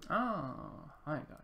Ah, hi guys.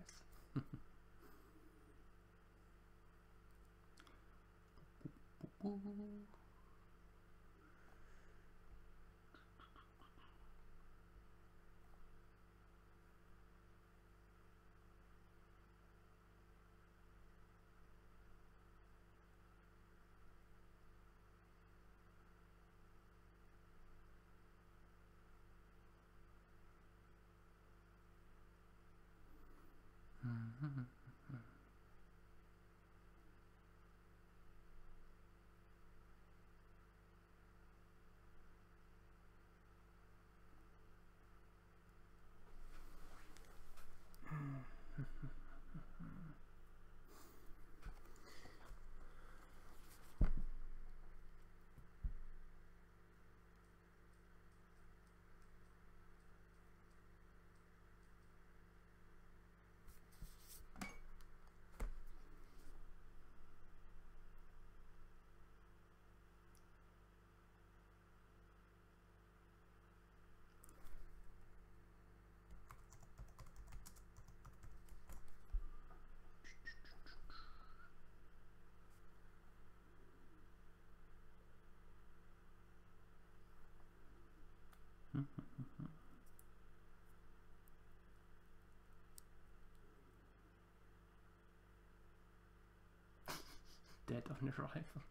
Dead on Arrival.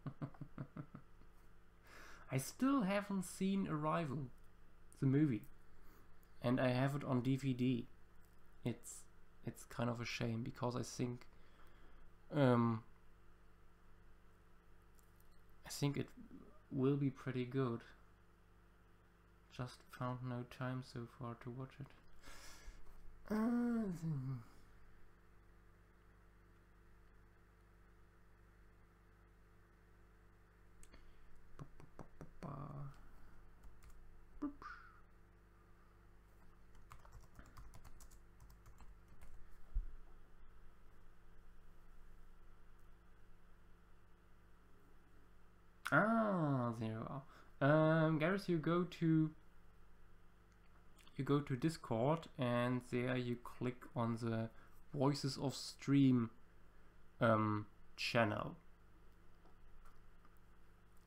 I still haven't seen Arrival, the movie, and I have it on DVD. It's kind of a shame because I think it will be pretty good. Just found no time so far to watch it. Ah, there you are. Gareth, you go to Discord, and there you click on the Voices of Stream channel,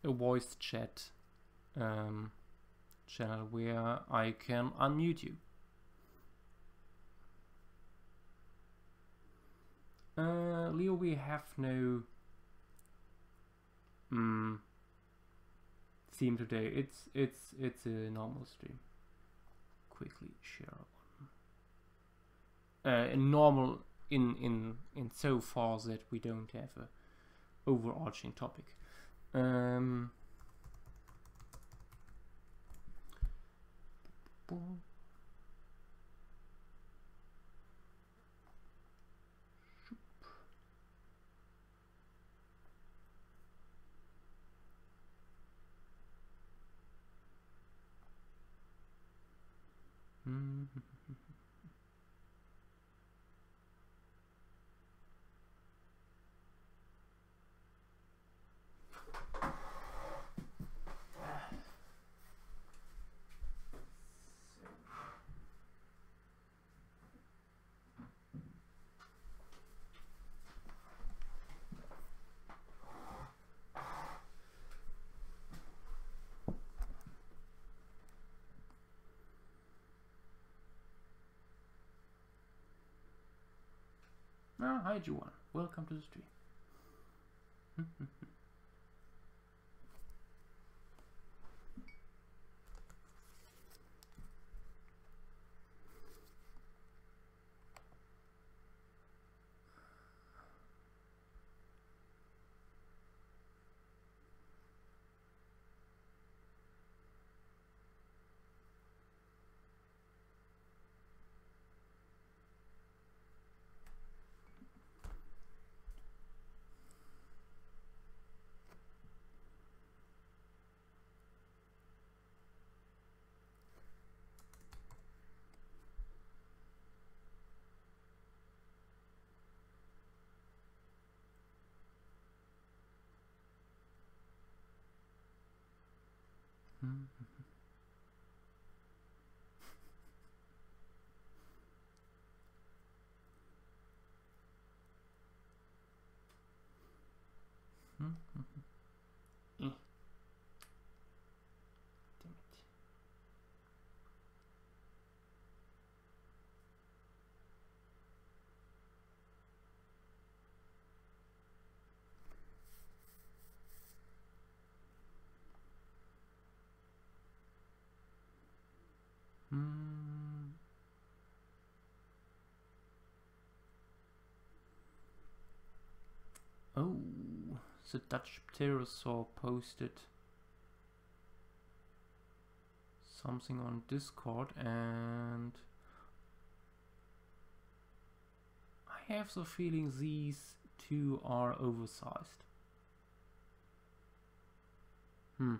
a voice chat channel where I can unmute you. Leo, we have no theme today. It's a normal stream. Quickly share one. Normal in so far that we don't have a overarching topic. hi Juan, welcome to the stream. Damn it. Oh, the Dutch pterosaur posted something on Discord, and I have the feeling these two are oversized. When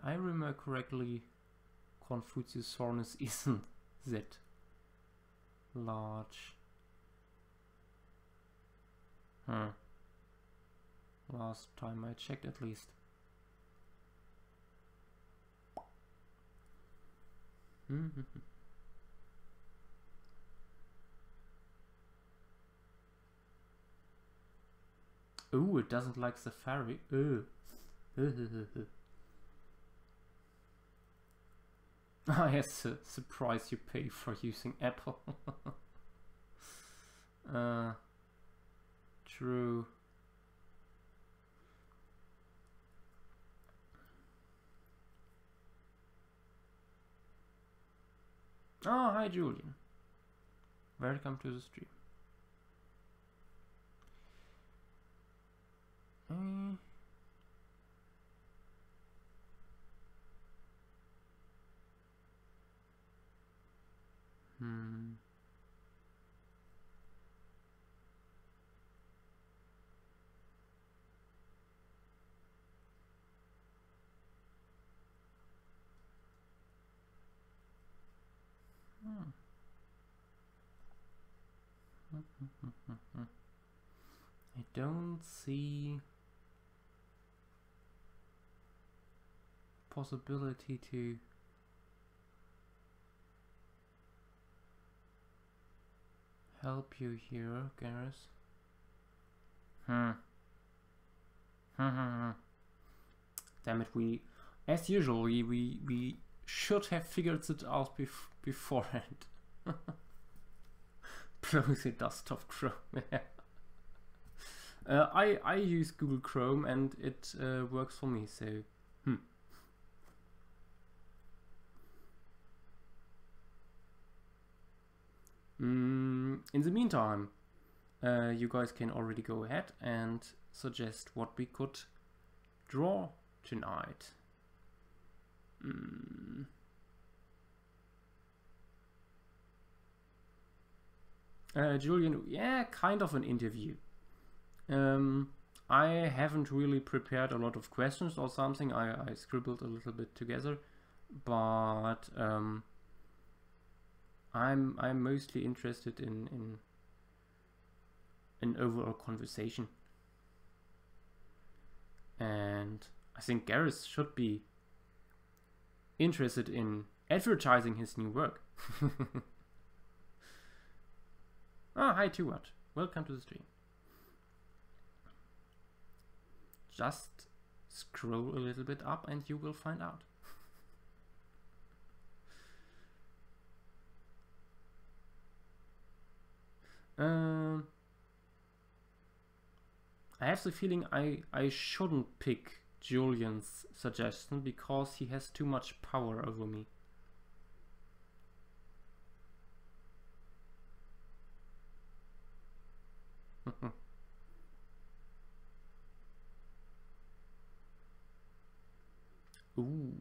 I remember correctly, Confuciusornis isn't that large. Last time I checked, at least. Oh, it doesn't like Safari. Ah, yes, the price you pay for using Apple. True. Oh, hi Julian. Welcome to the stream. I don't see possibility to help you here, Gareth. Damn it, as usual, we should have figured it out beforehand. Blows the dust off Chrome. I use Google Chrome and it works for me, so in the meantime, you guys can already go ahead and suggest what we could draw tonight. Julian, yeah, kind of an interview. I haven't really prepared a lot of questions or something. I scribbled a little bit together, but I'm mostly interested in an overall conversation, and I think Gareth should be interested in advertising his new work. Ah, hi Tuat, welcome to the stream. Just scroll a little bit up and you will find out. I have the feeling I shouldn't pick Julian's suggestion because he has too much power over me. Ooh.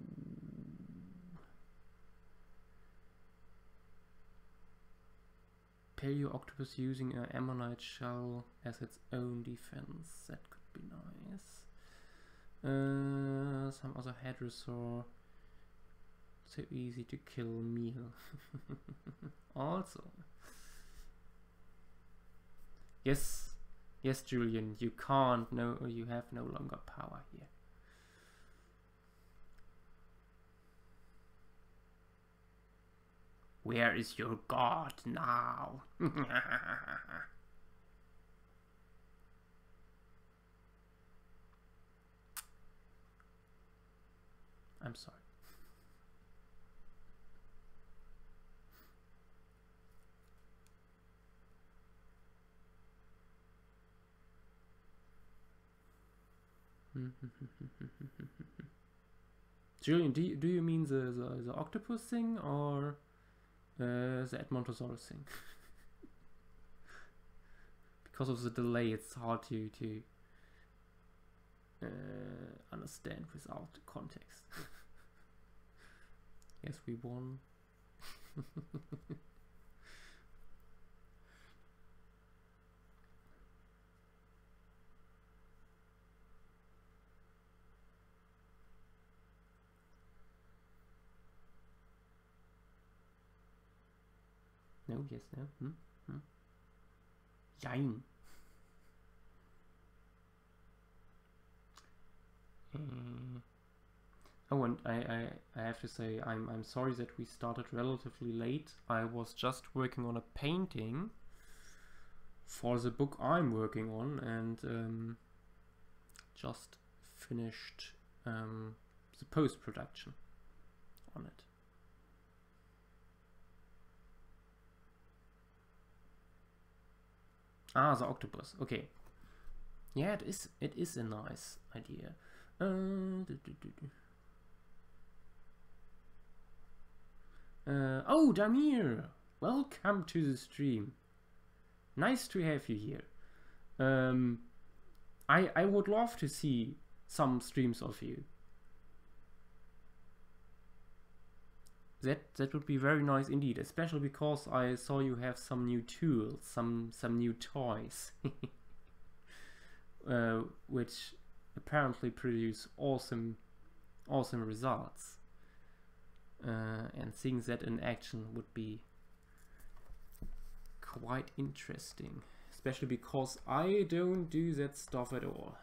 Paleo octopus using an ammonite shell as its own defense. That could be nice. Some other hadrosaur. So easy to kill meal. Also. Yes, yes, Julian, you can't. No, you have no longer power here. Where is your god now? I'm sorry. Julian, do you mean the octopus thing or the Edmontosaurus thing? Because of the delay, it's hard to understand without context. Yes, we won. No, yes, no. Jein. Oh, and I have to say I'm sorry that we started relatively late. I was just working on a painting for the book I'm working on, and just finished the post-production on it. Ah, the octopus. Okay. Yeah, it is a nice idea. Oh, Damir! Welcome to the stream. Nice to have you here. I would love to see some streams of you. That would be very nice indeed, especially because I saw you have some new tools, some new toys, which apparently produce awesome results. And seeing that in action would be quite interesting, especially because I don't do that stuff at all.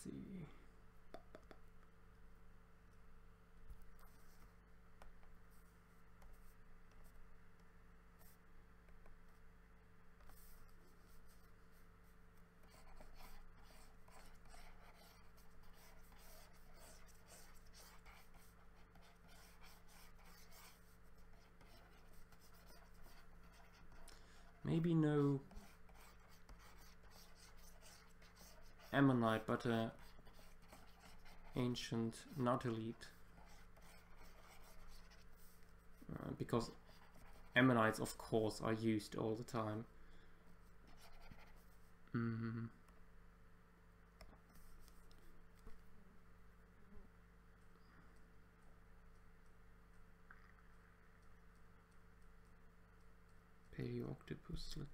See. Maybe no ammonite, but ancient nautilite, because ammonites of course are used all the time. Paleo octopus, let's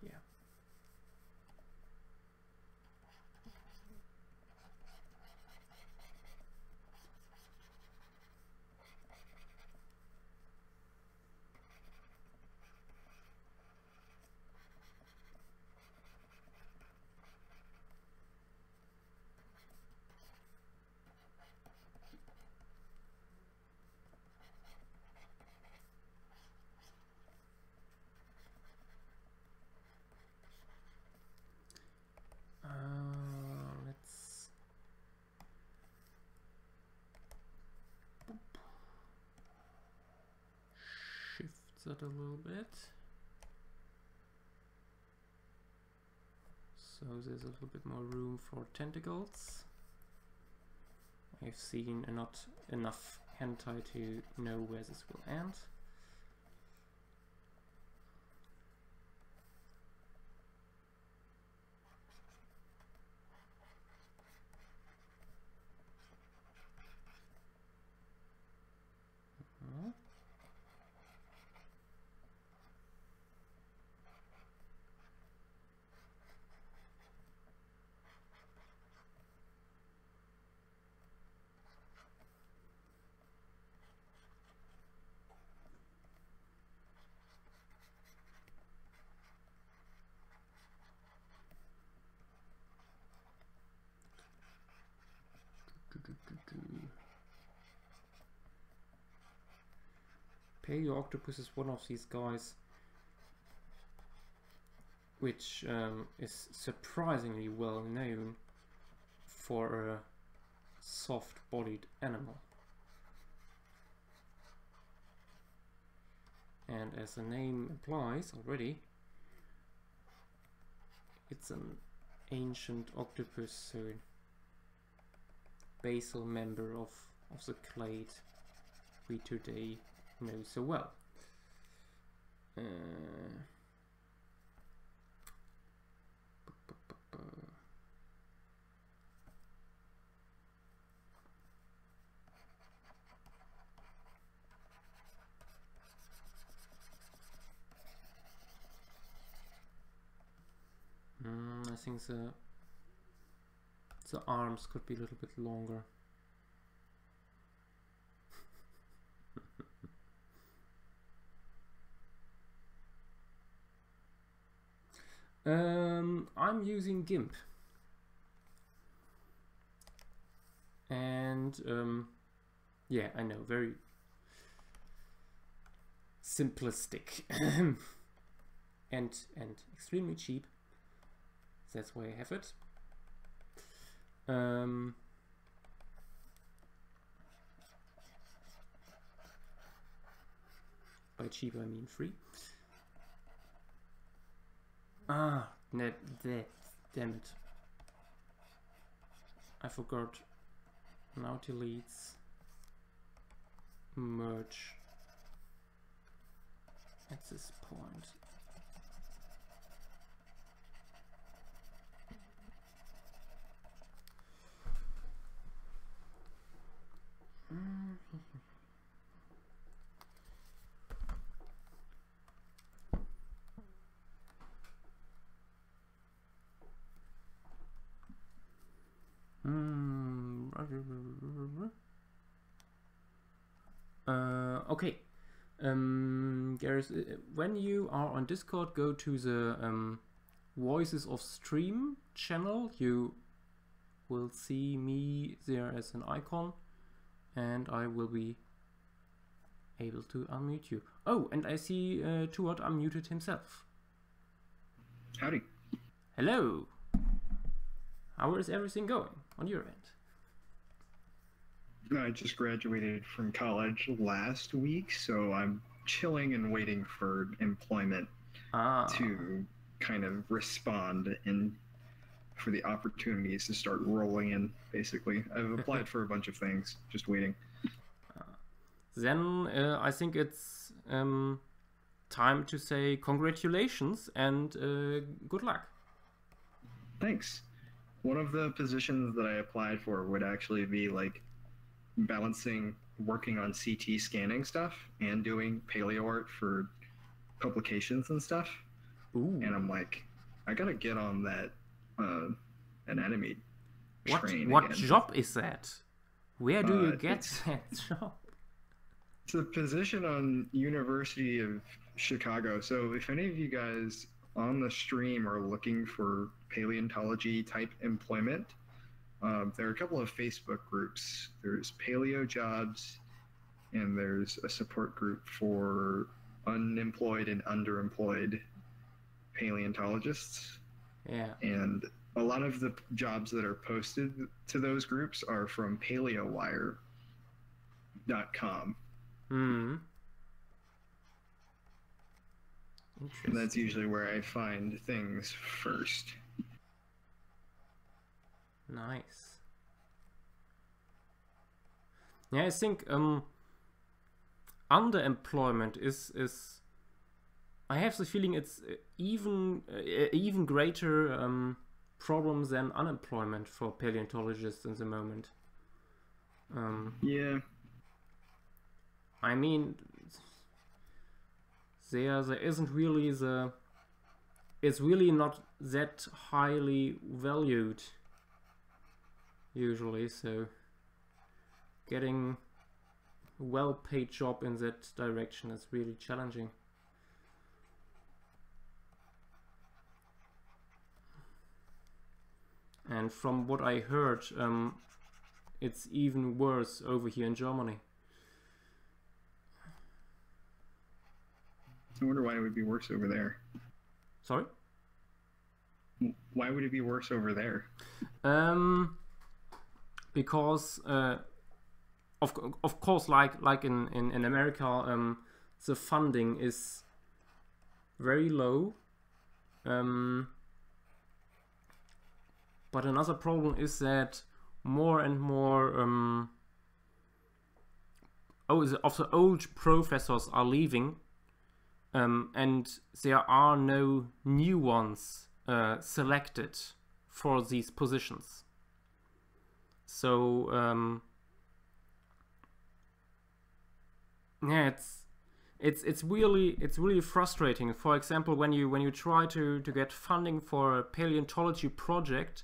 yeah. that a little bit. So there's a little bit more room for tentacles. I've seen not enough hentai to know where this will end. Paleo octopus is one of these guys which is surprisingly well known for a soft-bodied animal. And as the name implies already, it's an ancient octopus, so basal member of the clade we today know so well. I think the arms could be a little bit longer. I'm using GIMP, and yeah, I know, very simplistic and extremely cheap. That's why I have it. By cheap I mean free. Ah, no, damn it. I forgot. Now deletes merge at this point. Okay. Gareth, when you are on Discord, go to the Voices of Stream channel. You will see me there as an icon, and I will be able to unmute you. Oh, and I see Tuat unmuted himself. Howdy. Hello. How is everything going on your end? I just graduated from college last week, so I'm chilling and waiting for employment to kind of respond and for the opportunities to start rolling in, basically. I've applied for a bunch of things, just waiting. Then I think it's time to say congratulations and good luck. Thanks. One of the positions that I applied for would actually be like balancing working on CT scanning stuff and doing paleo art for publications and stuff. Ooh. And I'm like, I gotta get on that anatomy train. What again. job is that? Where do you get that job? It's a position on University of Chicago. So if any of you guys on the stream are looking for paleontology type employment, there are a couple of Facebook groups. There's Paleo Jobs, and there's a support group for unemployed and underemployed paleontologists. Yeah. And a lot of the jobs that are posted to those groups are from paleowire.com. Hmm. Interesting. And that's usually where I find things first. Nice. Yeah, I think underemployment is I have the feeling it's even greater problem than unemployment for paleontologists in the moment. Yeah. I mean, there isn't really it's really not that highly valued usually, so getting a well-paid job in that direction is really challenging. And from what I heard, it's even worse over here in Germany. I wonder why it would be worse over there. Sorry? Why would it be worse over there? Because of course, like in America, the funding is very low. But another problem is that more and more of the old professors are leaving, and there are no new ones selected for these positions. So yeah, it's really frustrating. For example, when you try to get funding for a paleontology project,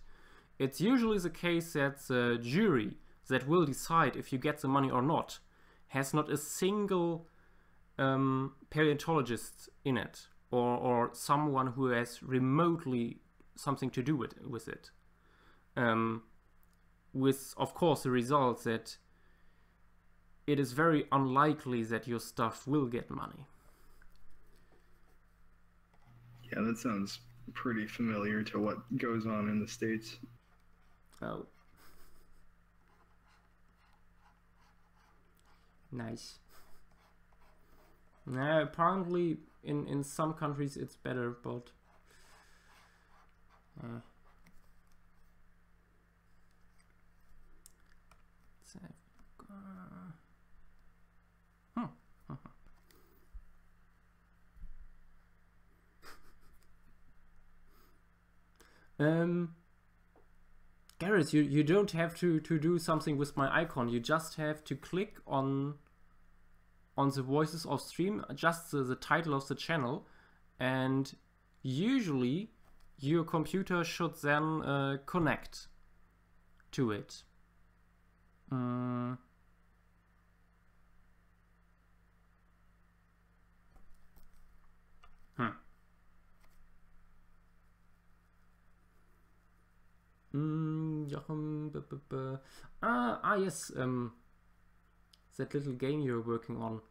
it's usually the case that the jury that will decide if you get the money or not has not a single paleontologist in it, or someone who has remotely something to do with it. With, of course, the result that it is very unlikely that your stuff will get money. Yeah, that sounds pretty familiar to what goes on in the States. Oh. Nice. Now, apparently in some countries it's better, but Gareth, you don't have to do something with my icon. You just have to click on the voices of stream, just the title of the channel, and usually your computer should then connect to it. Yes, that little game you're working on.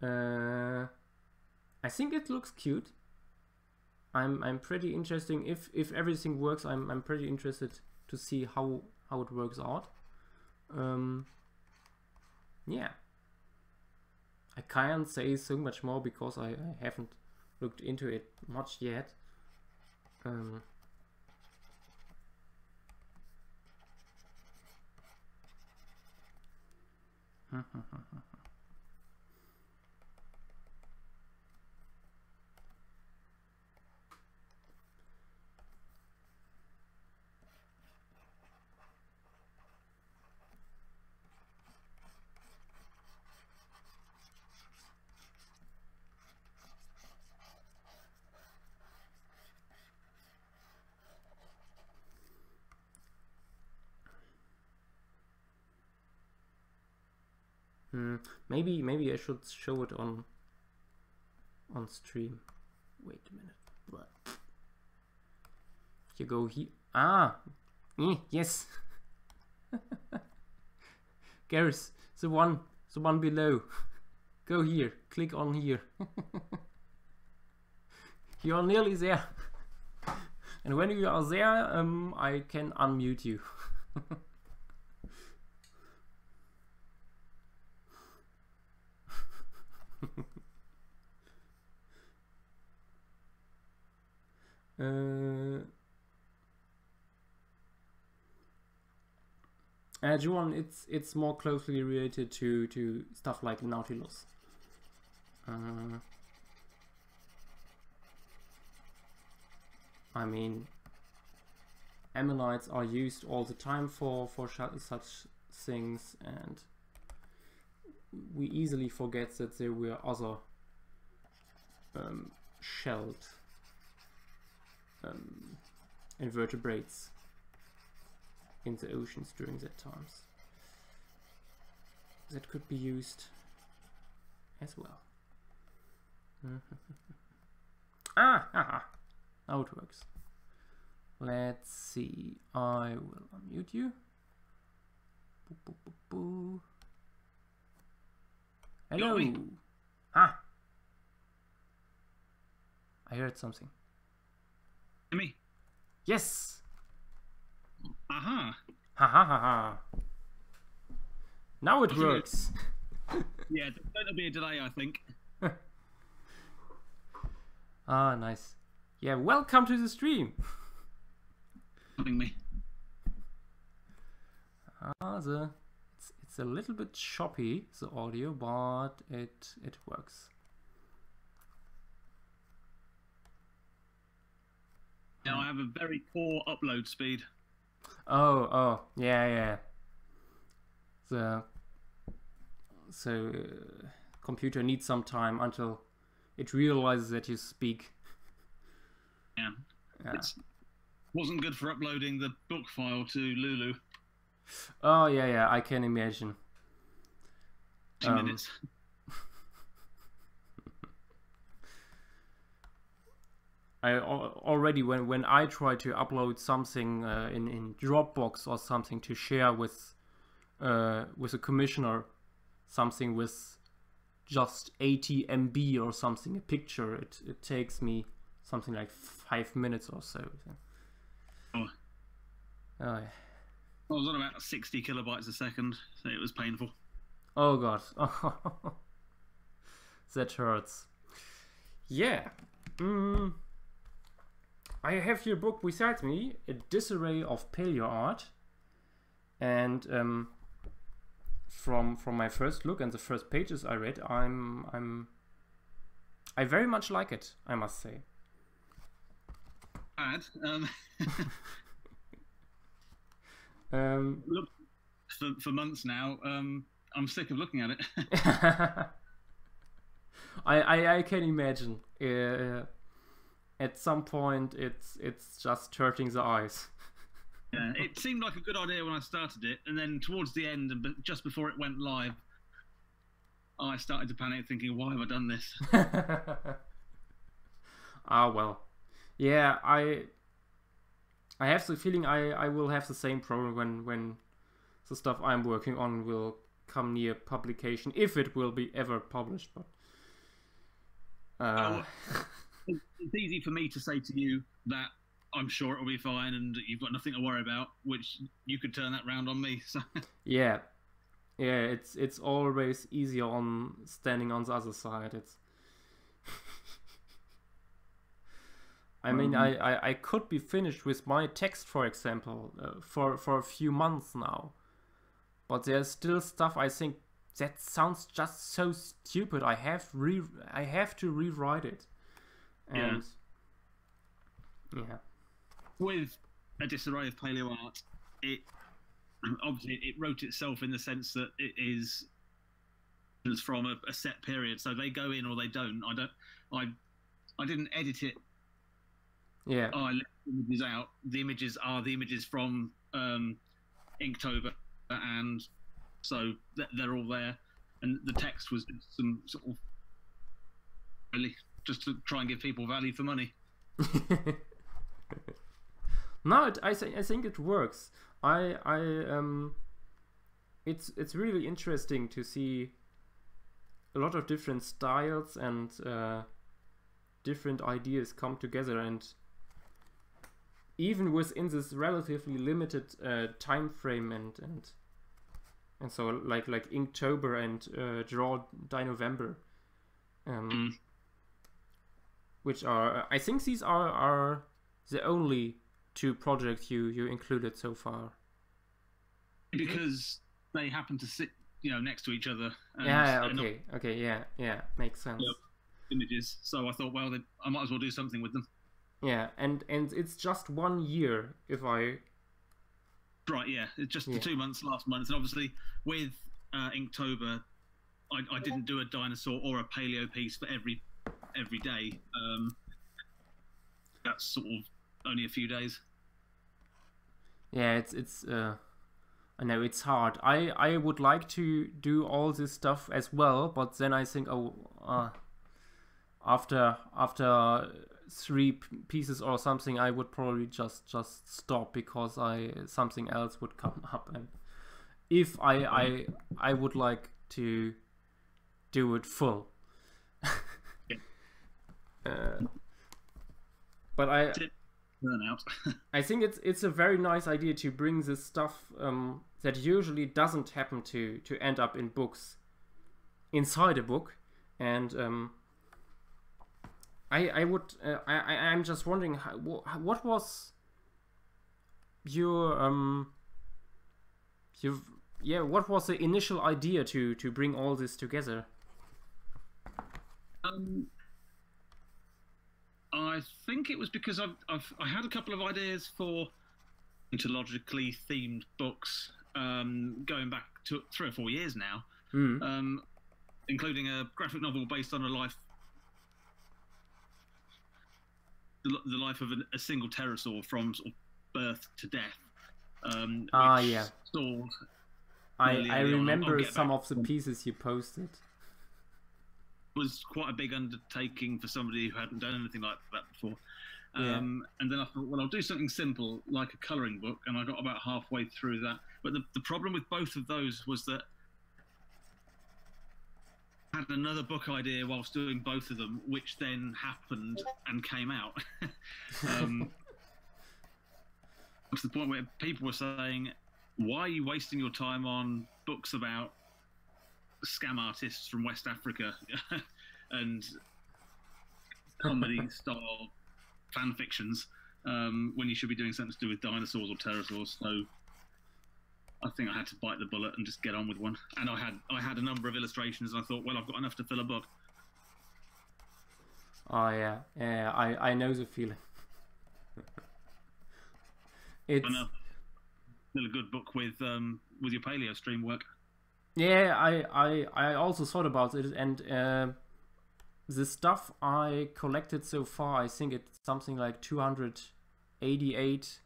I think it looks cute. I'm pretty interested. If everything works, I'm pretty interested to see how it works out. Yeah. I can't say so much more because I haven't looked into it much yet. Maybe I should show it on stream. Wait a minute. What? You go here. Yes. Gareth, the one below. Go here. Click on here. You are nearly there. And when you are there, I can unmute you. Juan, it's more closely related to stuff like Nautilus. I mean, amylides are used all the time for such things, and we easily forget that there were other shelled invertebrates in the oceans during that times that could be used as well. Haha. Now it works. Let's see. I will unmute you. Boo, boo, boo, boo. Hello. Ah. I heard something. Me? Yes. Aha. Ha ha ha ha. Now it works. Yeah, there'll be a delay, I think. Ah, nice. Yeah, welcome to the stream. Me. It's a little bit choppy, the audio, but it works. Now I have a very poor upload speed. Oh, yeah. Computer needs some time until it realizes that you speak. Yeah. It wasn't good for uploading the book file to Lulu. Oh yeah, I can imagine. 2 minutes. I already when I try to upload something in Dropbox or something to share with a commissioner, something with just 80 MB or something, a picture, it takes me something like 5 minutes or so. Oh. Yeah. I was on about 60 kilobytes a second, so it was painful. Oh god. That hurts. Yeah. I have your book beside me, A Disarray of Paleo Art, and from my first look and the first pages I read, I very much like it, I must say. Bad. Look, for months now. I'm sick of looking at it. I can imagine. At some point, it's just hurting the eyes. Yeah, it seemed like a good idea when I started it, and then towards the end, and just before it went live, I started to panic, thinking, "Why have I done this?" Ah well, yeah. I have the feeling I will have the same problem when the stuff I'm working on will come near publication, if it will be ever published. But it's easy for me to say to you that I'm sure it'll be fine and you've got nothing to worry about, which you could turn that round on me. So. Yeah, it's always easier on standing on the other side. It's I mean, I could be finished with my text, for example, for a few months now, but there's still stuff I think that sounds just so stupid. I have to rewrite it, and yeah. With A Disarray of Paleo Art, it wrote itself in the sense that it is from a set period, so they go in or they don't. I didn't edit it. Yeah. I left the images out. The images are the images from Inktober, and so they're all there. And the text was some sort of really just to try and give people value for money. No, I think it works. It's really interesting to see a lot of different styles and different ideas come together, and even within this relatively limited time frame and so like Inktober and Draw Die November, which are I think these are the only two projects you included so far? Because they happen to sit, next to each other. And Yeah. they're not, Okay. Yeah. Makes sense. images. So I thought, well, then I might as well do something with them. Yeah, and it's just 1 year if I. Right. Yeah. It's just the 2 months last month, and obviously with Inktober, I didn't do a dinosaur or a paleo piece for every day. That's sort of only a few days. Yeah, it's I know it's hard. I would like to do all this stuff as well, but then I think, after 3 pieces or something, I would probably just stop, because something else would come up, and if I would like to do it full. But Burnout. I think it's a very nice idea to bring this stuff that usually doesn't happen to end up in books, inside a book. And I'm just wondering, what was your what was the initial idea to bring all this together? I think it was because I had a couple of ideas for mythologically themed books, going back to 3 or 4 years now, including a graphic novel based on the life of a single pterosaur from sort of birth to death. Yeah. Sold I remember some of the pieces you posted. Was quite a big undertaking for somebody who hadn't done anything like that before. And then I thought, well, I'll do something simple like a colouring book, and I got about halfway through that. But the problem with both of those was that I had another book idea whilst doing both of them, which then happened and came out. To the point where people were saying, why are you wasting your time on books about scam artists from West Africa and comedy style fan fictions, when you should be doing something to do with dinosaurs or pterosaurs? So I think I had to bite the bullet and just get on with one. And I had a number of illustrations, and I thought, well, I've got enough to fill a book. Oh yeah, I know the feeling. It's still a good book with your paleo stream work. Yeah, I also thought about it, and the stuff I collected so far, I think it's something like 288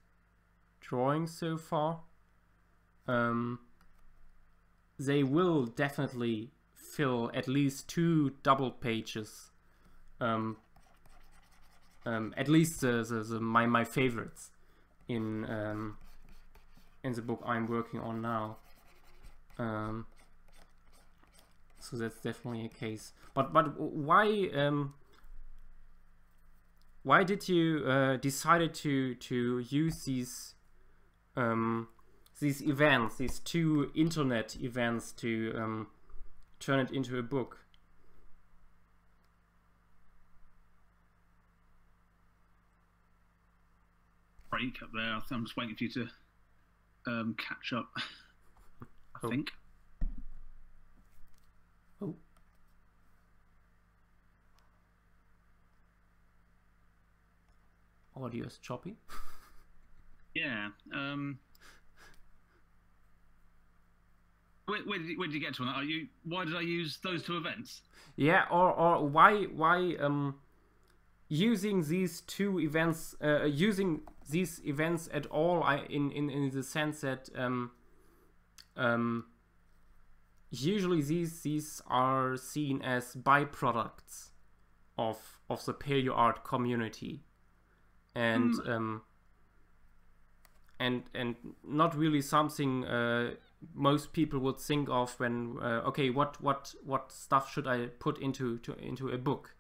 drawings so far. They will definitely fill at least 2 double pages. At least my favorites in the book I'm working on now. So that's definitely a case. But why did you decided to use these events, these 2 internet events, to turn it into a book? Break up there. I'm just waiting for you to catch up. I think. Oh. Audio is choppy. Yeah. Where did you get to on that? Why did I use those 2 events? Yeah, or why using these 2 events, using these events at all? In the sense that usually these are seen as byproducts of the paleo art community, and not really something most people would think of when okay, what stuff should I put into a book?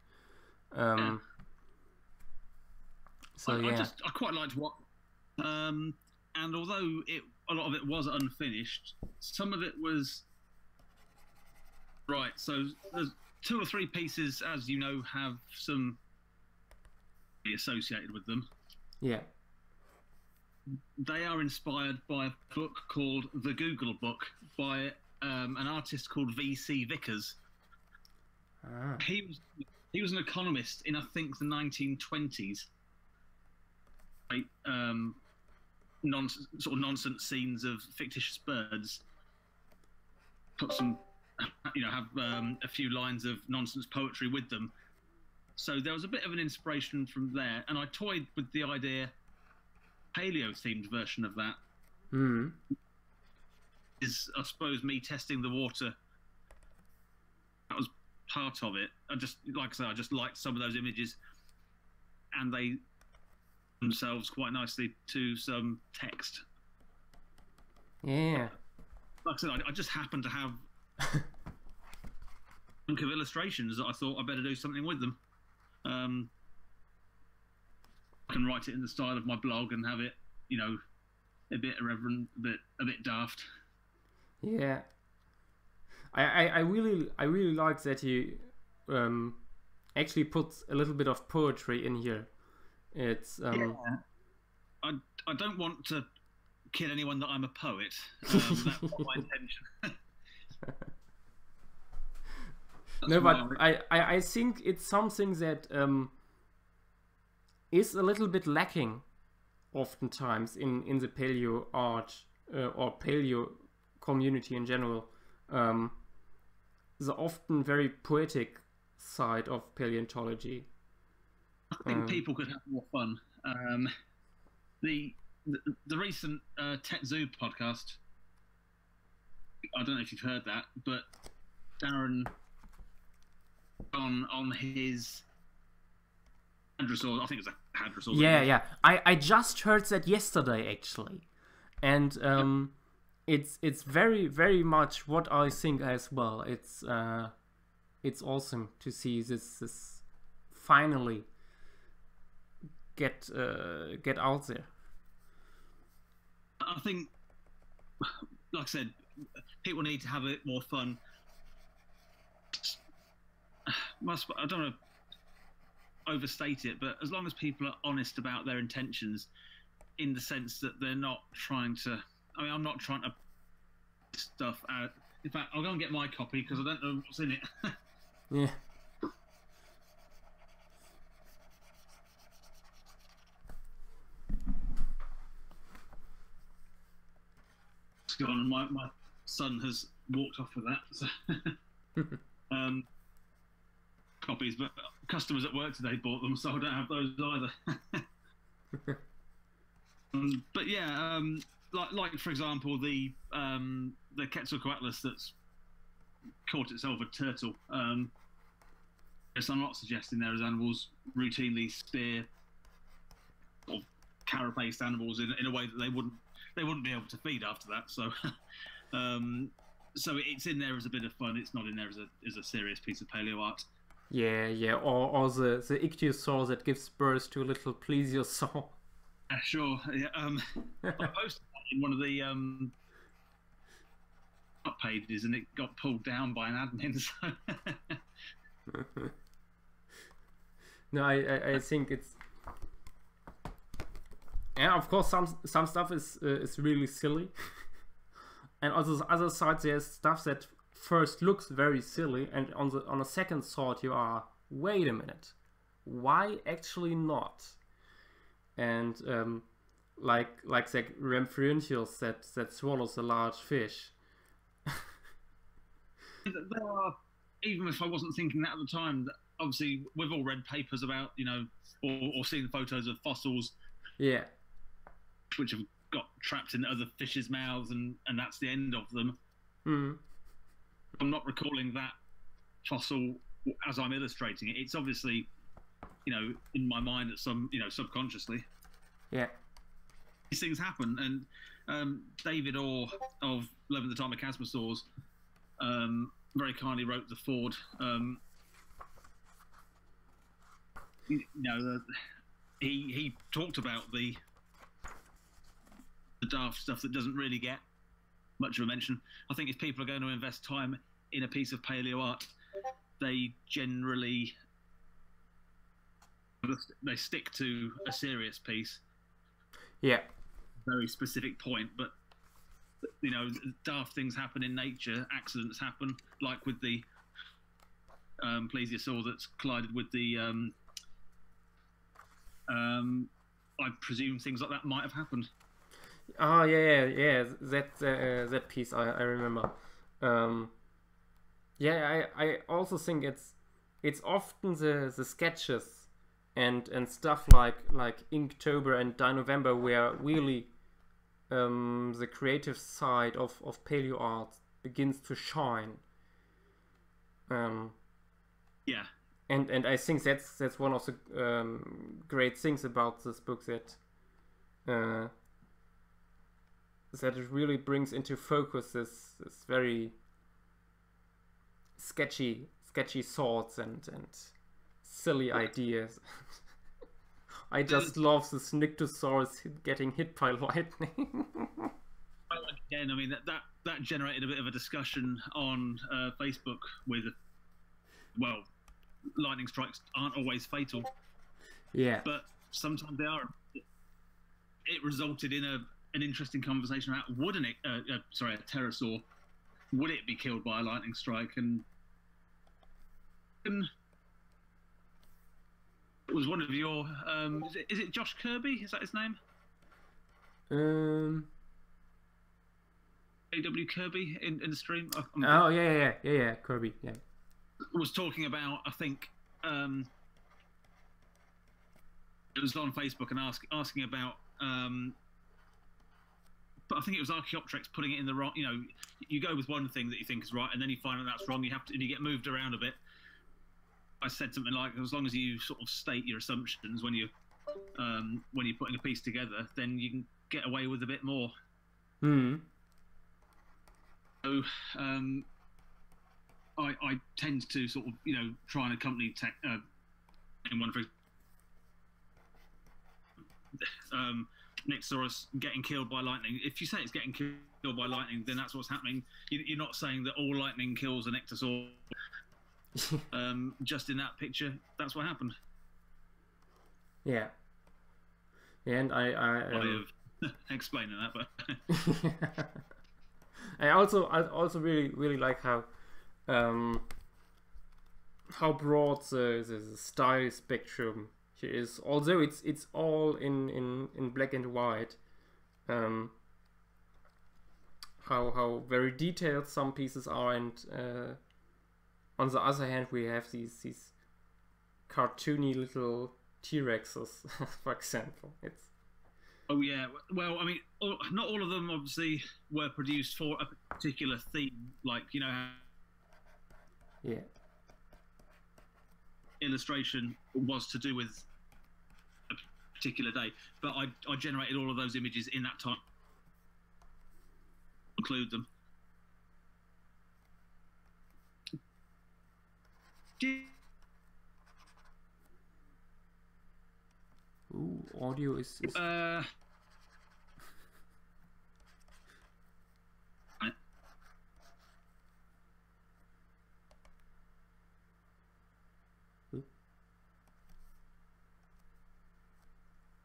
So I quite liked what, and although a lot of it was unfinished, some of it was right. So there's 2 or 3 pieces, as you know, have some associated with them. Yeah. They are inspired by a book called The Google Book by an artist called V.C. Vickers. Ah. He was an economist in, I think, the 1920s. Right, sort of nonsense scenes of fictitious birds. Put some, have a few lines of nonsense poetry with them. So there was a bit of an inspiration from there, and I toyed with the idea, paleo-themed version of that. Is, I suppose, me testing the water. That was part of it. I just, like I said, I just liked some of those images, and they themselves quite nicely to some text. Yeah. Like I said, I just happened to have a chunk of illustrations that I thought I'd better do something with them. I can write it in the style of my blog and have it, a bit irreverent, a bit daft. Yeah. I really like that you actually put a little bit of poetry in here. It's yeah. I don't want to kid anyone that I'm a poet. That's not my intention. No, but I think it's something that is a little bit lacking oftentimes in the paleo art or paleo community in general. The often very poetic side of paleontology. I think people could have more fun. The recent Tech Zoo podcast, I don't know if you've heard that, but Darren on his hadrosaur, I think it was a hadrosaur. Yeah. I just heard that yesterday actually, and it's very, very much what I think as well. It's awesome to see this finally get out there. I think, like I said, people need to have a bit more fun. I don't want to overstate it, but as long as people are honest about their intentions, in the sense that they're not trying to. I mean, I'm not trying to stuff out. In fact, I'll go and get my copy because I don't know what's in it. Yeah. It's gone. My son has walked off with that. So. Copies, but customers at work today bought them, so I don't have those either. But yeah, like for example, the Quetzalcoatlus that's caught itself a turtle. Yes, I'm not suggesting there as animals routinely spear or carapace animals in a way that they wouldn't be able to feed after that. So, so it's in there as a bit of fun. It's not in there as a serious piece of paleo art. Yeah, or the ichthyosaur that gives birth to a little plesiosaur. Sure. Yeah. I posted that in one of the up pages, and it got pulled down by an admin. So. No, I think it's. Yeah, of course, some stuff is really silly, and on the other side, there's stuff that first looks very silly, and on a second thought you are, wait a minute, why actually not? And like the Remphryntius that swallows a large fish. There are, even if I wasn't thinking that at the time, that obviously we've all read papers about, or seen photos of fossils, yeah, which have got trapped in other fishes' mouths, and that's the end of them. I'm not recalling that fossil as I'm illustrating it. It's obviously, in my mind at some, subconsciously. Yeah. These things happen, and David Orr of Love in the Time of Chasmosaurs very kindly wrote the Ford. He talked about the daft stuff that doesn't really get much of a mention. I think if people are going to invest time in a piece of paleo art, they generally stick to a serious piece Yeah. very specific point, but you know, daft things happen in nature, accidents happen, like with the plesiosaur that's collided with the I presume things like that might have happened. Oh yeah. That piece I remember. Yeah, I also think it's often the sketches and stuff like Inktober and Dinovember where really the creative side of paleo art begins to shine. Yeah. And I think that's one of the great things about this book, that it really brings into focus this very sketchy thoughts and silly ideas. I just love this Nyctosaurus getting hit by lightning. Well, again, I mean that generated a bit of a discussion on Facebook with, well, lightning strikes aren't always fatal. Yeah. But sometimes they are. It resulted in an interesting conversation about a pterosaur, would it be killed by a lightning strike? And it was one of your is it Josh Kirby? Is that his name? A.W. Kirby in the stream. Oh yeah, Kirby. Yeah. Was talking about, I think it was on Facebook, and asking about but I think it was Archaeopteryx putting it in the wrong. You know, you go with one thing that you think is right, and then you find out that's wrong. You have to, and you get moved around a bit. I said something like, as long as you sort of state your assumptions when you're putting a piece together, then you can get away with a bit more. Hmm. So I tend to sort of, you know, try and accompany in one for Nyctosaurus getting killed by lightning. If you say it's getting killed by lightning, then that's what's happening. You're not saying that all lightning kills a Nyctosaur. Just in that picture, that's what happened. Yeah. And I way of explaining that, but I also really like how broad the style spectrum here is. Although it's all in black and white, how very detailed some pieces are, and on the other hand we have these cartoony little T-Rexes, for example. It's oh yeah, well, I mean, not all of them obviously were produced for a particular theme, like, you know, how yeah. illustration was to do with a particular day, but I generated all of those images in that time, include them. Ooh, audio is Are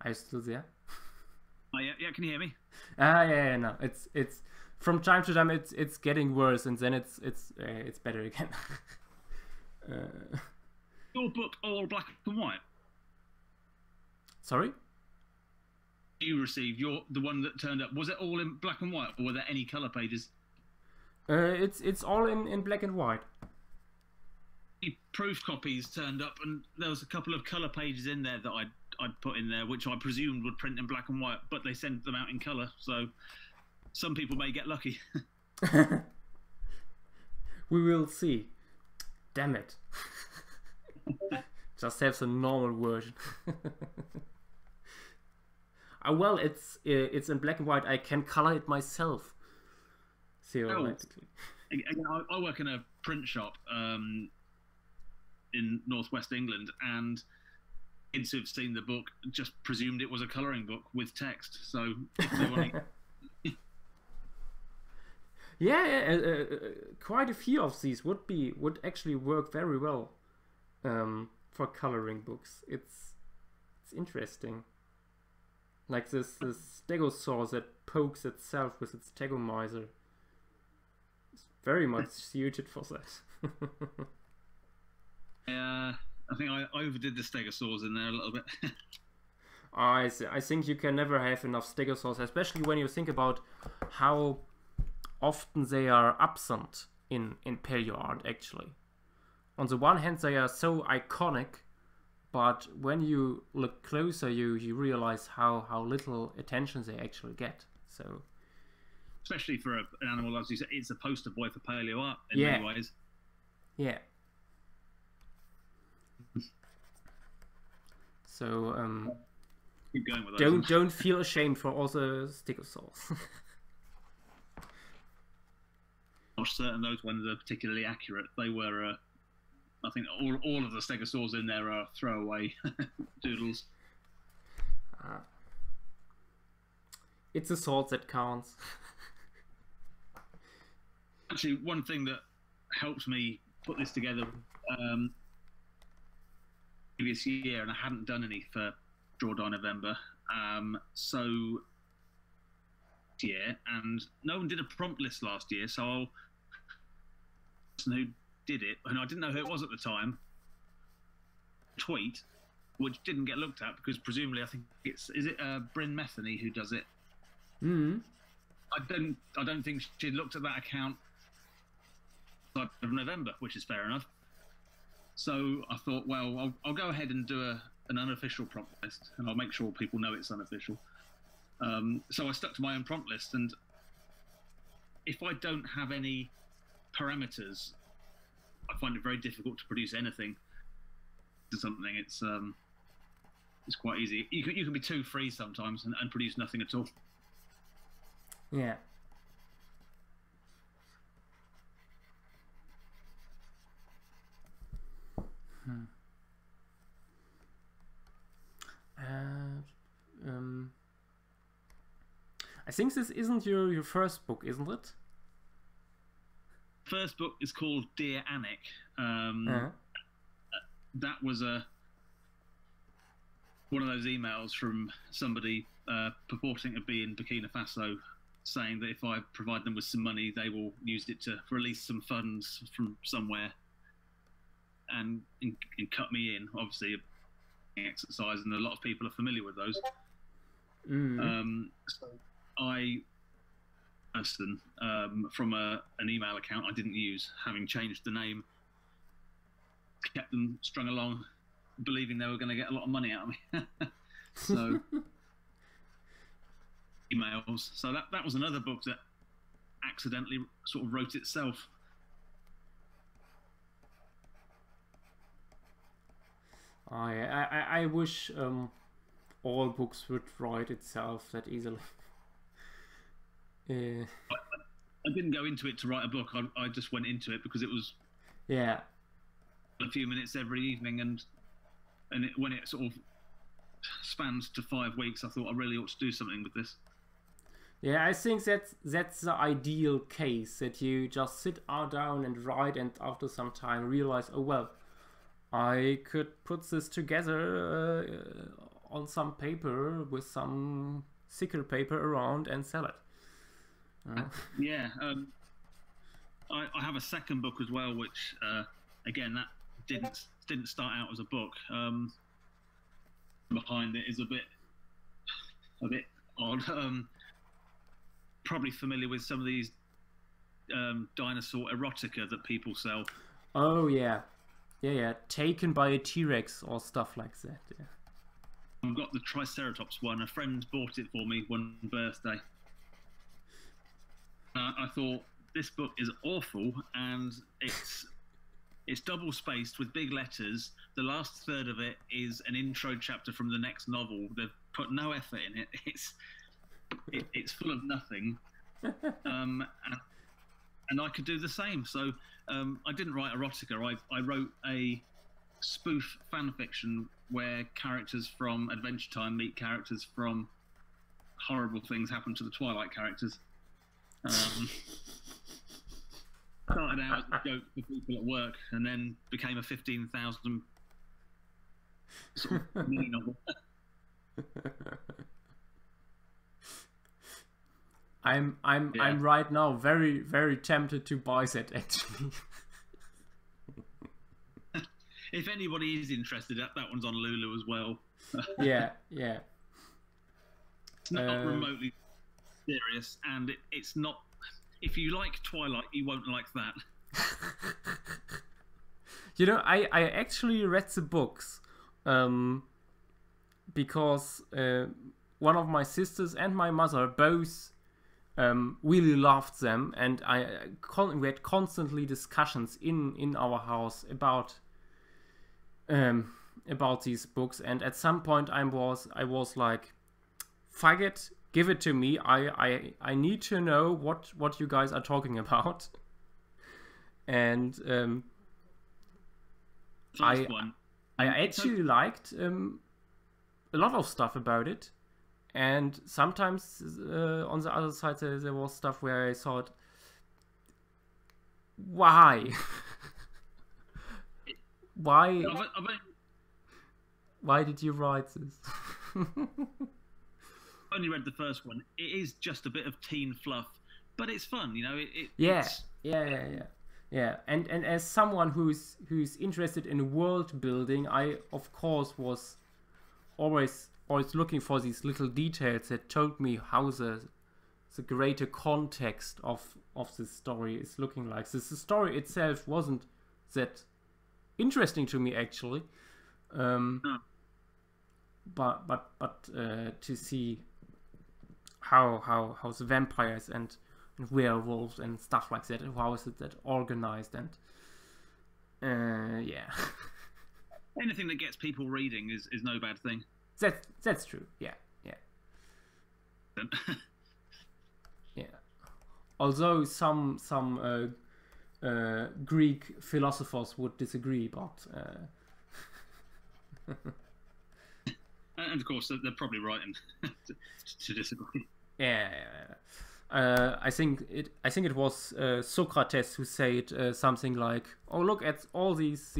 you still there? Oh yeah, can you hear me? Yeah, no. It's from time to time it's getting worse, and then it's better again. Your book all black and white? Sorry? You received the one that turned up, was it all in black and white, or were there any color pages? It's all in black and white. The proof copies turned up, and there was a couple of color pages in there that I'd put in there, which I presumed would print in black and white, but they sent them out in color, so some people may get lucky. We will see. Damn it. Just have the normal version. Well, it's in black and white. I can color it myself, theoretically. Again, I work in a print shop in northwest England, and kids who've seen the book just presumed it was a colouring book with text. So if they want to... Yeah, quite a few of these would actually work very well for coloring books. It's interesting. Like this stegosaurus that pokes itself with its stegomizer. It's very much suited for that. I think I overdid the stegosaurs in there a little bit. I think you can never have enough stegosaurs, especially when you think about how often they are absent in paleo art, actually. On the one hand, they are so iconic, but when you look closer, you realize how little attention they actually get. So, especially for an animal, as you said, it's a poster boy for paleo art in many ways. Yeah. So, keep going with those. don't feel ashamed for all the stegosaurs. I'm certain those ones are particularly accurate. They were, I think, all of the stegosaurs in there are throwaway doodles. It's a sword that counts. Actually, one thing that helps me put this together previous year, and I hadn't done any for Drawdown November, so year, and no one did a prompt list last year, so I'll person who did it, and I didn't know who it was at the time, tweet, which didn't get looked at because presumably I think is it Bryn Metheny who does it? Mm. I don't think she looked at that account of November, which is fair enough. So I thought, well, I'll go ahead and do an unofficial prompt list, and I'll make sure people know it's unofficial. So I stuck to my own prompt list, and if I don't have any parameters, I find it very difficult to produce anything to something. It's quite easy. You can be too free sometimes and produce nothing at all. Yeah. I think this isn't your first book, isn't it? First book is called Dear Anik. That was one of those emails from somebody purporting to be in Burkina Faso, saying that if I provide them with some money, they will use it to release some funds from somewhere and cut me in. Obviously, exercise, and a lot of people are familiar with those. So I person from an email account I didn't use, having changed the name, kept them strung along, believing they were going to get a lot of money out of me. So emails. So that was another book that accidentally sort of wrote itself. I wish all books would write itself that easily. I didn't go into it to write a book. I just went into it because it was a few minutes every evening, and when it sort of spans to 5 weeks, I thought I really ought to do something with this. Yeah, I think that's the ideal case, that you just sit down and write, and after some time realize, oh well, I could put this together on some paper with some thicker paper around and sell it. Yeah, I have a second book as well, which again that didn't start out as a book. Behind it is a bit odd. Probably familiar with some of these dinosaur erotica that people sell. Oh yeah. Taken by a T-Rex or stuff like that. Yeah. I've got the Triceratops one. A friend bought it for me one birthday. I thought, this book is awful, and it's double spaced with big letters. The last third of it is an intro chapter from the next novel. They've put no effort in it. It's full of nothing. And I could do the same. So I didn't write erotica. I wrote a spoof fan fiction where characters from Adventure Time meet characters from Horrible Things Happen to the Twilight characters. Started out as a joke for people at work, and then became a 15,000 sort of mini novel. I'm right now very, very tempted to buy that actually. If anybody is interested, that one's on Lulu as well. Yeah, yeah. It's not remotely serious, and it's not. If you like Twilight, you won't like that. You know, I actually read the books because one of my sisters and my mother both really loved them, and we had constantly discussions in our house about these books. And at some point I was like, fuck it, give it to me. I need to know what you guys are talking about. And I actually liked a lot of stuff about it, and sometimes on the other side there was stuff where I thought, why? Why did you write this? I only read the first one. It is just a bit of teen fluff, but it's fun, you know. Yeah. And as someone who's interested in world building, I of course was always looking for these little details that told me how the greater context of this story is looking like. The story itself wasn't that interesting to me actually, but to see how the vampires and werewolves and stuff like that, how is it that organized, and yeah. Anything that gets people reading is no bad thing. That's true. Yeah. Yeah. Although some Greek philosophers would disagree, but and of course they're probably right to disagree. Yeah. I think it was Socrates who said something like, "Oh, look at all these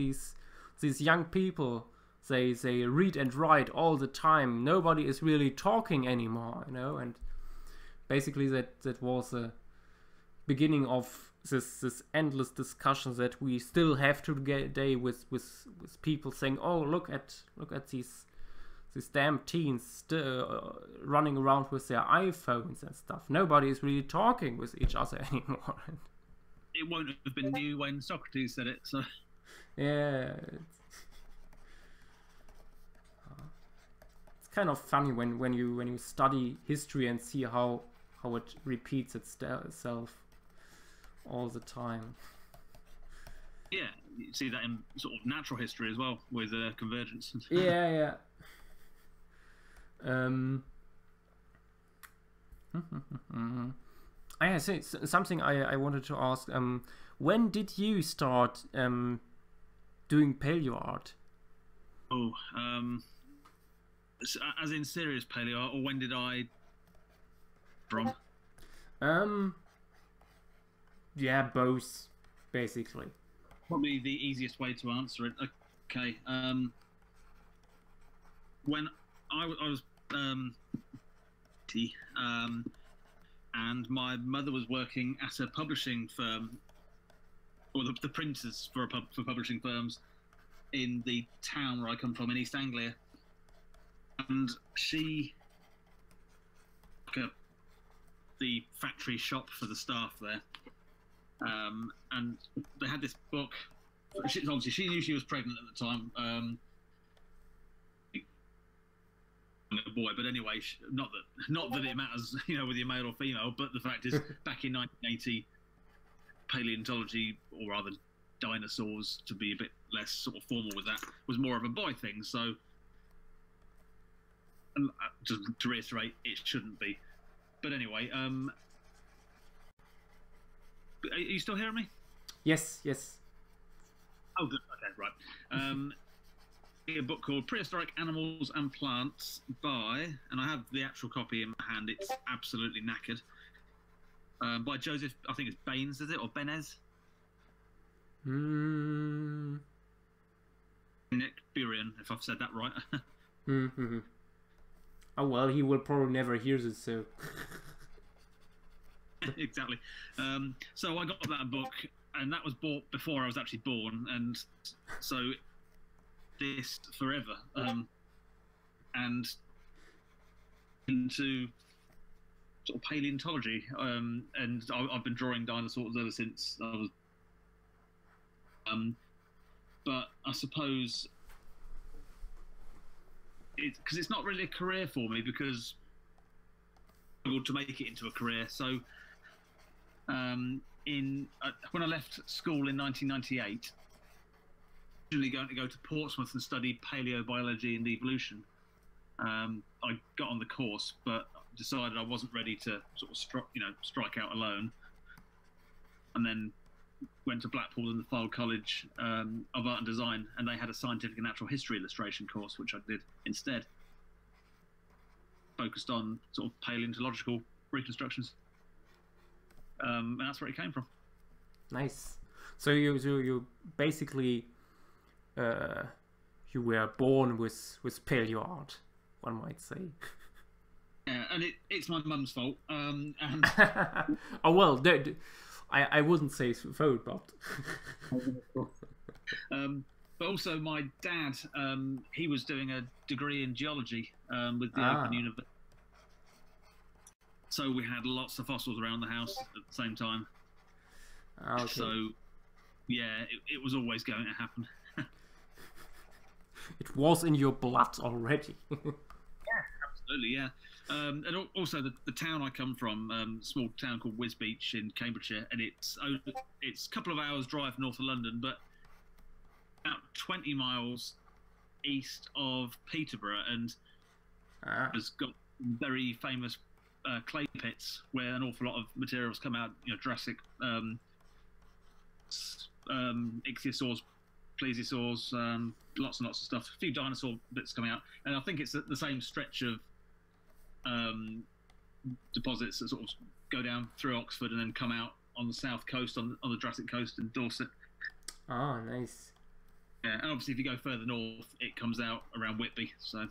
young people. They read and write all the time. Nobody is really talking anymore, you know." And basically that was the beginning of this endless discussion that we still have today with people saying, "Oh, look at these damn teens running around with their iPhones and stuff. Nobody is really talking with each other anymore." It won't have been new when Socrates said it, so yeah. It's kind of funny when you study history and see how it repeats itself all the time. Yeah, you see that in sort of natural history as well, with convergence. Yeah. I say something I wanted to ask. When did you start doing paleo art? Oh, as in serious paleo art, or when did I? From? Yeah, both, basically. Probably the easiest way to answer it. Okay. When I was and my mother was working at a publishing firm, or the printers for publishing firms in the town where I come from in East Anglia, and she the factory shop for the staff there, and they had this book. Obviously, she knew she was pregnant at the time. A boy, but anyway, not that it matters, you know, whether you're male or female. But the fact is, back in 1980, paleontology, or rather dinosaurs, to be a bit less sort of formal with that, was more of a boy thing. So, just to reiterate, it shouldn't be. But anyway, are you still hearing me? Yes. Oh, good. Okay, right. A book called Prehistoric Animals and Plants by, and I have the actual copy in my hand, it's absolutely knackered, by Joseph, I think it's Baines, is it, or Benez? Nick Burian, if I've said that right. Oh well, he will probably never hear this, so... Exactly. So I got that book, and that was bought before I was actually born, and so this forever, and into sort of paleontology, and I've been drawing dinosaurs ever since I was. But I suppose because it's not really a career for me, because I struggled to make it into a career. So when I left school in 1998, originally going to go to Portsmouth and study paleobiology and evolution. I got on the course, but decided I wasn't ready to sort of strike out alone, and then went to Blackpool and the Fylde College of Art and Design, and they had a scientific and natural history illustration course, which I did instead, focused on sort of paleontological reconstructions, and that's where it came from. Nice. So you basically you were born with paleo art, one might say. Yeah, and it's my mum's fault. And oh well, I wouldn't say fault, but but also my dad, he was doing a degree in geology with the Open University. So we had lots of fossils around the house at the same time. Okay. So yeah, it was always going to happen. It was in your blood already. Yeah, absolutely, yeah. And also the town I come from, small town called Wisbeach in Cambridgeshire, and it's a couple of hours drive north of London, but about 20 miles east of Peterborough, and has got very famous clay pits where an awful lot of materials come out, Jurassic, ichthyosaurs, plesiosaurs, lots and lots of stuff, a few dinosaur bits coming out, and I think it's the same stretch of deposits that sort of go down through Oxford and then come out on the south coast, on the Jurassic coast in Dorset. Ah, nice. Yeah, and obviously if you go further north, it comes out around Whitby. So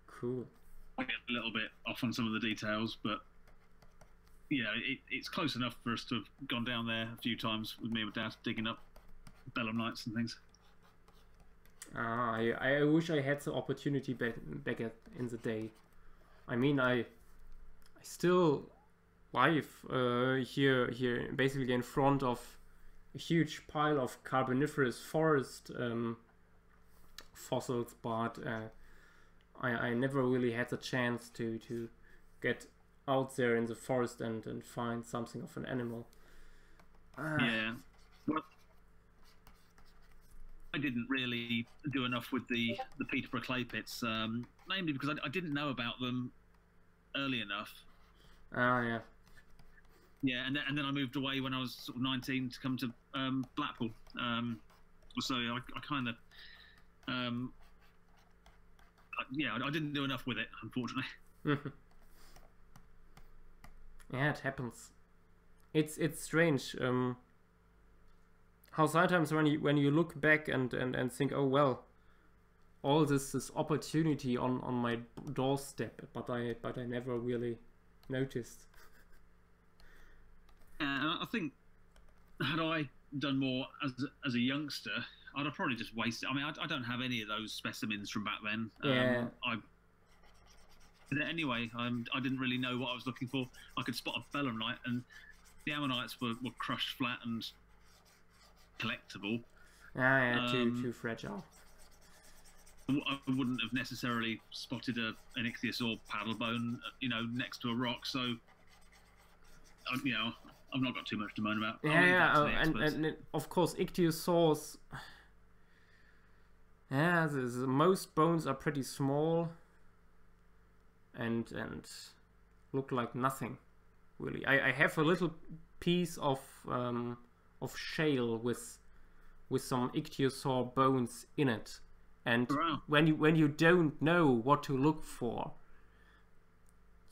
cool. I get a little bit off on some of the details, but yeah, it's close enough for us to have gone down there a few times with me and my dad, digging up belemnites and things. I wish I had the opportunity back in the day. I mean, I still live here basically in front of a huge pile of Carboniferous forest fossils, but I never really had the chance to get out there in the forest and find something of an animal. Yeah. Well, I didn't really do enough with the Peterborough clay pits, mainly because I didn't know about them early enough. Yeah. Yeah, and then I moved away when I was sort of 19 to come to Blackpool. So I kind of, I didn't do enough with it, unfortunately. Yeah, it happens. It's strange. How sometimes when you look back and think, oh well, all this opportunity on my doorstep, but I never really noticed. I think had I done more as a youngster, I'd have probably just wasted. I mean, I don't have any of those specimens from back then. Yeah. Anyway, I didn't really know what I was looking for. I could spot a belemnite, and the ammonites were crushed flat and collectable. Yeah, too fragile. I wouldn't have necessarily spotted an ichthyosaur paddle bone, next to a rock. So, I've not got too much to moan about. And of course, ichthyosaurs. Yeah, the most bones are pretty small, and look like nothing, really. I have a little piece of shale with some ichthyosaur bones in it, and when you don't know what to look for,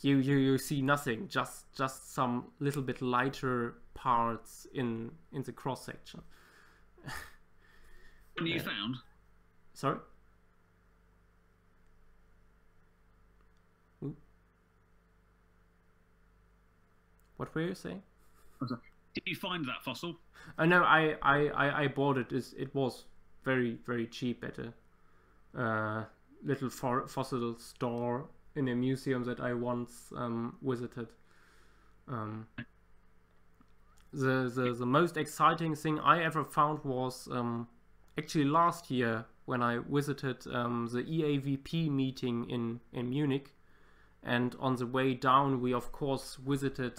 you see nothing, just some little bit lighter parts in the cross section. What you found? Sorry. What were you saying? Did you find that fossil? No, I bought it. It was very, very cheap at a little fossil store in a museum that I once visited. The most exciting thing I ever found was actually last year when I visited the EAVP meeting in Munich, and on the way down we of course visited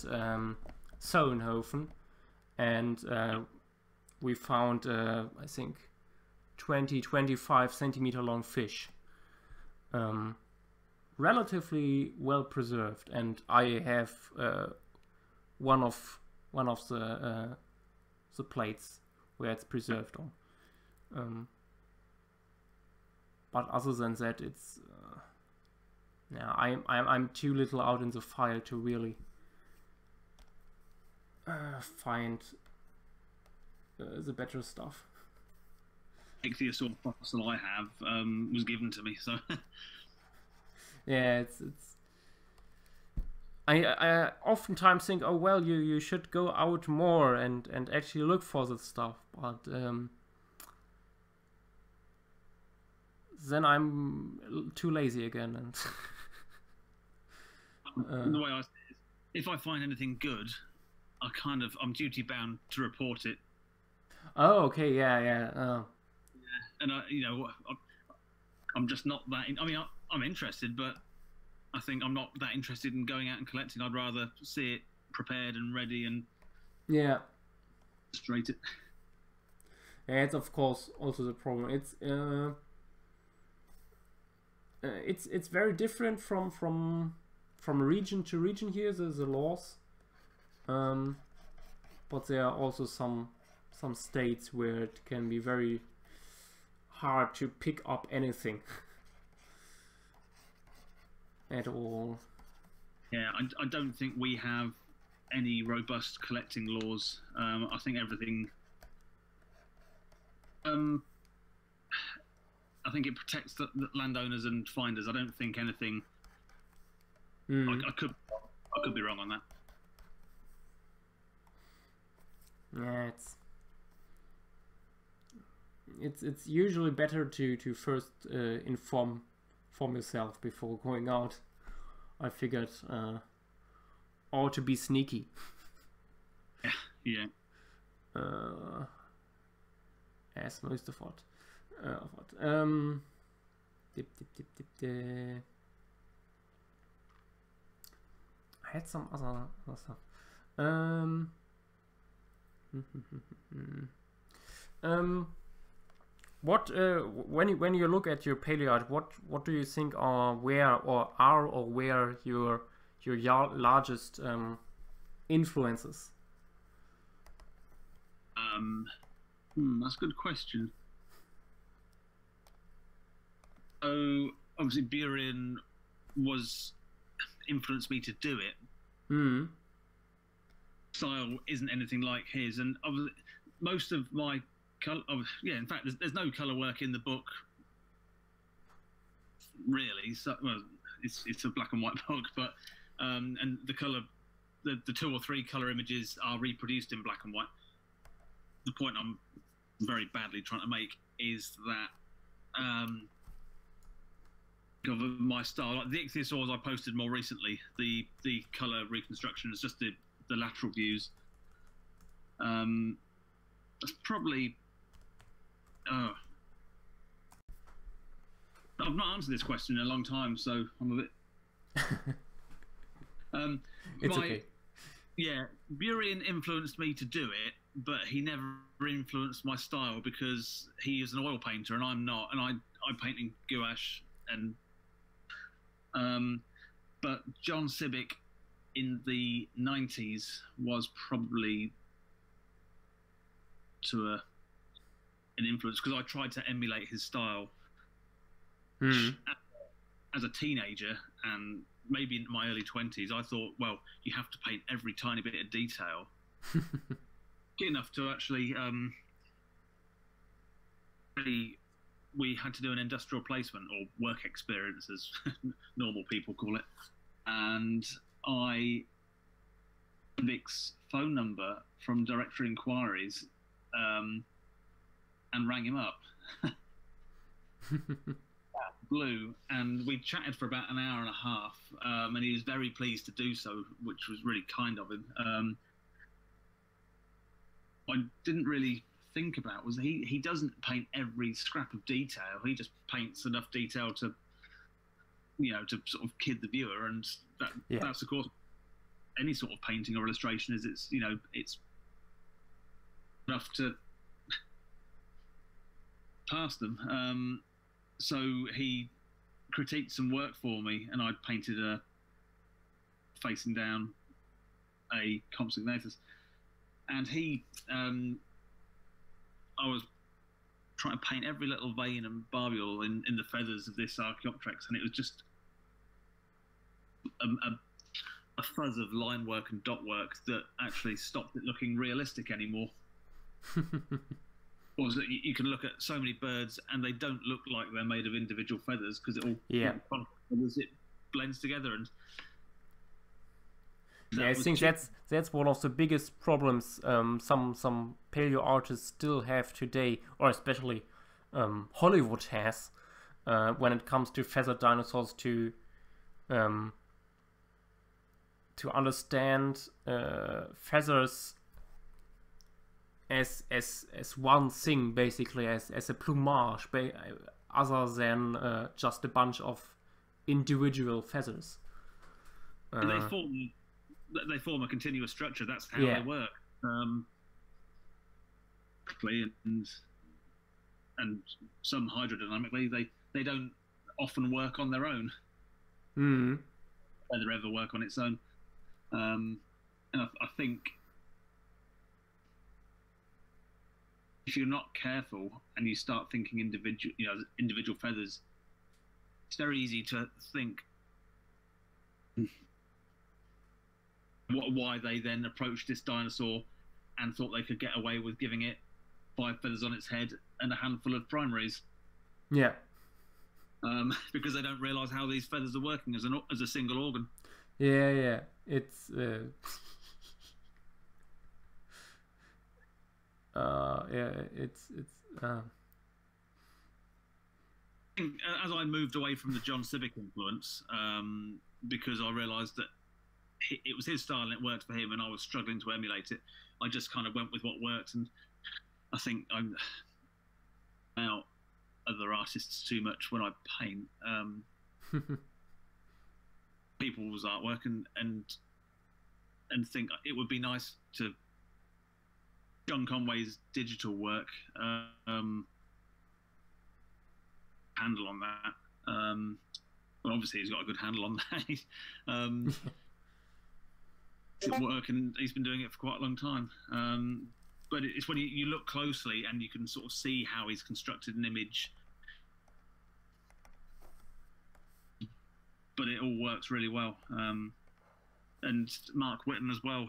Solnhofen, and we found I think 20-25 centimeter long fish, relatively well preserved, and I have one of the plates where it's preserved on. But other than that, it's yeah, I'm too little out in the file to really find the better stuff. Ichthyosaur fossil I have was given to me, so yeah, it's. I oftentimes think, oh well, you should go out more and actually look for the stuff, but then I'm too lazy again, and the way I see it is, if I find anything good, I'm duty bound to report it. Oh, okay, yeah. And I'm just not that. I mean, I'm interested, but I think I'm not that interested in going out and collecting. I'd rather see it prepared and ready and straight it. Yeah, it's of course also the problem. It's very different from region to region here. The laws, but there are also some states where it can be very hard to pick up anything at all. Yeah, I don't think we have any robust collecting laws. I think everything. I think it protects the landowners and finders. I don't think anything. I could be wrong on that. Yeah, it's usually better to first inform yourself before going out. I figured, or to be sneaky. Yeah. As most of what. I had some other stuff. What when you look at your paleo art, what do you think are where your largest influences? That's a good question. So obviously Burin influenced me to do it. Style isn't anything like his, and most of my color. In fact, there's no color work in the book, really. So, well, it's a black and white book, but and the color, the 2 or 3 color images are reproduced in black and white. The point I'm very badly trying to make is that of my style, like the ichthyosaurs I posted more recently, the color reconstruction is just the lateral views. That's probably. I've not answered this question in a long time, so I'm a bit. It's okay. Yeah, Burin influenced me to do it, but he never influenced my style because he is an oil painter and I'm not, and I paint in gouache and. But John Sibbick in the 90s was probably to an influence because I tried to emulate his style as a teenager, and maybe in my early 20s I thought, well, you have to paint every tiny bit of detail good enough to actually we had to do an industrial placement or work experience, as normal people call it, and I Vic's phone number from directory inquiries, and rang him up. Blue, and we chatted for about an hour and a half, and he was very pleased to do so, which was really kind of him. What I didn't really think about was he doesn't paint every scrap of detail. He just paints enough detail to, to sort of kid the viewer, and that's of course any sort of painting or illustration is it's enough to pass them. So he critiqued some work for me, and I'd painted a facing down a Compsognathus, and I was trying to paint every little vein and barbule in the feathers of this Archaeopteryx, and it was just a fuzz of line work and dot work that actually stopped it looking realistic anymore. Or that you can look at so many birds and they don't look like they're made of individual feathers because it all it blends together. And I think that's one of the biggest problems some paleo artists still have today, or especially Hollywood has, when it comes to feathered dinosaurs, to understand feathers as one thing, basically as a plumage, other than just a bunch of individual feathers. And they form a continuous structure. That's how they work. And some hydrodynamically, they don't often work on their own. Whether ever work on its own. And I think if you're not careful and you start thinking individual feathers, it's very easy to think why they then approached this dinosaur and thought they could get away with giving it 5 feathers on its head and a handful of primaries. Yeah. Because they don't realise how these feathers are working as a single organ. Yeah. It's As I moved away from the John Civic influence, because I realised that it was his style and it worked for him, and I was struggling to emulate it, I just kind of went with what worked. And I think I'm out other artists too much when I paint people's artwork and think it would be nice to John Conway's digital work handle on that. Well, obviously he's got a good handle on that. It's work, and he's been doing it for quite a long time. But it's when you look closely and you can sort of see how he's constructed an image. But it all works really well. And Mark Whitten as well,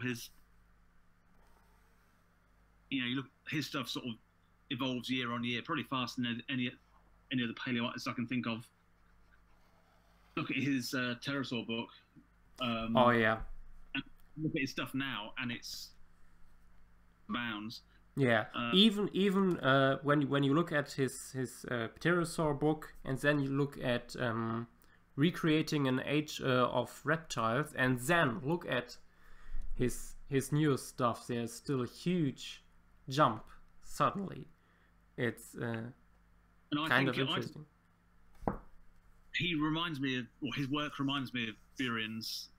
you look, his stuff sort of evolves year on year, probably faster than any other paleo artist I can think of. Look at his pterosaur book. Oh yeah. And look at his stuff now, and it's bounds. Yeah. Even when you look at his pterosaur book, and then you look at recreating an age of reptiles, and then look at his newest stuff, there's still a huge jump suddenly. It's kind of interesting. He reminds me of, or his work reminds me of Burian's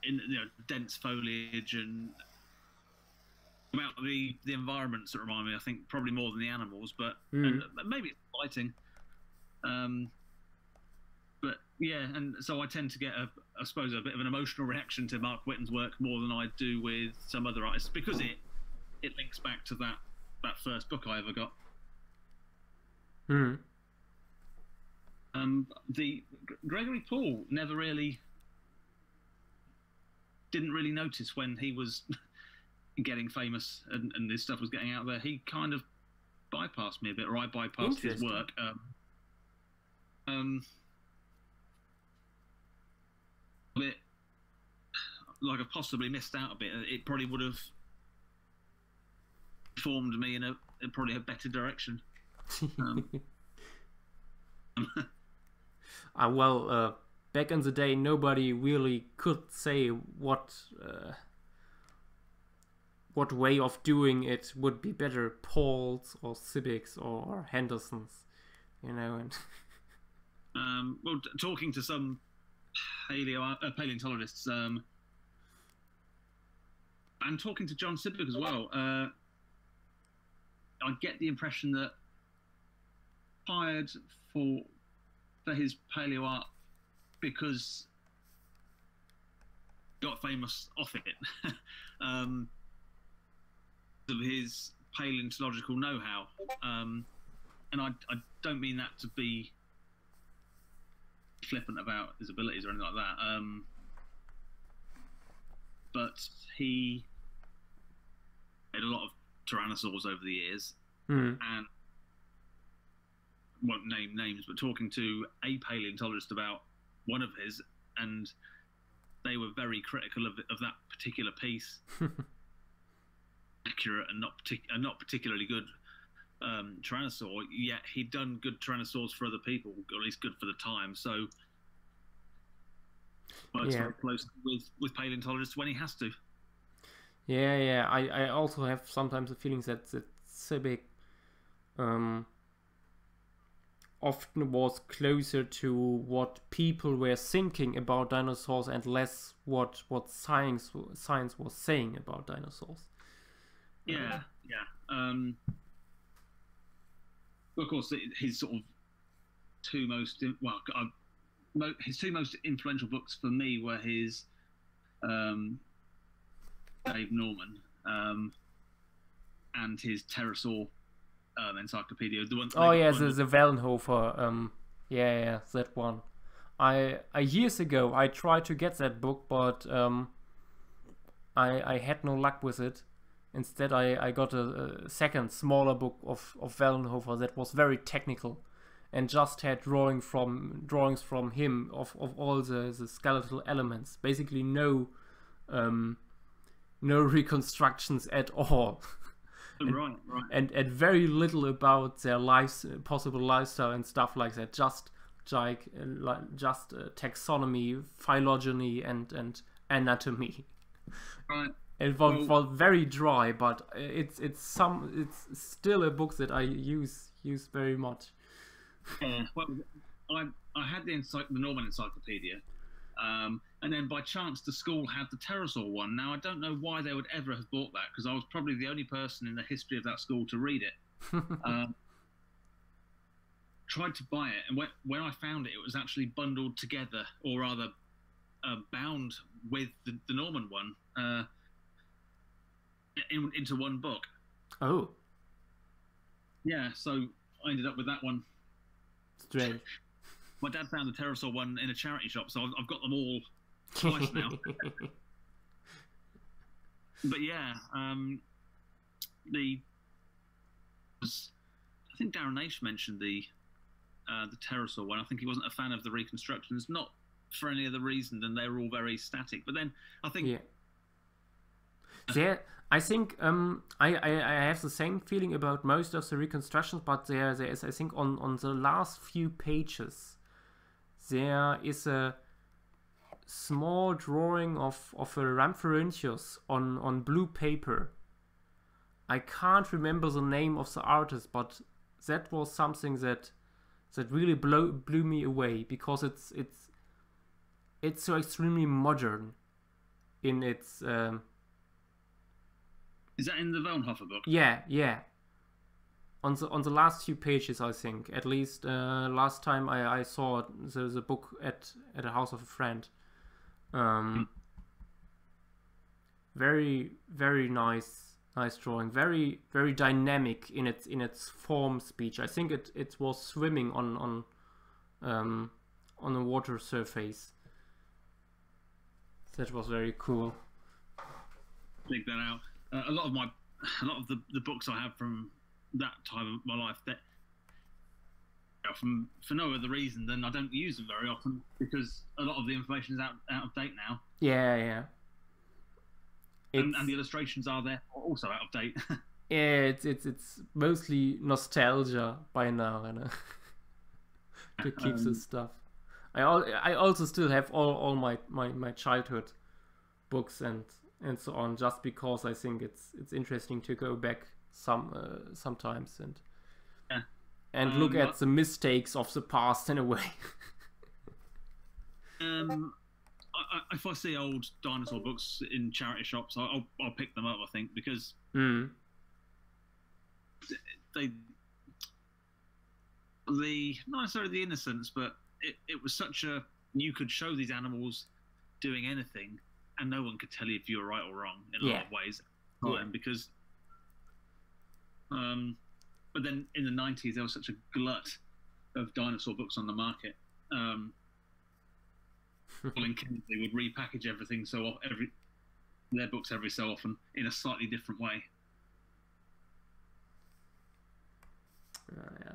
in dense foliage and about the environments that remind me, I think, probably more than the animals, but and maybe it's lighting. But yeah, and so I tend to get I suppose a bit of an emotional reaction to Mark Whitten's work more than I do with some other artists, because it links back to that first book I ever got. The Gregory Paul didn't really notice when he was getting famous and his stuff was getting out there. He kind of bypassed me a bit, or I bypassed his work. like I've possibly missed out a bit. It probably would have formed me in probably a better direction. Well, back in the day, nobody really could say what way of doing it would be better, Paul's or Sibbick's or Henderson's, you know. And well, talking to some paleontologists, and talking to John Sibbick as well, I get the impression that hired for his paleo art because he got famous off it. Of his paleontological know-how, and I don't mean that to be flippant about his abilities or anything like that, but he made a lot of tyrannosaurs over the years, and won't name names, but talking to a paleontologist about one of his, and they were very critical of that particular piece. Accurate and not particularly good tyrannosaur, yet he'd done good tyrannosaurs for other people, or at least good for the time. So works very close with paleontologists when he has to. Yeah. I also have sometimes the feelings that Sibbick often was closer to what people were thinking about dinosaurs and less what science was saying about dinosaurs. Yeah. Of course, his sort of his two most influential books for me were his Dave Norman and his pterosaur encyclopedia. The one. The Wellenhofer. That one. I years ago I tried to get that book, but I had no luck with it. Instead, I got a second, smaller book of Wellenhofer that was very technical, and just had drawings from him of all the skeletal elements. Basically, no reconstructions at all. Right. And very little about their lives, possible lifestyle and stuff like that. Just taxonomy, phylogeny, and anatomy. Right. It was very dry, but it's still a book that I use very much. Well, I had the Norman Encyclopedia, and then by chance the school had the pterosaur one. Now I don't know why they would ever have bought that, because I was probably the only person in the history of that school to read it. Tried to buy it, and when I found it, it was actually bundled together, or rather bound with the Norman one. Into one book. Oh. Yeah, so I ended up with that one. Strange. My dad found the pterosaur one in a charity shop, so I've got them all twice now. But yeah, I think Darren Naish mentioned the pterosaur one. I think he wasn't a fan of the reconstructions, not for any other reason than they were all very static. But then I think I think I have the same feeling about most of the reconstructions, but there is, I think, on the last few pages there is a small drawing of a Rhamphorhynchus on blue paper. I can't remember the name of the artist, but that was something that really blew me away, because it's so extremely modern in its. Is that in the Wellenhofer book? Yeah. On the last few pages, I think. At least last time I saw the book at a house of a friend. Very, very nice drawing. Very, very dynamic in its form speech. I think it was swimming on a water surface. That was very cool. Dig that out. A lot of the books I have from that time of my life, that for no other reason than I don't use them very often, because a lot of the information is out of date now. Yeah. and the illustrations are there also out of date. Yeah, it's mostly nostalgia by now, you know, to keep this stuff. I also still have all my childhood books and so on, just because I think it's interesting to go back sometimes and look at the mistakes of the past in a way. If I see old dinosaur books in charity shops, I'll pick them up. I think because they not necessarily the innocence, but it was such a, you could show these animals doing anything, and no one could tell you if you were right or wrong in a lot of ways. Because but then in the 90s there was such a glut of dinosaur books on the market. Colin Kingsley would repackage everything their books every so often in a slightly different way. Yeah.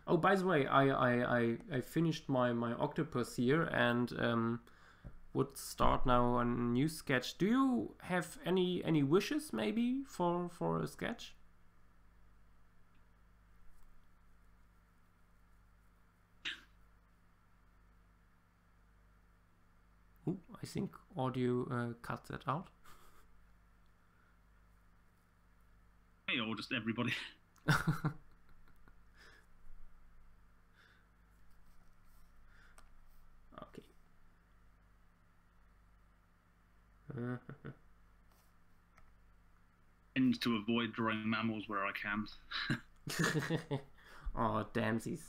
Oh, by the way, I finished my octopus here and would start now a new sketch. Do you have any wishes maybe for a sketch? Ooh, I think audio cut that out. Hey, or just everybody. Okay. Tend to avoid drawing mammals where I can. Oh damn these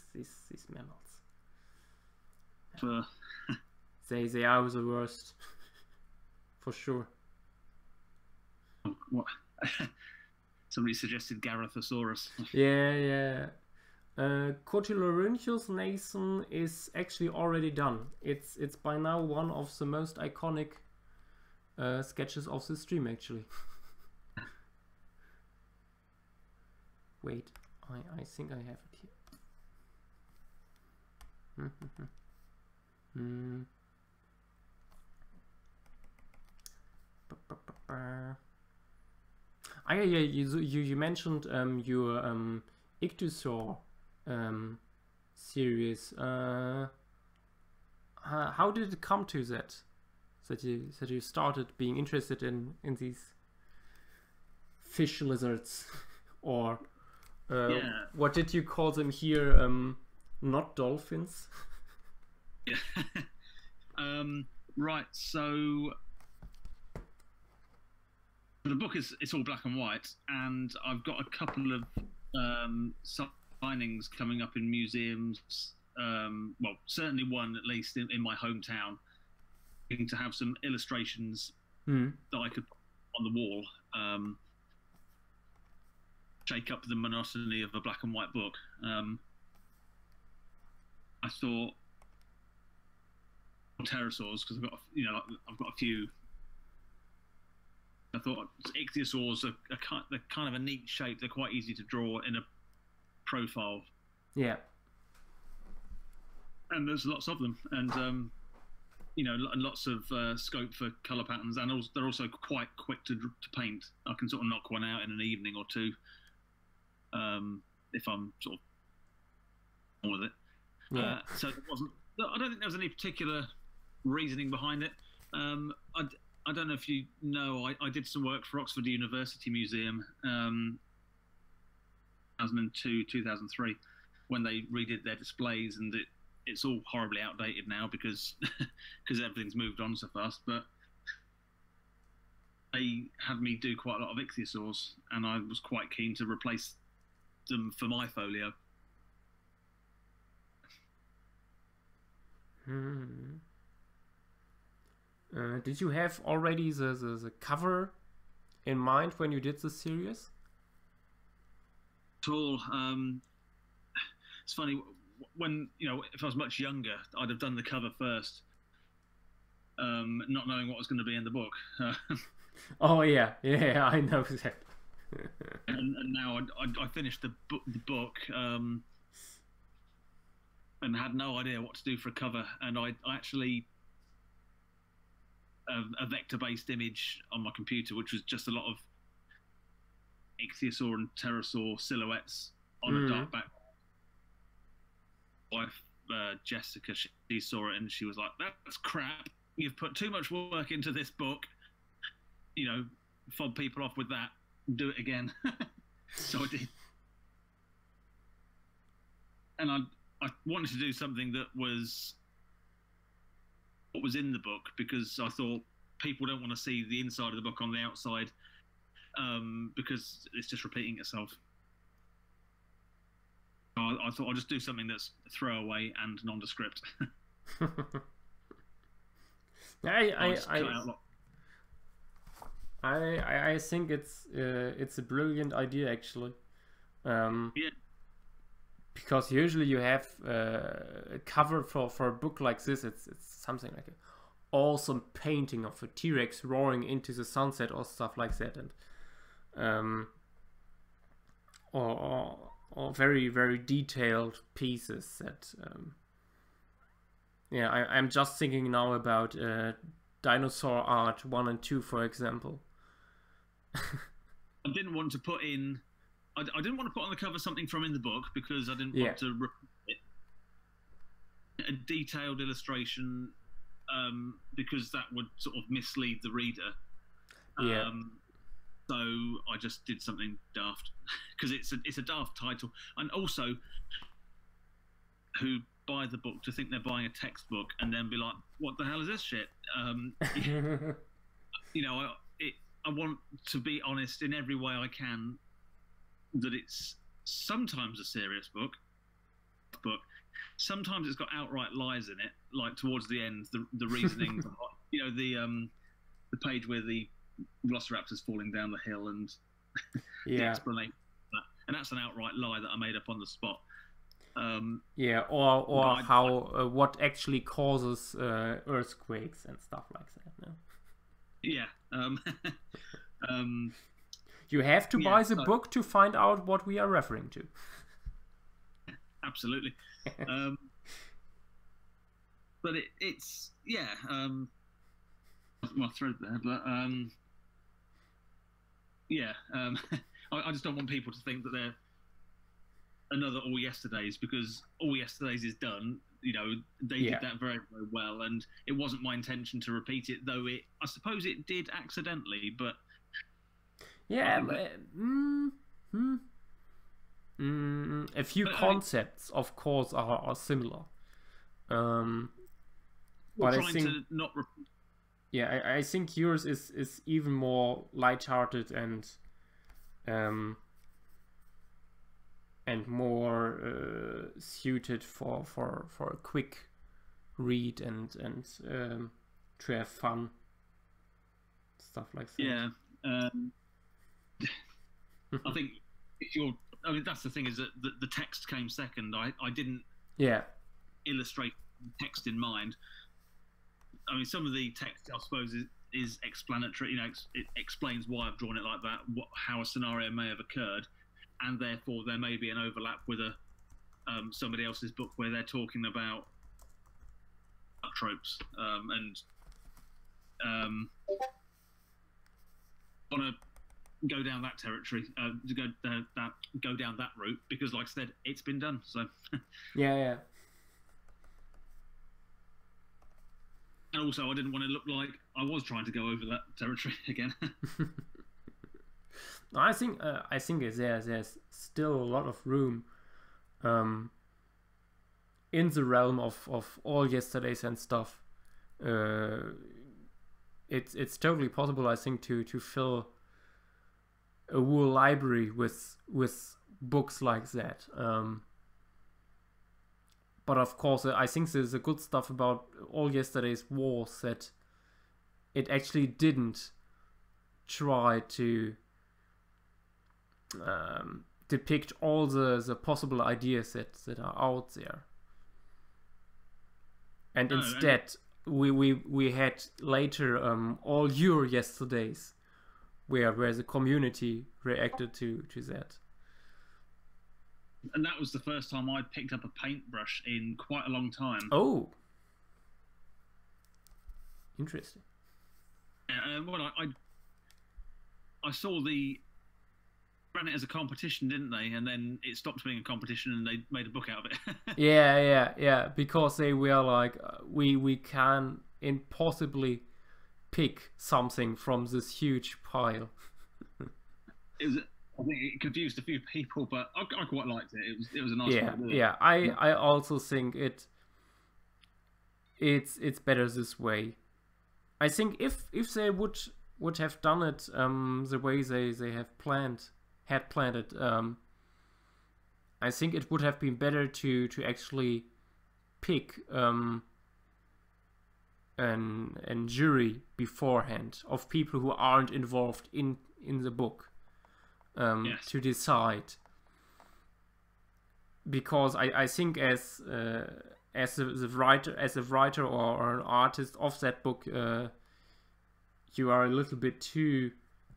mammals. They are the worst. For sure. What? Somebody suggested Garothosaurus. Yeah. Cotylodontus Nathan is actually already done. It's by now one of the most iconic sketches of the stream actually. Wait, I think I have it here. Yeah, you mentioned your Ichthyosaur series. How did it come to that you started being interested in these fish lizards, or what did you call them here? Not dolphins. Yeah. Right. So the book it's all black and white, and I've got a couple of signings coming up in museums. Well, certainly one at least in my hometown, to have some illustrations that I could put on the wall, shake up the monotony of a black and white book. I thought pterosaurs, because I've got a few. I thought ichthyosaurs they're kind of a neat shape. They're quite easy to draw in a profile. Yeah. And there's lots of them, and lots of scope for color patterns, and also, they're also quite quick to paint. I can sort of knock one out in an evening or two, if I'm sort of on with it. Yeah. So it wasn't. I don't think there was any particular reasoning behind it. I don't know if you know, I did some work for Oxford University Museum, 2002, 2003, when they redid their displays, and it's all horribly outdated now because everything's moved on so fast. But they had me do quite a lot of ichthyosaurs, and I was quite keen to replace them for my folio. Did you have already the cover in mind when you did the series? At all. It's funny, when if I was much younger, I'd have done the cover first, not knowing what was going to be in the book. Oh yeah, I know that. and now I finished the book, and had no idea what to do for a cover, and I actually a vector-based image on my computer, which was just a lot of ichthyosaur and pterosaur silhouettes on a dark background. Wife Jessica, she saw it and she was like, "That's crap. You've put too much work into this book. You know, fob people off with that. Do it again." So I did, and I wanted to do something that was what was in the book, because I thought people don't want to see the inside of the book on the outside, because it's just repeating itself. I thought I'll just do something that's throwaway and nondescript. I think it's a brilliant idea, actually. Yeah. Because usually you have a cover for a book like this. It's something like an awesome painting of a T-Rex roaring into the sunset or stuff like that, and or very, very detailed pieces that yeah, I'm just thinking now about Dinosaur Art 1 and 2, for example. I didn't want to put in I didn't want to put on the cover something from in the book, because I didn't want to repeat it. A detailed illustration, because that would sort of mislead the reader. Yeah. So I just did something daft, because it's a daft title, and also who buy the book to think they're buying a textbook and then be like, "What the hell is this shit?" You know, I want to be honest in every way I can that it's sometimes a serious book. Sometimes it's got outright lies in it, like towards the end, the reasoning, you know, the page where the Velociraptor's falling down the hill and the explanation of that. And that's an outright lie that I made up on the spot. Yeah, or how what actually causes earthquakes and stuff like that. No? Yeah. You have to buy the book to find out what we are referring to. Absolutely. But it's yeah. My thread there, but yeah. I just don't want people to think that they're another All Yesterdays, because All Yesterdays is done. You know, they did that very, very well, and it wasn't my intention to repeat it, though I suppose it did accidentally, but yeah, a few concepts, of course, are similar. But I think to not repeat. Yeah, I think yours is even more lighthearted and more suited for a quick read and to have fun, stuff like that. Yeah, I think I mean, that's the thing, is that the text came second. I didn't illustrate text in mind. I mean, some of the text, I suppose, is explanatory. You know, it explains why I've drawn it like that, how a scenario may have occurred, and therefore there may be an overlap with somebody else's book where they're talking about tropes and want to go down that territory, to go down that route, because, like I said, it's been done. So yeah. And also, I didn't want to look like I was trying to go over that territory again. I think there's still a lot of room in the realm of All Yesterdays and stuff. It's totally possible, I think, to fill a whole library with books like that. But of course, I think there's a good stuff about All Yesterdays was that it actually didn't try to depict all the possible ideas that are out there. And instead, we had later All Your Yesterdays, where the community reacted to that. And that was the first time I'd picked up a paintbrush in quite a long time. Oh, interesting. Well, I saw the ran it as a competition, didn't they? And then it stopped being a competition, and they made a book out of it. Yeah, because they were like, we can impossibly pick something from this huge pile. I think it confused a few people, but I quite liked it. It was a nice way to do it. Yeah. I also think it's better this way. I think if they would have done it the way they had planned it, I think it would have been better to actually pick an jury beforehand of people who aren't involved in the book, Yes. to decide. Because I think as a writer or an artist of that book, you are a little bit too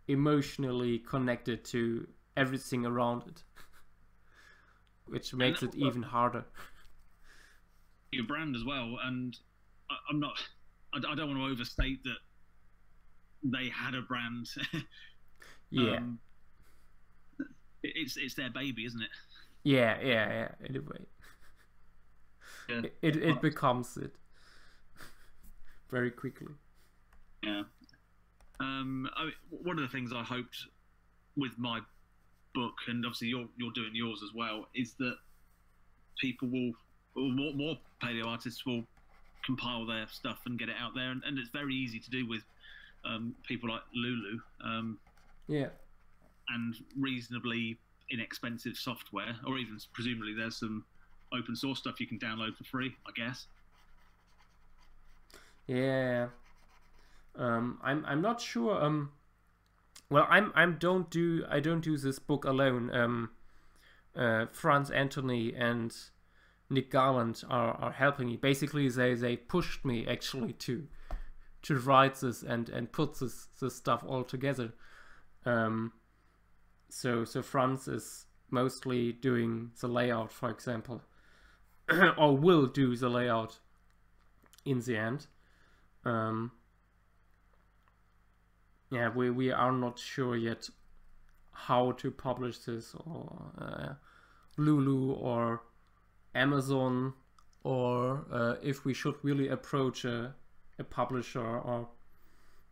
emotionally connected to everything around it, which makes it even harder. Your brand as well, and I don't want to overstate that they had a brand. Yeah. It's their baby, isn't it? Yeah. Anyway, Yeah. It becomes it very quickly. Yeah. One of the things I hoped with my book, and obviously you're doing yours as well, is that people more paleo artists will compile their stuff and get it out there, and it's very easy to do with people like Lulu. Yeah. And reasonably inexpensive software, or even presumably there's some open source stuff you can download for free, I guess. Yeah. I'm not sure. Well, I don't do this book alone. Franz Anthony and Nick Garland are helping me. Basically, they pushed me actually to write this and put this stuff all together. So Franz is mostly doing the layout, for example, or will do the layout in the end. Yeah, we are not sure yet how to publish this, or Lulu or Amazon, or if we should really approach a publisher, or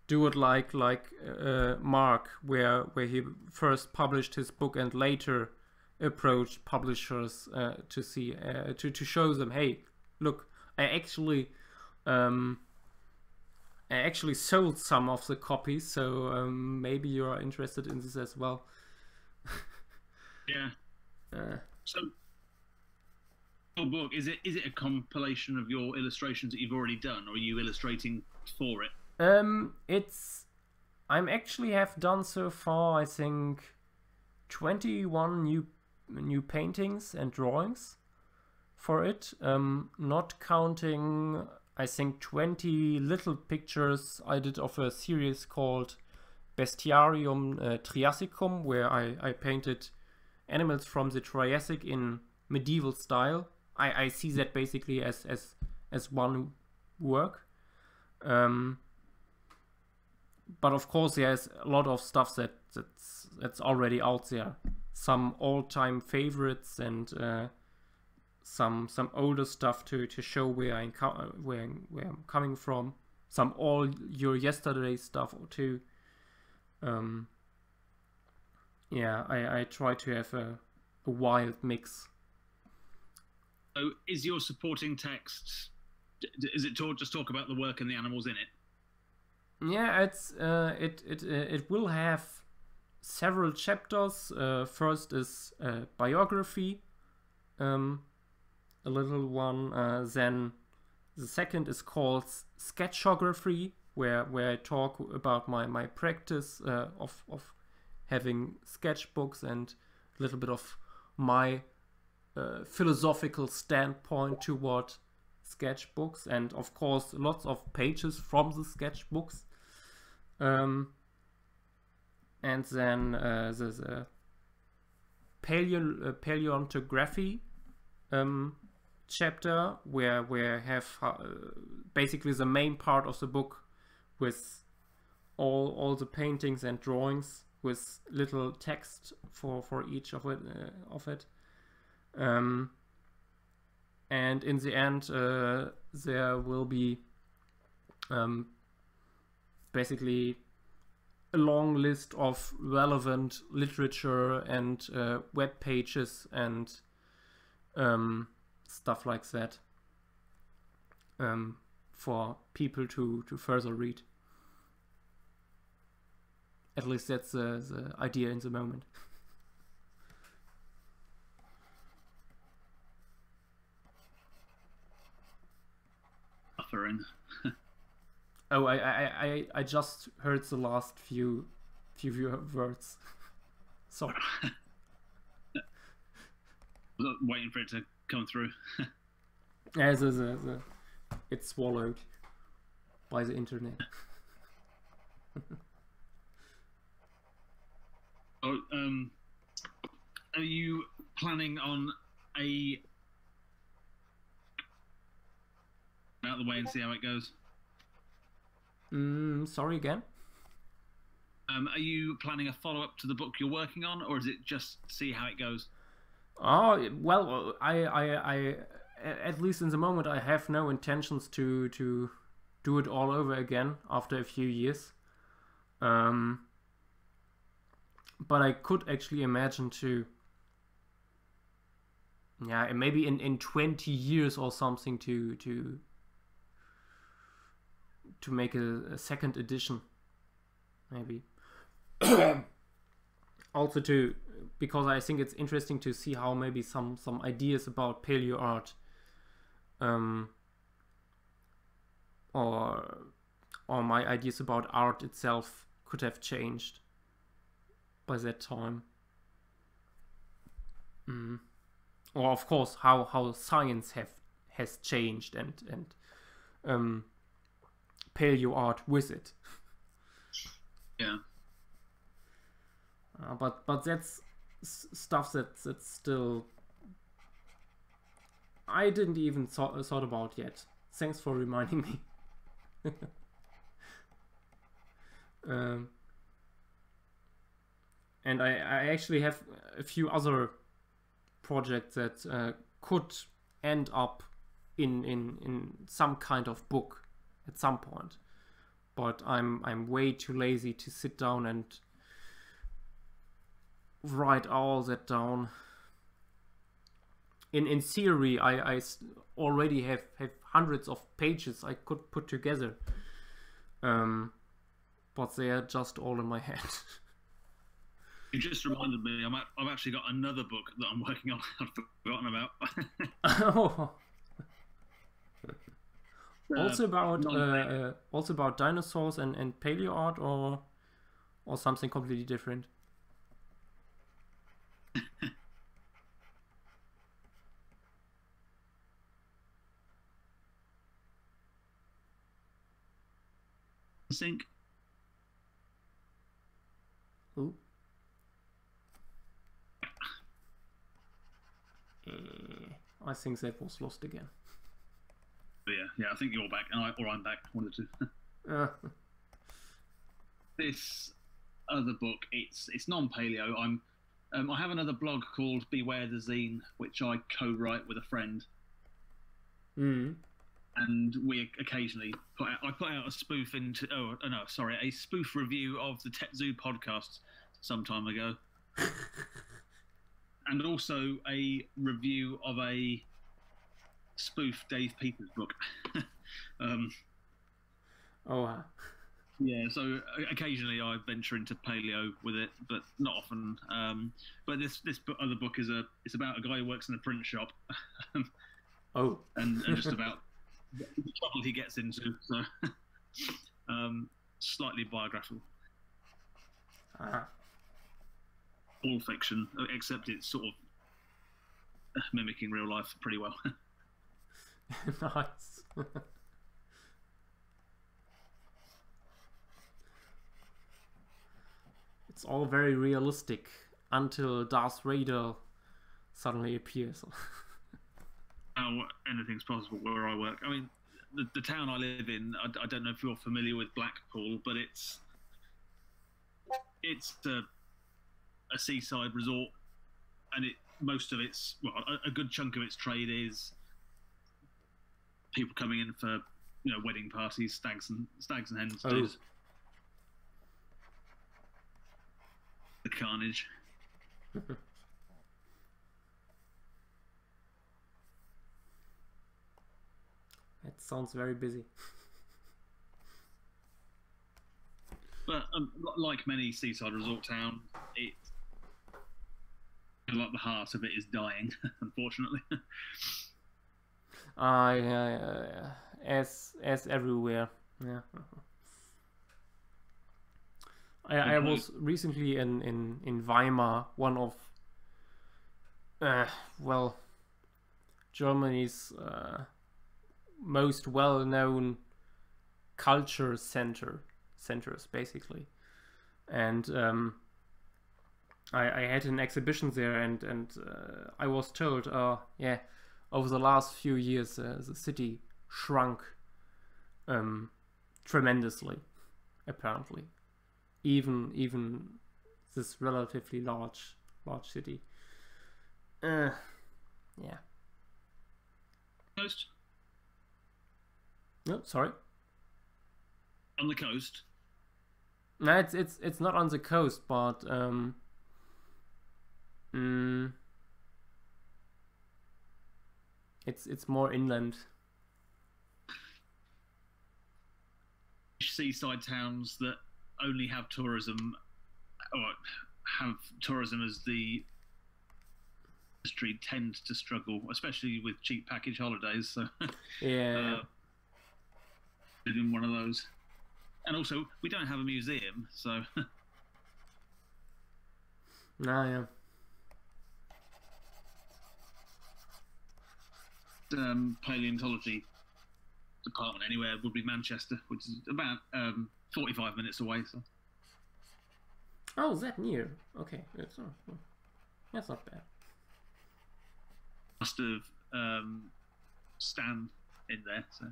do it like Mark, where he first published his book and later approached publishers to see to show them, hey, look, I actually sold some of the copies, so maybe you are interested in this as well. Yeah. So your book, is it a compilation of your illustrations that you've already done, or are you illustrating for it? I'm actually have done so far, I think, 21 new paintings and drawings for it, not counting, I think, 20 little pictures I did of a series called Bestiarium Triassicum, where I painted animals from the Triassic in medieval style. I see that basically as one work. But of course, there's a lot of stuff that's already out there. Some all-time favorites and some older stuff to show where I'm coming from. Some all your yesterday stuff too. Yeah, I try to have a wild mix. So, is your supporting text? Is it just talk about the work and the animals in it? Yeah, it will have several chapters. First is biography, a little one. Then the second is called sketchography, where I talk about my practice of having sketchbooks and a little bit of my philosophical standpoint toward sketchbooks, and of course lots of pages from the sketchbooks. And then there's a paleontography chapter where I have basically the main part of the book with all the paintings and drawings with little text for each of it. And in the end, there will be basically a long list of relevant literature and web pages and stuff like that for people to further read. At least that's the idea in the moment. Buffering. Oh, I just heard the last few words. Sorry. Waiting for it to come through. Yeah, it's swallowed by the internet. Oh, are you planning on out of the way and see how it goes? Sorry again? Are you planning a follow-up to the book you're working on, or is it just see how it goes? Oh, well, I at least in the moment, I have no intentions to do it all over again after a few years. But I could actually imagine maybe in 20 years or something to make a second edition, maybe. Also because I think it's interesting to see how maybe some ideas about paleo art or my ideas about art itself could have changed by that time. Or of course how science has changed and paleo art with it. Yeah. But that's stuff that's still I didn't even thought about yet. Thanks for reminding me. And I actually have a few other projects that could end up in some kind of book at some point, but I'm way too lazy to sit down and write all that down. In theory, I already have hundreds of pages I could put together, but they are just all in my head. You just reminded me, I've actually got another book that I'm working on. I've forgotten about. Oh. Also about dinosaurs and paleo art, or something completely different. Sync. Ooh. I think that was lost again. But yeah, I think you're back, or I'm back. One of the two. This other book, it's non-paleo. I have another blog called Beware the Zine, which I co-write with a friend. And we occasionally put out a spoof a spoof review of the Tetsu podcast some time ago. And also a review of a spoof Dave Peters book. Yeah, so occasionally I venture into paleo with it, but not often. But this other book it's about a guy who works in a print shop. And just about the trouble he gets into. So slightly biographical. All fiction, except it's sort of mimicking real life pretty well. Nice. It's all very realistic until Darth Vader suddenly appears. How anything's possible where I work. I mean, the town I live in, I don't know if you're familiar with Blackpool, but it's it's a seaside resort, and most of its a good chunk of its trade is people coming in for wedding parties, stags and hens. Oh. The carnage. That sounds very busy. But like many seaside resort towns, like the heart of it is dying, unfortunately. Yeah. As everywhere. Yeah. I was recently in Weimar, one of Germany's most well-known culture centers, basically. And I had an exhibition there, and I was told, over the last few years, the city shrunk tremendously, apparently. Even this relatively large city. Yeah. Coast? No, sorry. On the coast? No, it's not on the coast, but it's more inland. Seaside towns that only have tourism, or have tourism as the industry, tend to struggle, especially with cheap package holidays. So Yeah. in one of those, and also we don't have a museum, so Yeah. paleontology department anywhere would be Manchester, which is about 45 minutes away. So Oh, is that near? Okay, that's not bad. must have Stan in there. So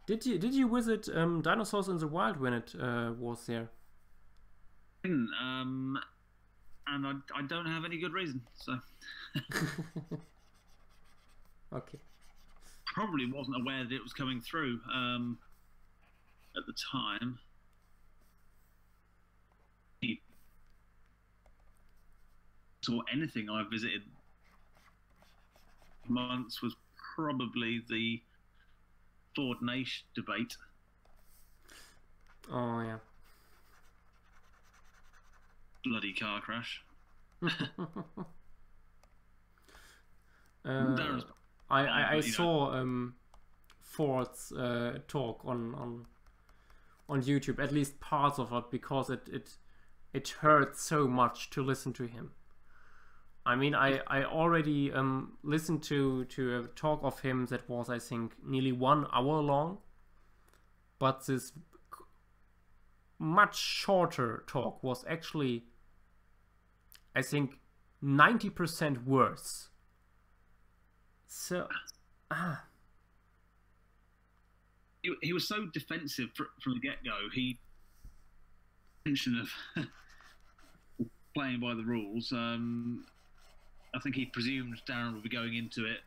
Did you visit Dinosaurs in the Wild when it was there? and I don't have any good reason. So Okay. probably wasn't aware that it was coming through at the time. Or anything I visited months was probably the Ford Nash debate. Oh yeah. Bloody car crash. I saw Ford's talk on YouTube, at least parts of it, because it hurt so much to listen to him. I mean, I already listened to a talk of him that was, I think, nearly 1 hour long, but this much shorter talk was actually, I think, 90% worse. So, He was so defensive from the get-go. He mention of playing by the rules. I think he presumed Darren would be going into it,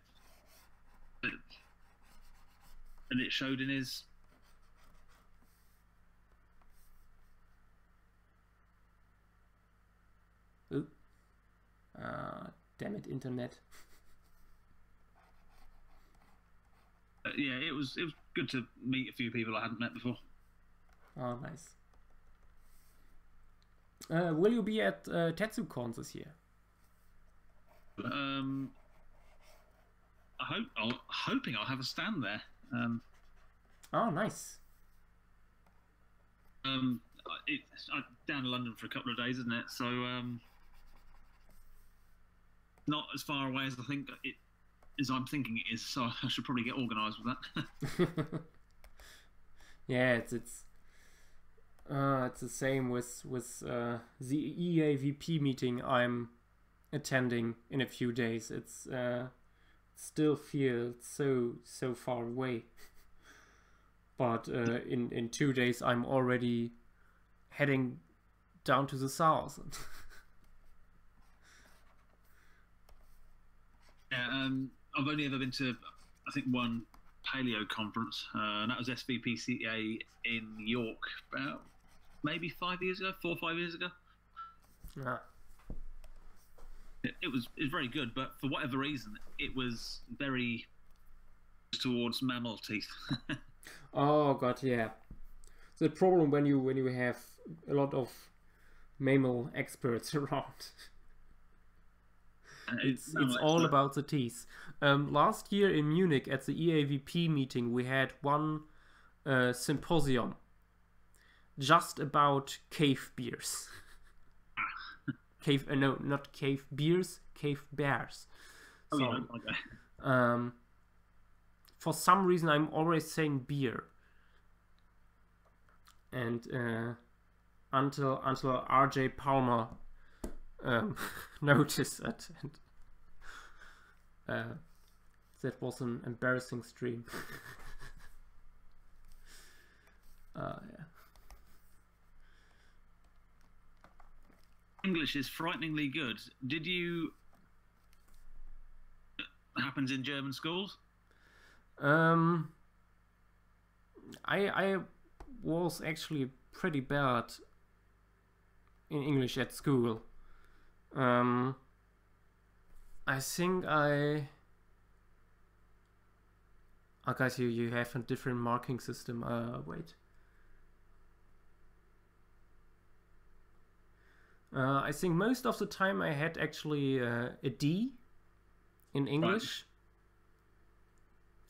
and it showed in his. Ooh. Damn it, internet. Yeah, it was good to meet a few people I hadn't met before. Oh, nice. Will you be at TetsuCon this year? Hoping I'll have a stand there. Oh, nice. I'm down in London for a couple of days, isn't it? So not as far away as I'm thinking it is. So I should probably get organised with that. Yeah, it's the same with the EAVP meeting I'm attending in a few days. It's still feels so far away. But in 2 days, I'm already heading down to the south. Yeah, I've only ever been to, I think, one paleo conference, and that was SVPCA in York about maybe 4 or 5 years ago. Yeah. It was very good, but for whatever reason, it was very towards mammal teeth. Oh god, yeah. The problem when you have a lot of mammal experts around. It's all about the teeth. Last year in Munich at the EAVP meeting, we had one symposium just about cave bears. No, not cave bears, cave bears. Oh, so, yeah, okay. For some reason, I'm always saying beer. And until RJ Palmer noticed that, and that was an embarrassing stream. Yeah. English is frighteningly good. Did you? Happens in German schools? I was actually pretty bad in English at school. I think I guess you have a different marking system. Wait. I think most of the time I had actually a D in English.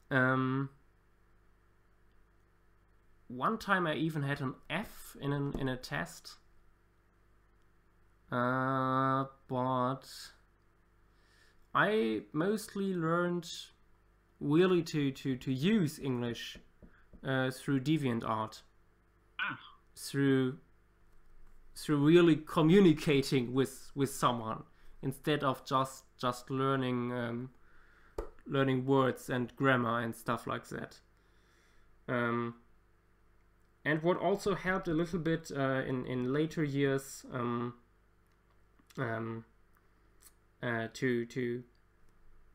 Right. One time I even had an F in a test. But I mostly learned really to use English through DeviantArt. Through really communicating with someone instead of just learning words and grammar and stuff like that. And what also helped a little bit in later years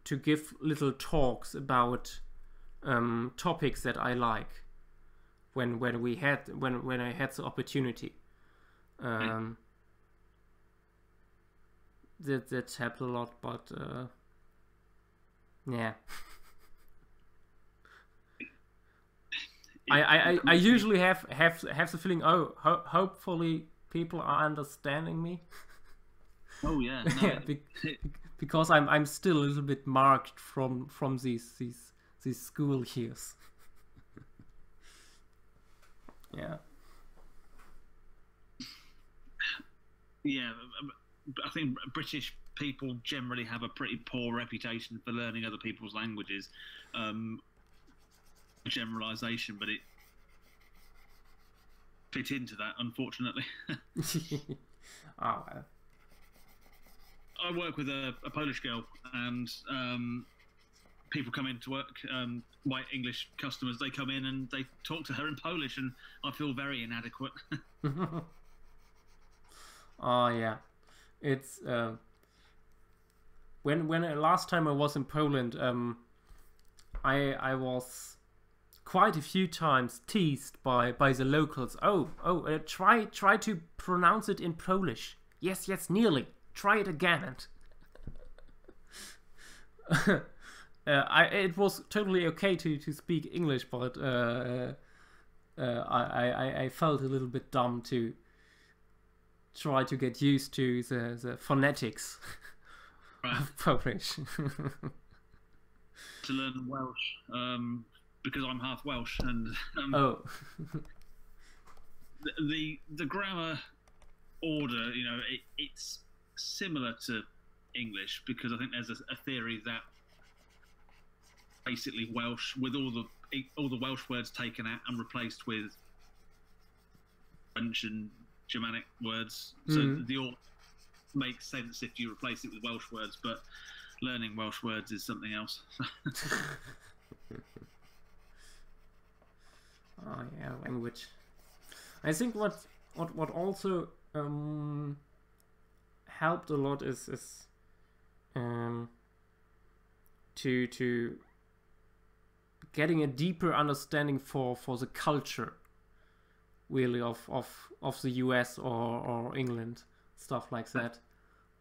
to give little talks about topics that I like when I had the opportunity. That helped a lot, but yeah. I usually have the feeling, hopefully people are understanding me. Oh yeah, no. Because I'm still a little bit marked from these school years. Yeah. Yeah, I think British people generally have a pretty poor reputation for learning other people's languages. Generalization, but it fit into that, unfortunately. Oh. I work with a Polish girl, and people come into work, my English customers, they come in and they talk to her in Polish, and I feel very inadequate. Oh yeah, it's when last time I was in Poland, I was quite a few times teased by the locals. Try to pronounce it in Polish. Yes, nearly. Try it again. It was totally okay to speak English, but I felt a little bit dumb to try to get used to the phonetics of Polish. To learn Welsh, because I'm half Welsh, and the grammar order, it's similar to English, because I think there's a theory that basically Welsh, with all the Welsh words taken out and replaced with French and Germanic words, so the order makes sense if you replace it with Welsh words, but learning Welsh words is something else. Oh yeah, language. I think what also helped a lot is to getting a deeper understanding for the culture, really, of the US or England, stuff like that,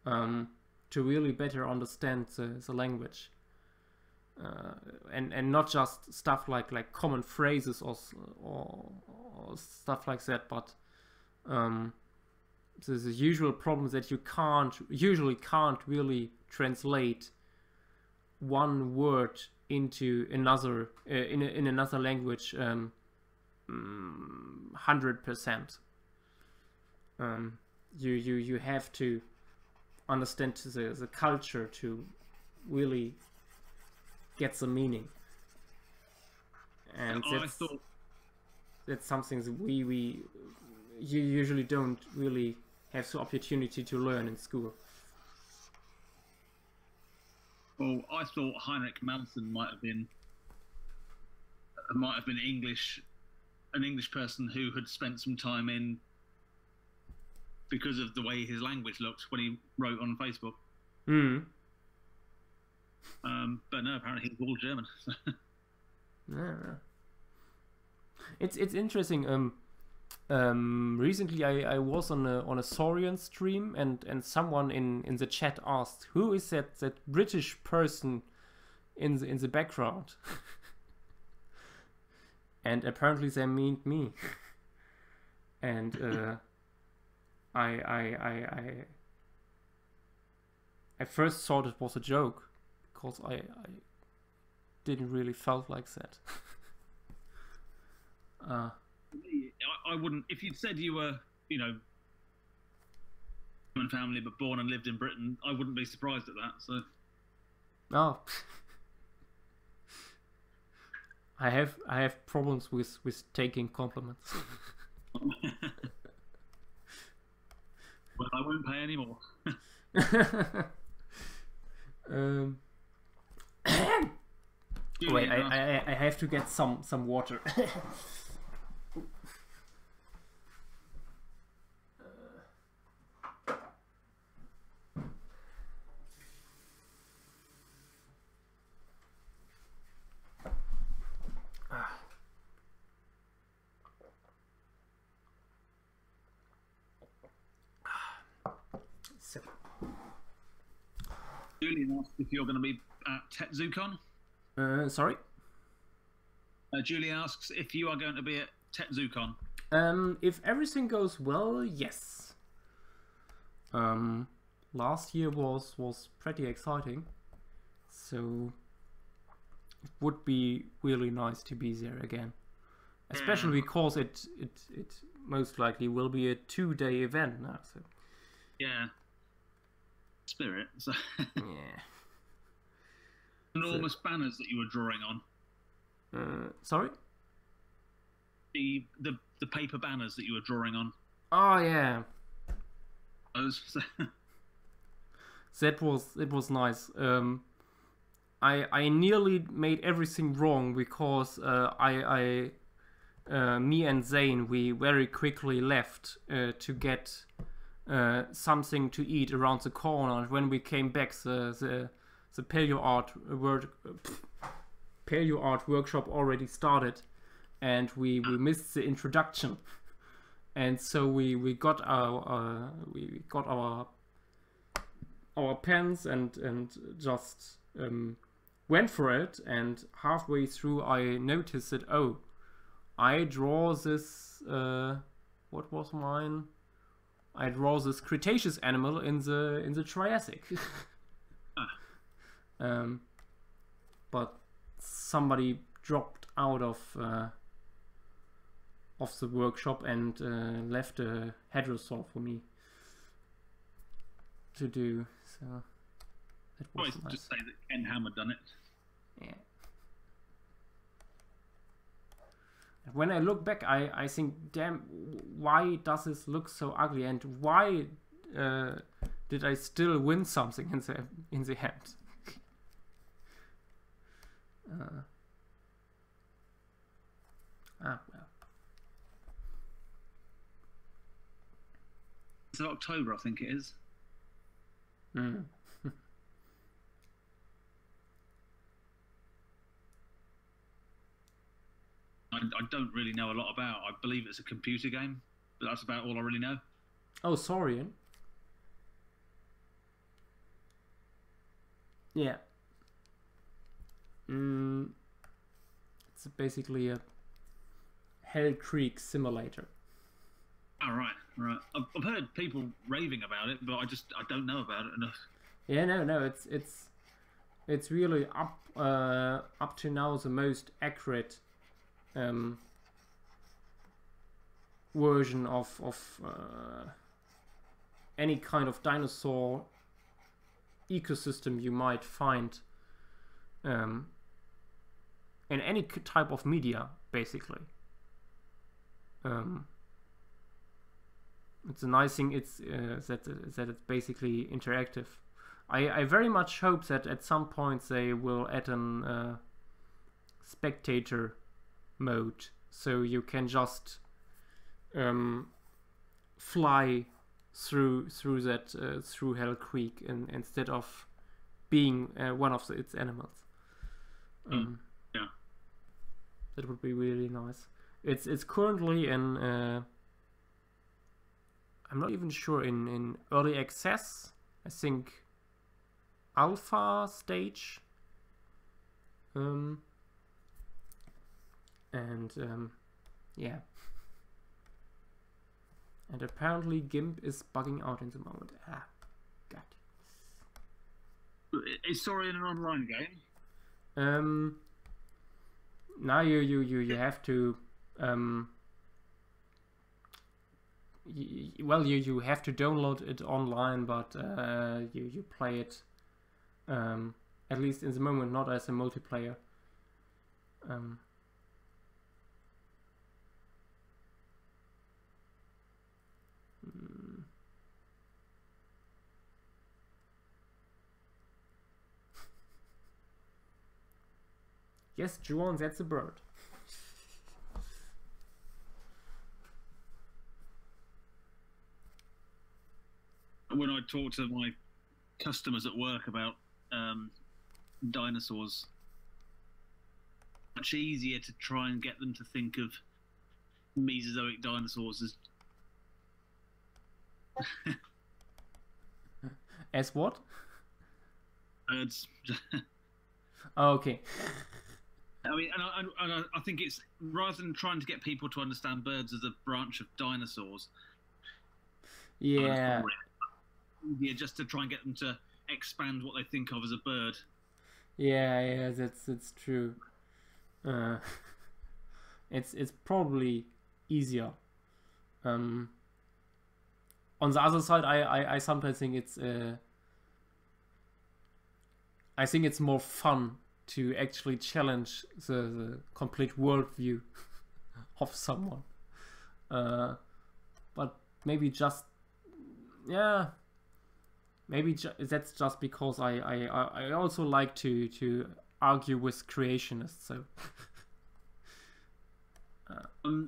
to really better understand the language, and not just stuff like common phrases or stuff like that, but the usual problems that you usually can't really translate one word into another in another language 100%. You have to understand the culture to really get the meaning, and that's something that you usually don't really have the opportunity to learn in school. Well, I thought Heinrich Manson might have been English, an English person who had spent some time in, because of the way his language looked when he wrote on Facebook. But no, apparently he's all German. Yeah. It's interesting. Recently I was on a Saurian stream, and someone in the chat asked, who is that British person in the background? And apparently they meant me. And I first thought it was a joke, because I didn't really felt like that. I wouldn't, if you'd said you were, German family but born and lived in Britain, I wouldn't be surprised at that. So. Oh. I have problems with taking compliments. Well, I won't pay any more. Wait, I have to get some water. Julian asked if you're going to be at TetZooCon. Sorry? Julian asks if you are going to be at TetZooCon. If everything goes well, yes. Last year was pretty exciting, so it would be really nice to be there again. Especially because it most likely will be a 2-day event now. So. Yeah. Spirit. So. Yeah. Enormous banners that you were drawing on. Sorry? The paper banners that you were drawing on. Oh yeah. Those. It was nice. I nearly made everything wrong because me and Zane, we very quickly left to get something to eat around the corner. And when we came back, the paleo art workshop already started, and we missed the introduction. And so we got our pens and just went for it. And halfway through, I noticed that, oh, I draw this. What was mine? I draw this Cretaceous animal in the Triassic. But somebody dropped out of the workshop and left a hadrosaur for me to do. So that was nice. Just say that Ken Ham had done it. Yeah. When I look back, I think, damn, why does this look so ugly, and why did I still win something in the end? Ah, well. It's October, I think it is. Mm. I don't really know a lot about. I believe it's a computer game, but that's about all I really know. Oh, Saurian. Yeah. It's basically a Hell Creek simulator. Oh, right. I've heard people raving about it, but I don't know about it enough. Yeah, no, it's really up to now the most accurate version of any kind of dinosaur ecosystem you might find in any type of media, basically. It's a nice thing. It's that it's basically interactive. I very much hope that at some point they will add an spectator mode, so you can just fly through Hell Creek instead of being one of its animals. Yeah, that would be really nice. It's currently in I'm not even sure in early access. I think alpha stage. Yeah. And apparently GIMP is bugging out in the moment. Ah, God. Is Saurian an online game? Now you have to you have to download it online, but you play it at least in the moment not as a multiplayer. Yes, Juan, that's a bird. When I talk to my customers at work about dinosaurs, much easier to try and get them to think of Mesozoic dinosaurs as what? Birds. Oh, okay. I mean, and I think it's rather than trying to get people to understand birds as a branch of dinosaurs. Yeah. Yeah, just to try and get them to expand what they think of as a bird. Yeah, that's true. It's probably easier. On the other side, I sometimes think it's I think it's more fun to actually challenge the complete worldview of someone. But maybe just maybe that's just because I also like to argue with creationists. So I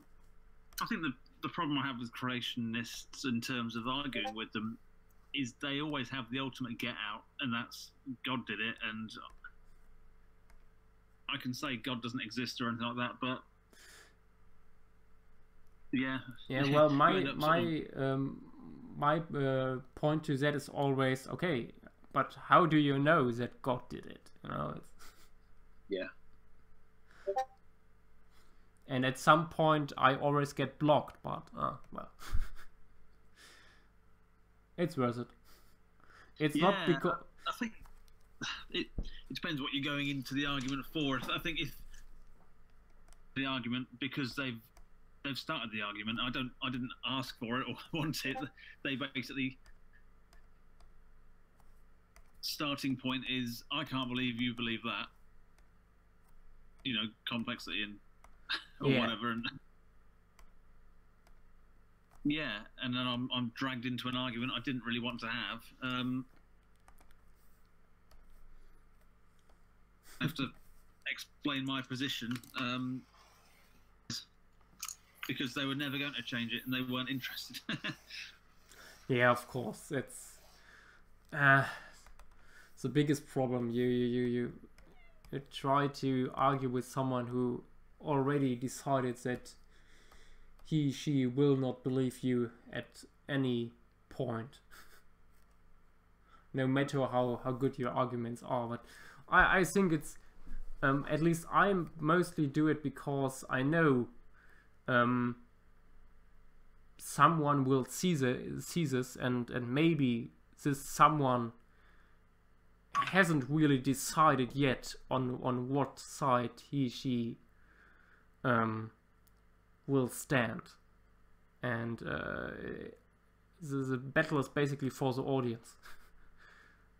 think the problem I have with creationists in terms of arguing with them is they always have the ultimate get out, and that's God did it, and I can say God doesn't exist or anything like that, but yeah. Well, my point to that is always, okay, but how do you know that God did it? You know. Yeah. And at some point, I always get blocked, but well, it's worth it. It's not because I think it depends what you're going into the argument for. I think if the argument, because they've started the argument, I didn't ask for it or want it. They basically starting point is, I can't believe you believe that. You know, complexity and or whatever, and and then I'm dragged into an argument I didn't really want to have. I have to explain my position. because they were never going to change it and they weren't interested. Yeah, of course. It's the biggest problem. You try to argue with someone who already decided that she will not believe you at any point, no matter how good your arguments are. But I think it's at least I mostly do it because I know someone will see this, and maybe this someone hasn't really decided yet on what side she will stand, and the battle is basically for the audience,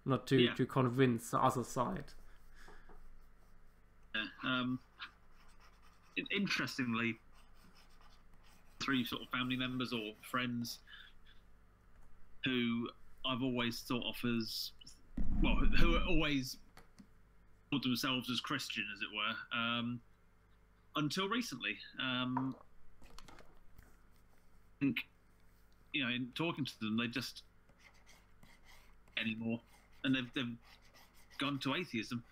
not to convince the other side. Interestingly, 3 sort of family members or friends who I've always thought of as, well, who are always thought themselves as Christian, as it were, until recently. I think, you know, in talking to them, they just anymore, and they've gone to atheism.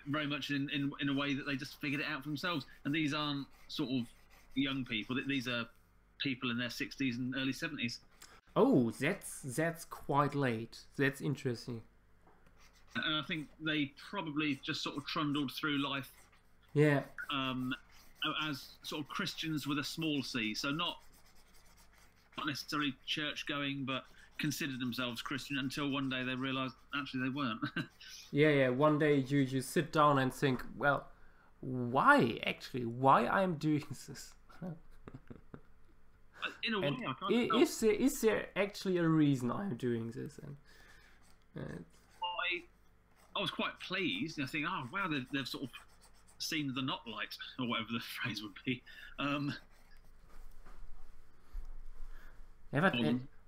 Very much in a way that they just figured it out for themselves. And these aren't sort of young people. These are people in their 60s and early 70s. Oh, that's quite late. That's interesting. And I think they probably just sort of trundled through life. Yeah. As sort of Christians with a small c. So not necessarily church going, but considered themselves Christian until one day they realised actually they weren't. Yeah. One day you sit down and think, well, why I'm doing this? In a way, and I can't. Is there actually a reason I'm doing this? And I was quite pleased. I think, oh wow, they've sort of seen the not light, or whatever the phrase would be. Yeah, but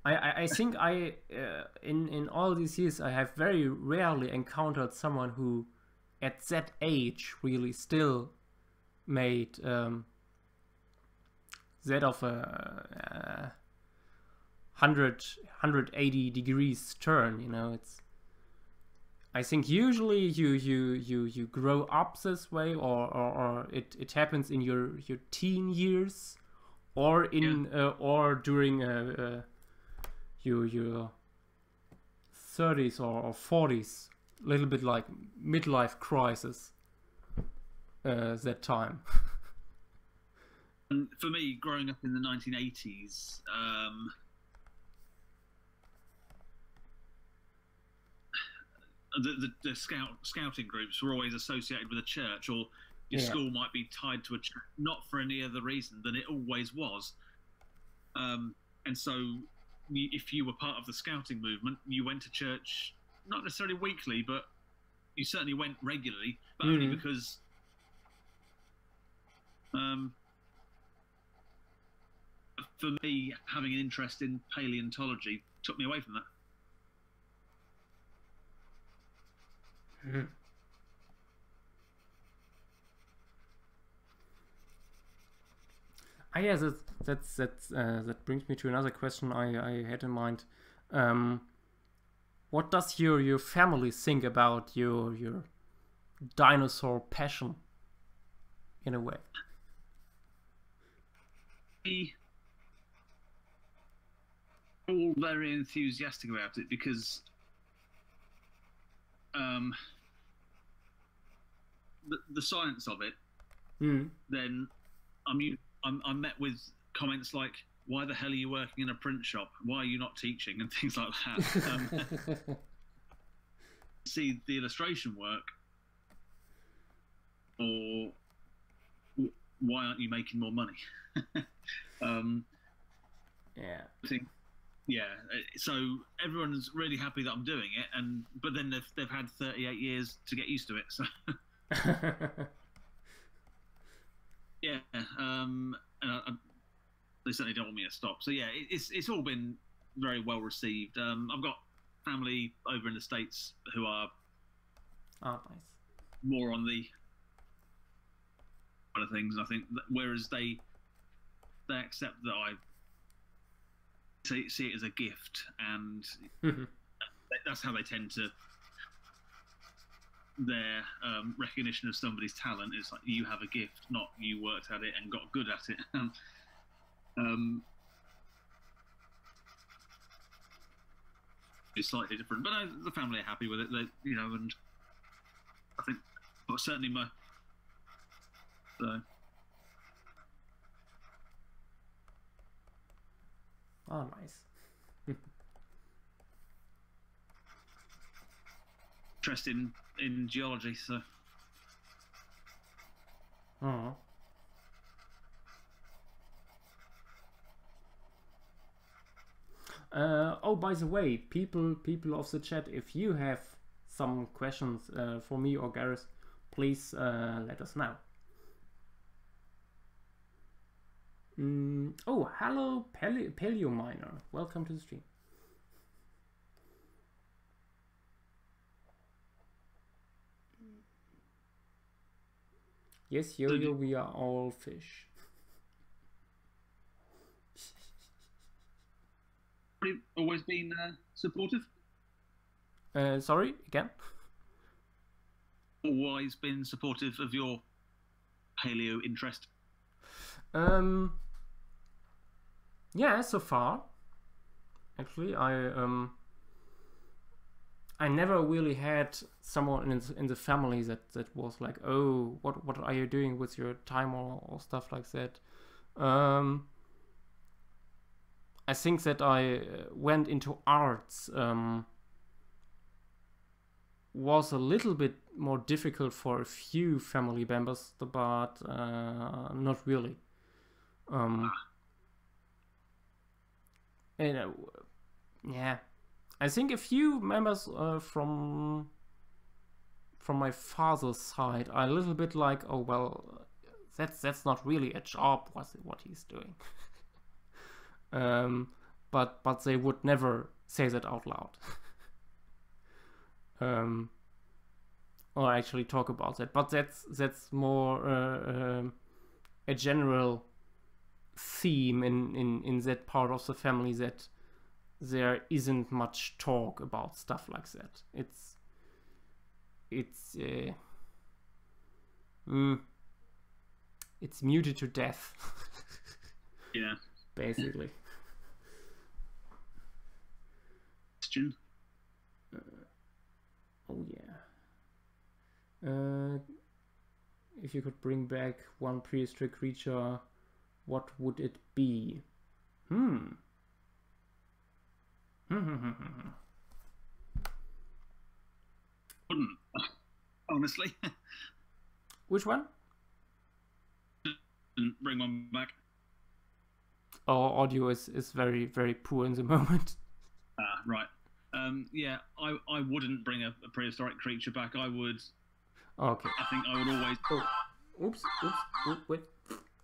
I think in all these years I have very rarely encountered someone who at that age really still made that of a 180 degrees turn. You know, I think usually you grow up this way, or it happens in your teen years, or in or during your 30s or 40s, a little bit like midlife crisis that time. And for me, growing up in the 1980s, the scouting groups were always associated with a church, or your school might be tied to a church, not for any other reason than it always was. And so if you were part of the scouting movement, you went to church, not necessarily weekly, but you certainly went regularly, but only because for me, having an interest in paleontology took me away from that. Yeah, that brings me to another question I had in mind. What does your family think about your dinosaur passion, in a way? All very enthusiastic about it because the science of it. Then I'm met with comments like, "Why the hell are you working in a print shop? Why are you not teaching?" and things like that. See the illustration work, or why aren't you making more money? I think, so everyone's really happy that I'm doing it, but then they've had 38 years to get used to it. So and they certainly don't want me to stop. So yeah, it's all been very well received. I've got family over in the States who are nice. more on the other things. I think whereas they they accept that I see it as a gift, and that's how they tend to. Their recognition of somebody's talent is like, you have a gift, not you worked at it and got good at it. It's slightly different, but the family are happy with it. They, you know, and I think, well, certainly my. So. Oh, nice. Interest in geology, so. Oh. Oh, by the way, people of the chat, if you have some questions for me or Gareth, please let us know. Oh, hello, Paleo Miner. Welcome to the stream. Yes, Yo-Yo, we are all fish. Always been supportive? Sorry, again? Always been supportive of your paleo interest? Yeah, so far. Actually, I never really had someone in the family that was like, oh, what are you doing with your time or stuff like that. I think that I went into arts was a little bit more difficult for a few family members, but not really. And, yeah, I think a few members from my father's side are a little bit like, oh well, that's not really a job, what he's doing. But they would never say that out loud. Or actually talk about that. But that's more a general theme in that part of the family, that there isn't much talk about stuff like that. It's muted to death. Yeah. Basically. Question. Oh yeah. If you could bring back one prehistoric creature, what would it be? Wouldn't. Honestly. Which one? Didn't bring one back. Our audio is very, very poor in the moment. Right. Yeah, I wouldn't bring a prehistoric creature back. I would. Okay. I think I would always. Oh, oops, wait.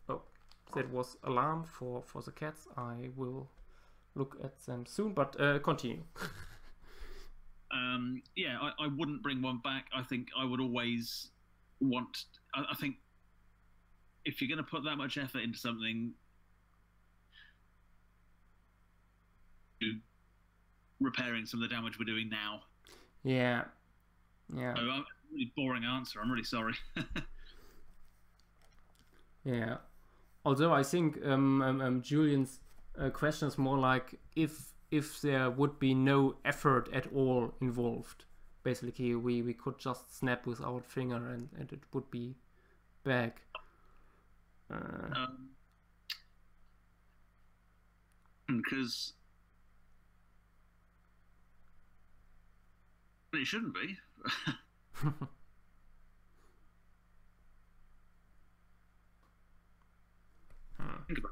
Oh, that was alarm for the cats. I will look at them soon, but continue. Yeah, I wouldn't bring one back. I think I would always want. I think if you're going to put that much effort into something, repairing some of the damage we're doing now. Yeah. So, a really boring answer. I'm really sorry. Yeah. Although I think Julian's question is more like if there would be no effort at all involved. Basically, we could just snap with our finger and it would be back. Because it shouldn't be. Think about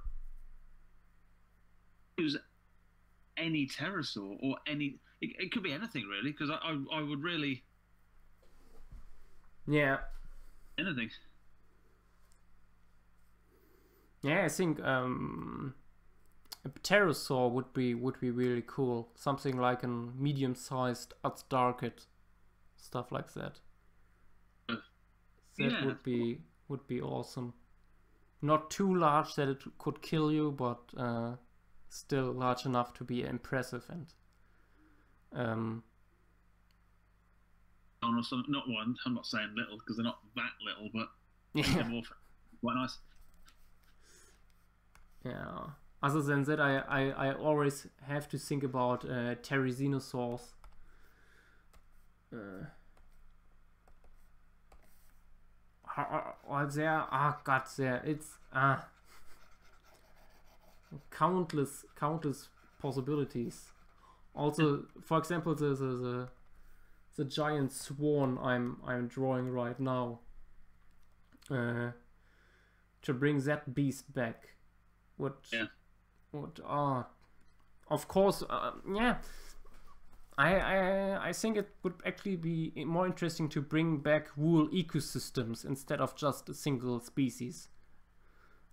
it. Use any pterosaur or any. It could be anything really, because I would really. Yeah. Anything. Yeah, I think a pterosaur would be really cool. Something like a medium-sized Azdarket, stuff like that. That yeah. would be awesome. not too large that it could kill you, but still large enough to be impressive and not one. I'm not saying little because they're not that little, but yeah. more quite nice. Yeah. Other than that, I always have to think about pterosaurs. It's countless possibilities. Also, for example, the giant swan I'm drawing right now. To bring that beast back, of course, yeah. I think it would actually be more interesting to bring back whole ecosystems instead of just a single species.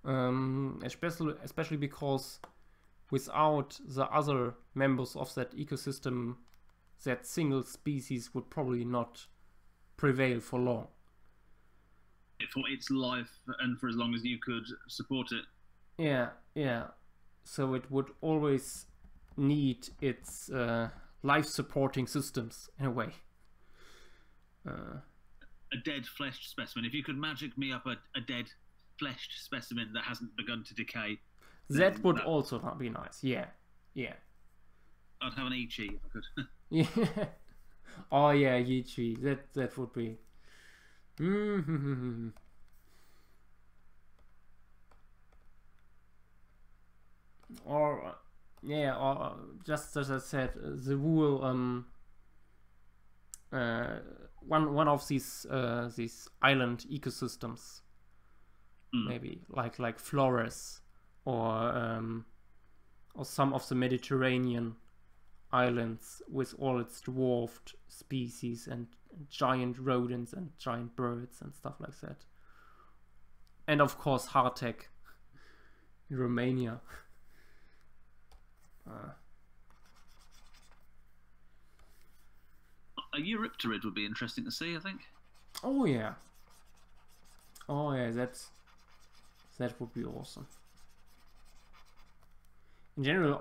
Especially because without the other members of that ecosystem, that single species would probably not prevail for long. For its life and for as long as you could support it. Yeah. So it would always need its life-supporting systems in a way. A dead fleshed specimen. If you could magic me up a dead fleshed specimen that hasn't begun to decay, that would also not be nice. Yeah. I'd have an Ichi if I could. Yeah. Oh yeah, Ichi. That would be. Or just as I said, the wool one of these island ecosystems, maybe like Flores or some of the Mediterranean islands with all its dwarfed species and giant rodents and giant birds and stuff like that. And of course Hartek in Romania. A Eurypterid would be interesting to see, I think. Oh yeah, that would be awesome. In general,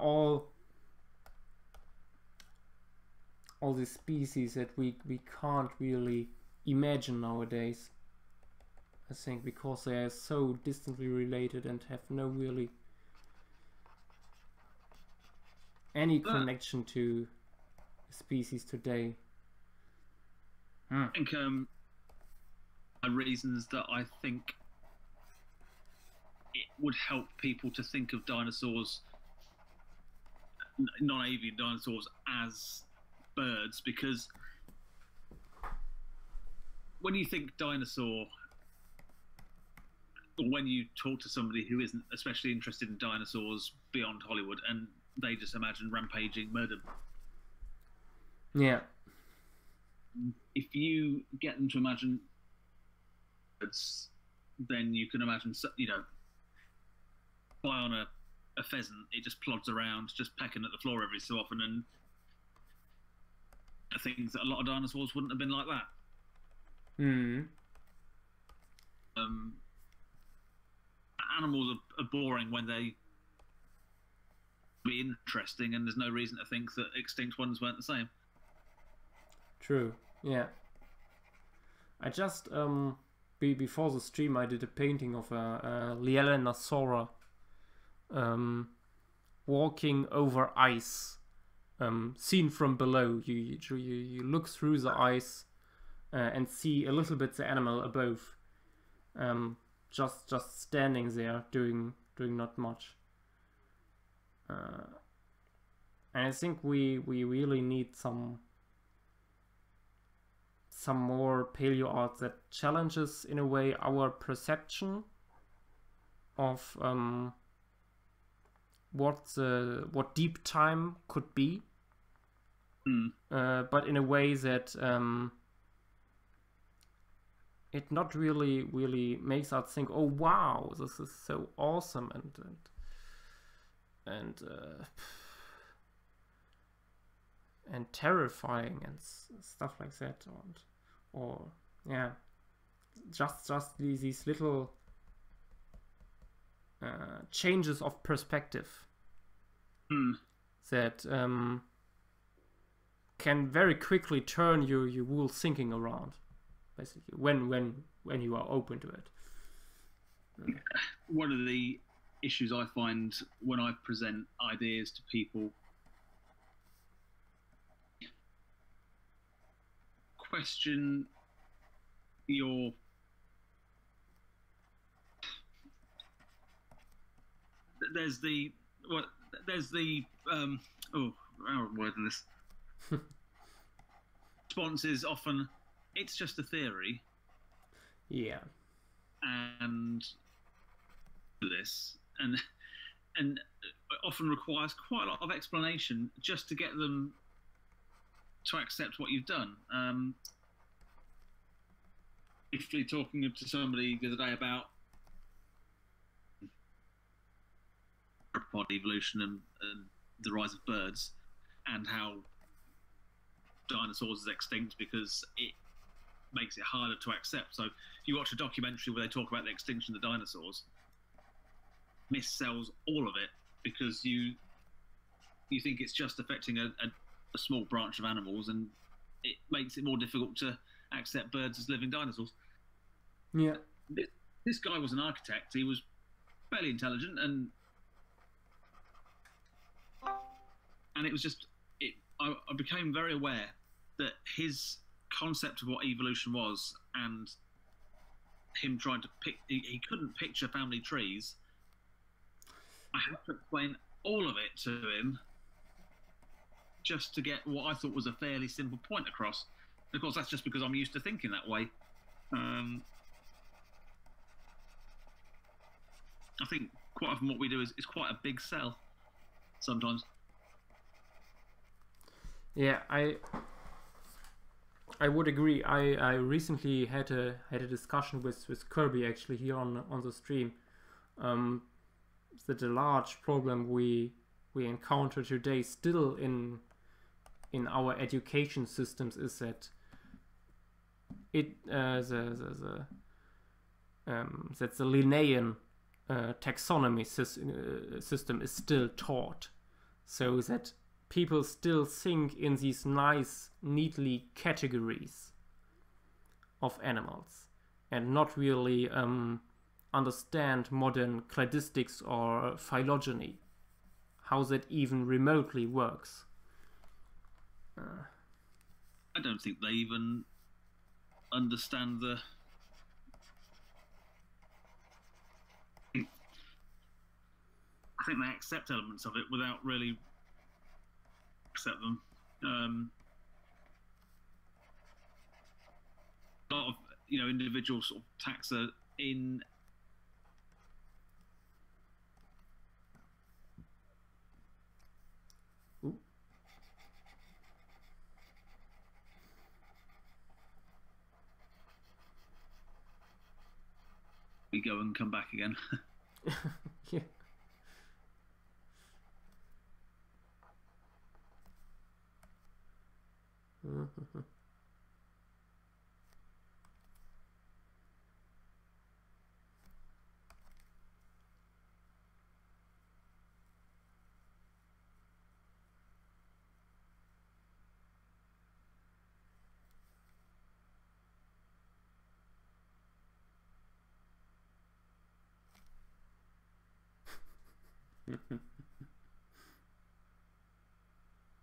all the species that we can't really imagine nowadays, I think, because they are so distantly related and have no really any connection to species today. I think reasons that I think it would help people to think of dinosaurs, non-avian dinosaurs, as birds, because when you think dinosaur, or when you talk to somebody who isn't especially interested in dinosaurs beyond Hollywood, and they just imagine rampaging murder. Yeah. If you get them to imagine birds, then you can imagine, fly on a pheasant, it just plods around, just pecking at the floor every so often, and things that a lot of dinosaurs wouldn't have been like that. Animals are boring when they be interesting, and there's no reason to think that extinct ones weren't the same. True. Yeah. I just before the stream I did a painting of a Lielenosaura walking over ice, seen from below. You look through the ice and see a little bit the animal above, just standing there doing not much. And I think we really need some more paleo art that challenges in a way our perception of what deep time could be, but in a way that it not really makes us think, oh wow, this is so awesome and terrifying and stuff like that, or yeah, just these little changes of perspective that can very quickly turn your whole thinking around, basically, when you are open to it. One of the issues I find when I present ideas to people, question your there's the how am I wording this? Response is often, it's just a theory. Yeah. And this and often requires quite a lot of explanation just to get them to accept what you've done. Briefly talking to somebody the other day about evolution and the rise of birds, and how dinosaurs is extinct because it makes it harder to accept. So you watch a documentary where they talk about the extinction of the dinosaurs, missells all of it because you think it's just affecting a small branch of animals, and it makes it more difficult to accept birds as living dinosaurs. Yeah. This guy was an architect. He was fairly intelligent, and it was just I became very aware that his concept of what evolution was, and him trying to he couldn't picture family trees. I had to explain all of it to him just to get what I thought was a fairly simple point across. And of course, that's just because I'm used to thinking that way. I think quite often what we do is quite a big sell sometimes. Yeah, I would agree. I recently had a discussion with Kirby actually here on the stream. That a large problem we encounter today still in our education systems is that that the Linnaean taxonomy system is still taught, so that people still think in these nice, neatly categories of animals and not really understand modern cladistics or phylogeny, how that even remotely works. I don't think they even understand the... I think they accept elements of it without really accept them. A lot of individual sort of taxa in we go and come back again. Yeah.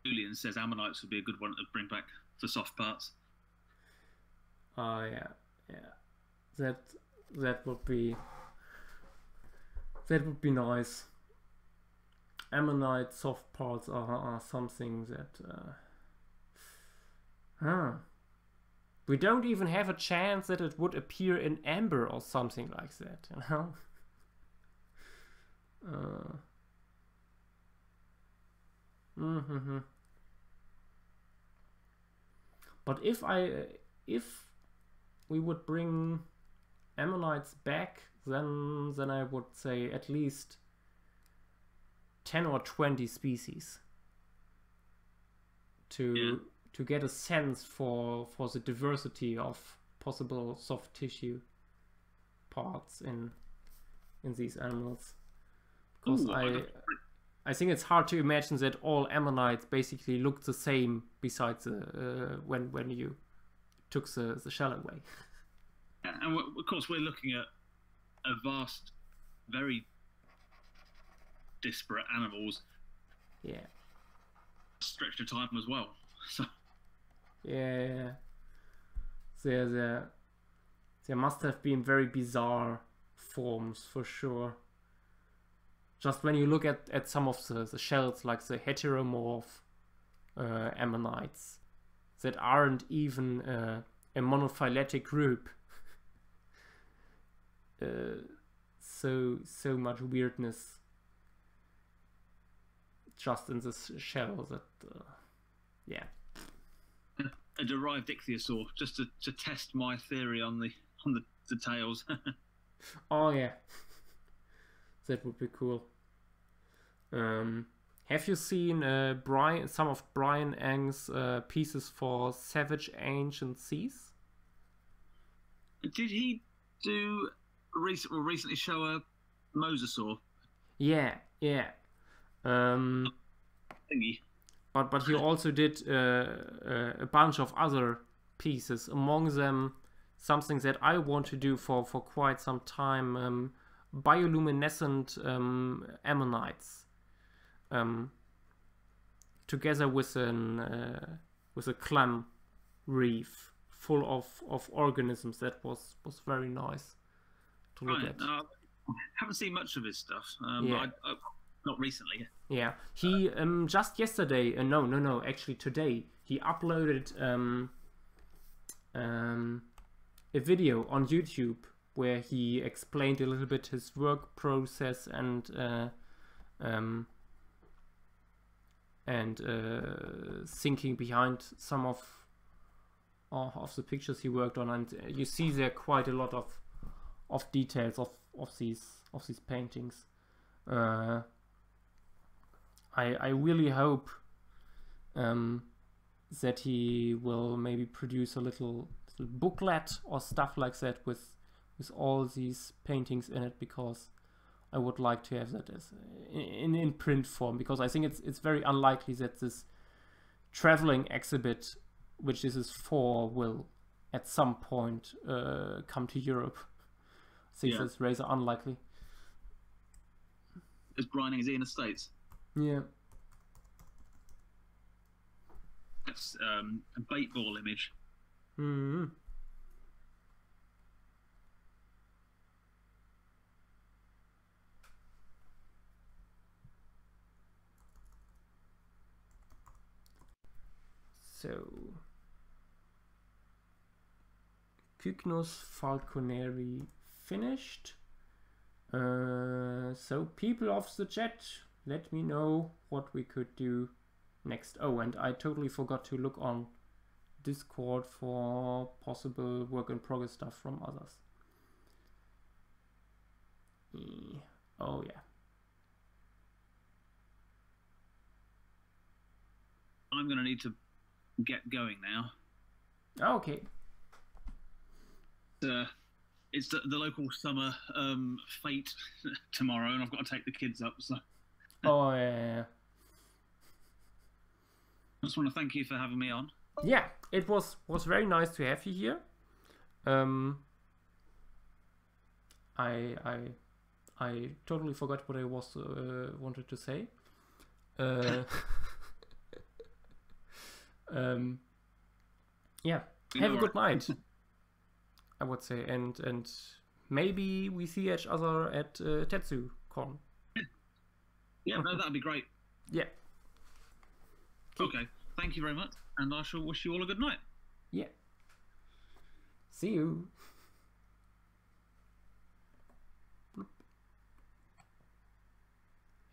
Julian says ammonites would be a good one to bring back for soft parts. Oh yeah. That would be nice. Ammonite soft parts are something that we don't even have a chance that it would appear in amber or something like that, But if we would bring ammonites back, then I would say at least 10 or 20 species to get a sense for the diversity of possible soft tissue parts in these animals. Because Ooh, I think it's hard to imagine that all ammonites basically look the same besides when you took the shell away. and of course we're looking at a vast, very disparate animals. Yeah. Stretch of time as well. So Yeah. There must have been very bizarre forms for sure. Just when you look at some of the shells, like the heteromorph ammonites, that aren't even a monophyletic group. So much weirdness just in this shell that, yeah. a derived ichthyosaur, just to test my theory on the tails. Oh yeah, that would be cool. Have you seen some of Brian Eng's pieces for Savage Ancient Seas? Did he do recently show a mosasaur Yeah. thingy? But he also did a bunch of other pieces, among them something that I want to do for quite some time, bioluminescent ammonites, together with a clam reef full of organisms. That was very nice to look at. I haven't seen much of his stuff. Yeah. Not recently. Yeah, he just yesterday, no, actually today, he uploaded a video on YouTube where he explained a little bit his work process and thinking behind some of the pictures he worked on, and you see there quite a lot of details of these paintings. I really hope that he will maybe produce a little booklet or stuff like that with all these paintings in it, because I would like to have that as in print form, because I think it's very unlikely that this traveling exhibit, which this is for, will at some point come to Europe. I think that's rather unlikely. Is Brian is he in the States? Yeah. That's a bait ball image. Mm-hmm. So, Pycnus falconeri finished. So, people of the chat, let me know what we could do next. Oh, and I totally forgot to look on Discord for possible work in progress stuff from others. Oh yeah. I'm going to need to get going now. Okay. It's the local summer fete tomorrow, and I've got to take the kids up. So. Oh yeah. I just want to thank you for having me on. Yeah, it was very nice to have you here. I totally forgot what I was wanted to say. Yeah, have a good night, I would say, and maybe we see each other at TetsuCon. Yeah, no, that'd be great. Yeah. Okay, thank you very much, and I shall wish you all a good night. Yeah. See you.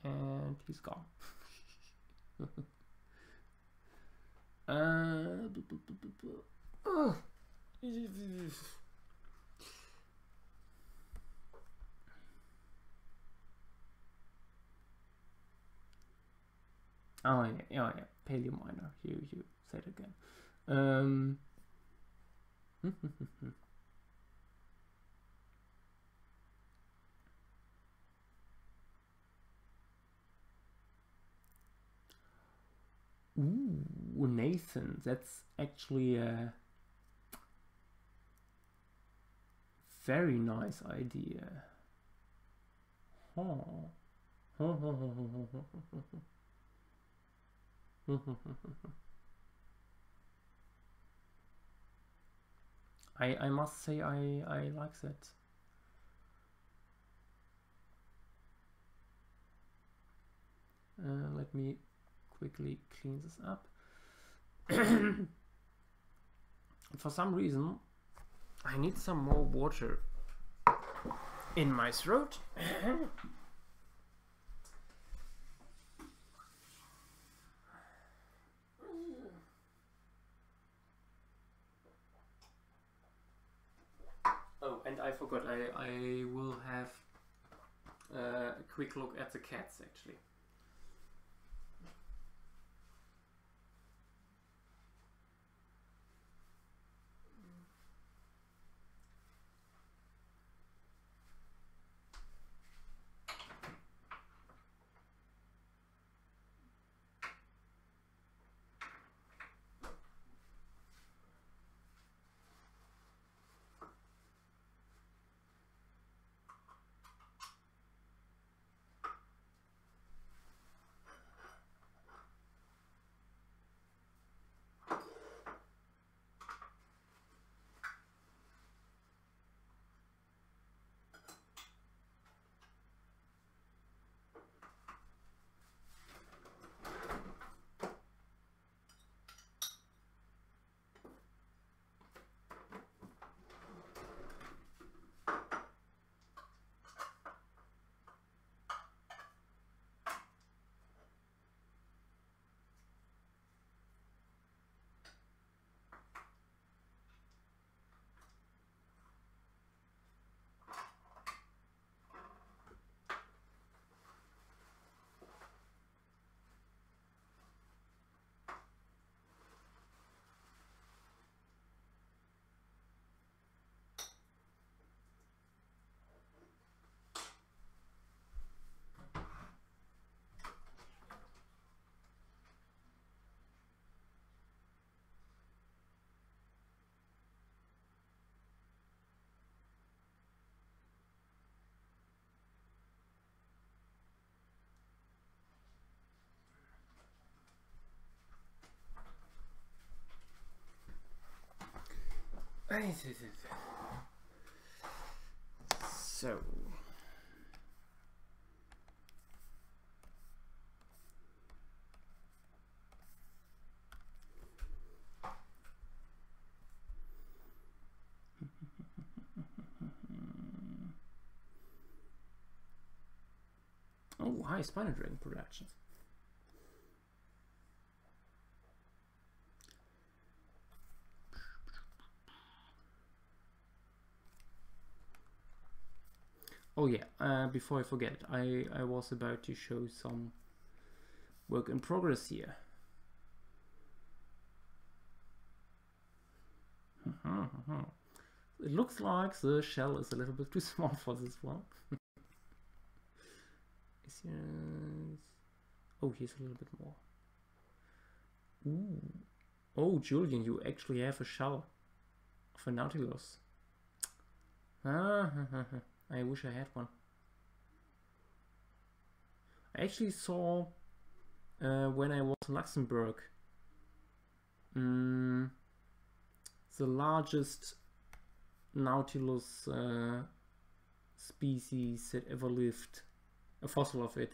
And he's gone. Oh yeah, paleo miner. You said it again. Ooh, Nathan, that's actually a very nice idea. Huh. I must say I like that. Let me quickly clean this up. For some reason, I need some more water in my throat. Oh, and I forgot, I will have a quick look at the cats actually. So oh, hi, Spinal Dragon Productions. Oh yeah, before I forget, I was about to show some work in progress here. It looks like the shell is a little bit too small for this one. Oh, here's a little bit more. Ooh. Oh, Julian, you actually have a shell of a Nautilus. I wish I had one. I actually saw when I was in Luxembourg the largest Nautilus species that ever lived, a fossil of it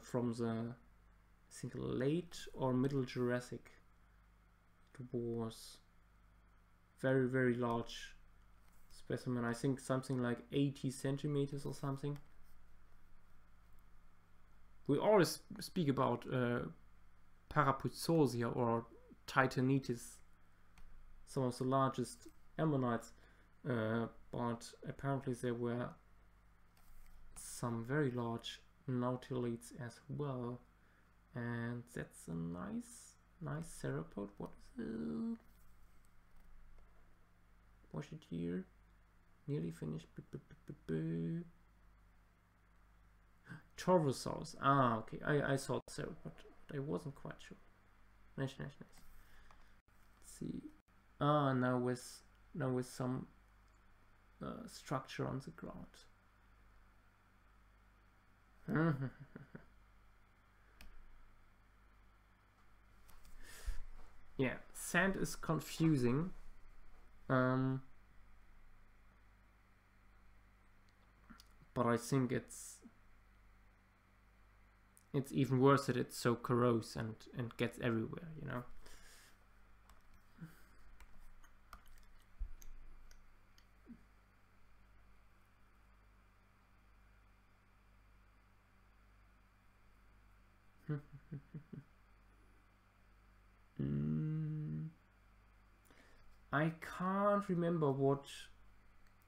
from the, I think, late or middle Jurassic. It was very, very large specimen. I think something like 80 centimeters or something. We always speak about Paraputzosia or Titanitis, some of the largest ammonites, but apparently there were some very large nautilids as well, and that's a nice theropod. What is it? Wash it here. Nearly finished. Torvosaurus. Ah, okay. I thought so, but I wasn't quite sure. Nice. Let's see. Ah, now with some structure on the ground. Yeah, sand is confusing. But I think it's even worse that it's so corrosive and gets everywhere, you know. I can't remember what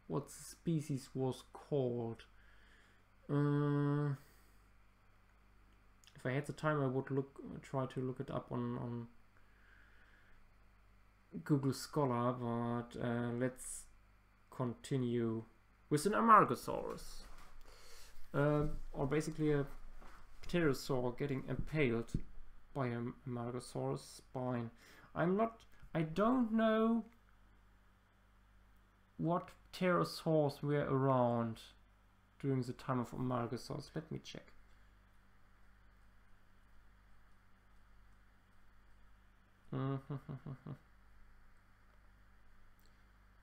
the species was called. If I had the time, I would try to look it up on Google Scholar, but let's continue with an Amargosaurus, or basically a pterosaur getting impaled by a Amargosaurus spine. I don't know what pterosaurs were around during the time of Amargosaurus. Let me check.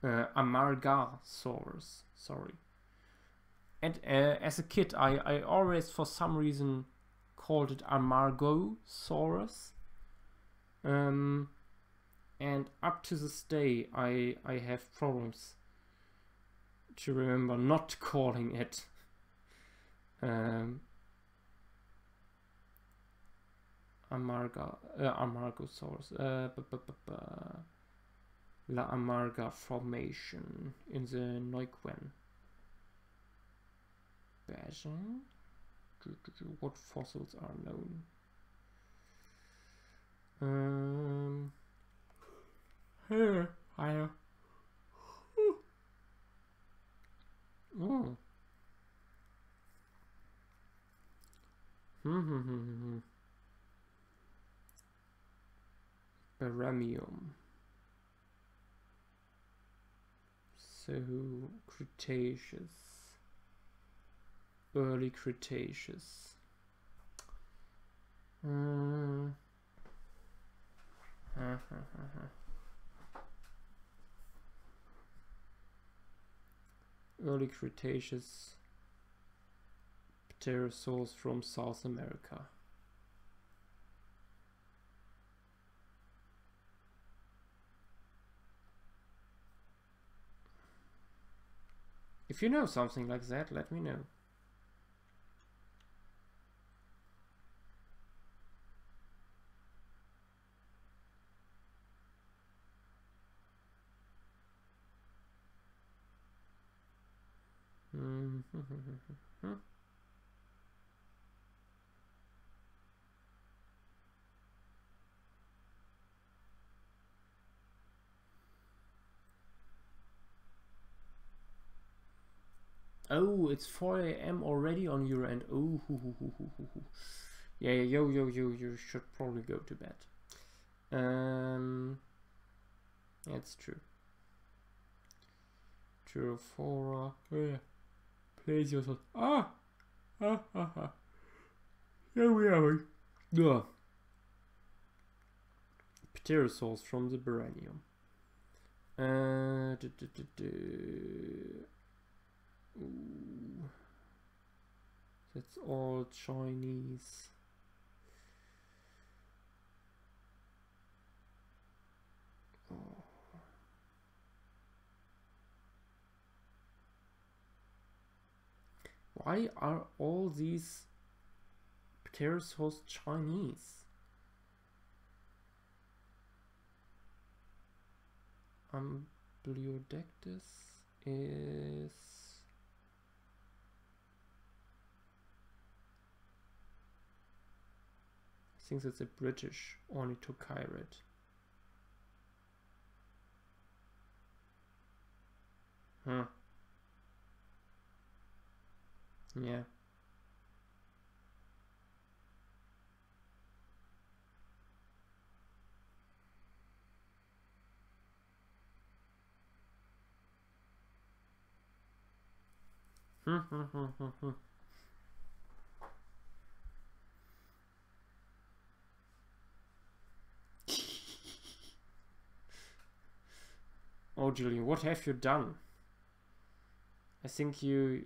Amargasaurus, sorry. And as a kid, I always, for some reason, called it Amargosaurus. And up to this day, I have problems to remember not calling it Amargosaurus. La Amarga Formation in the Neuquén Basin. What fossils are known? Here, higher. Oh. Baramium. So Cretaceous, early Cretaceous. Early Cretaceous pterosaurs from South America. If you know something like that, let me know. Oh, it's 4 AM already on your end. Oh, yeah, you should probably go to bed. That's true. Terrafora, yeah. Place yourself. Here we are. Yeah. Pterosaurs from the Baranium. Ooh. That's all Chinese. Oh. Why are all these pterosaurs Chinese? Ambliodectus is... I think that's a British ornithochyrid. Huh. Yeah. Oh, Julian, what have you done? I think your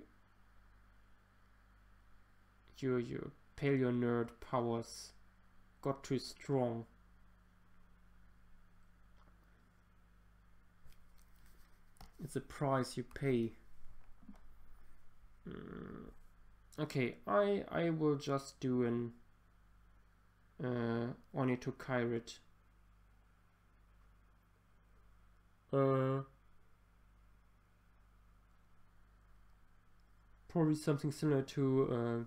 paleo nerd powers got too strong. It's a price you pay. Okay, I will just do an Ornithokairid. Probably something similar to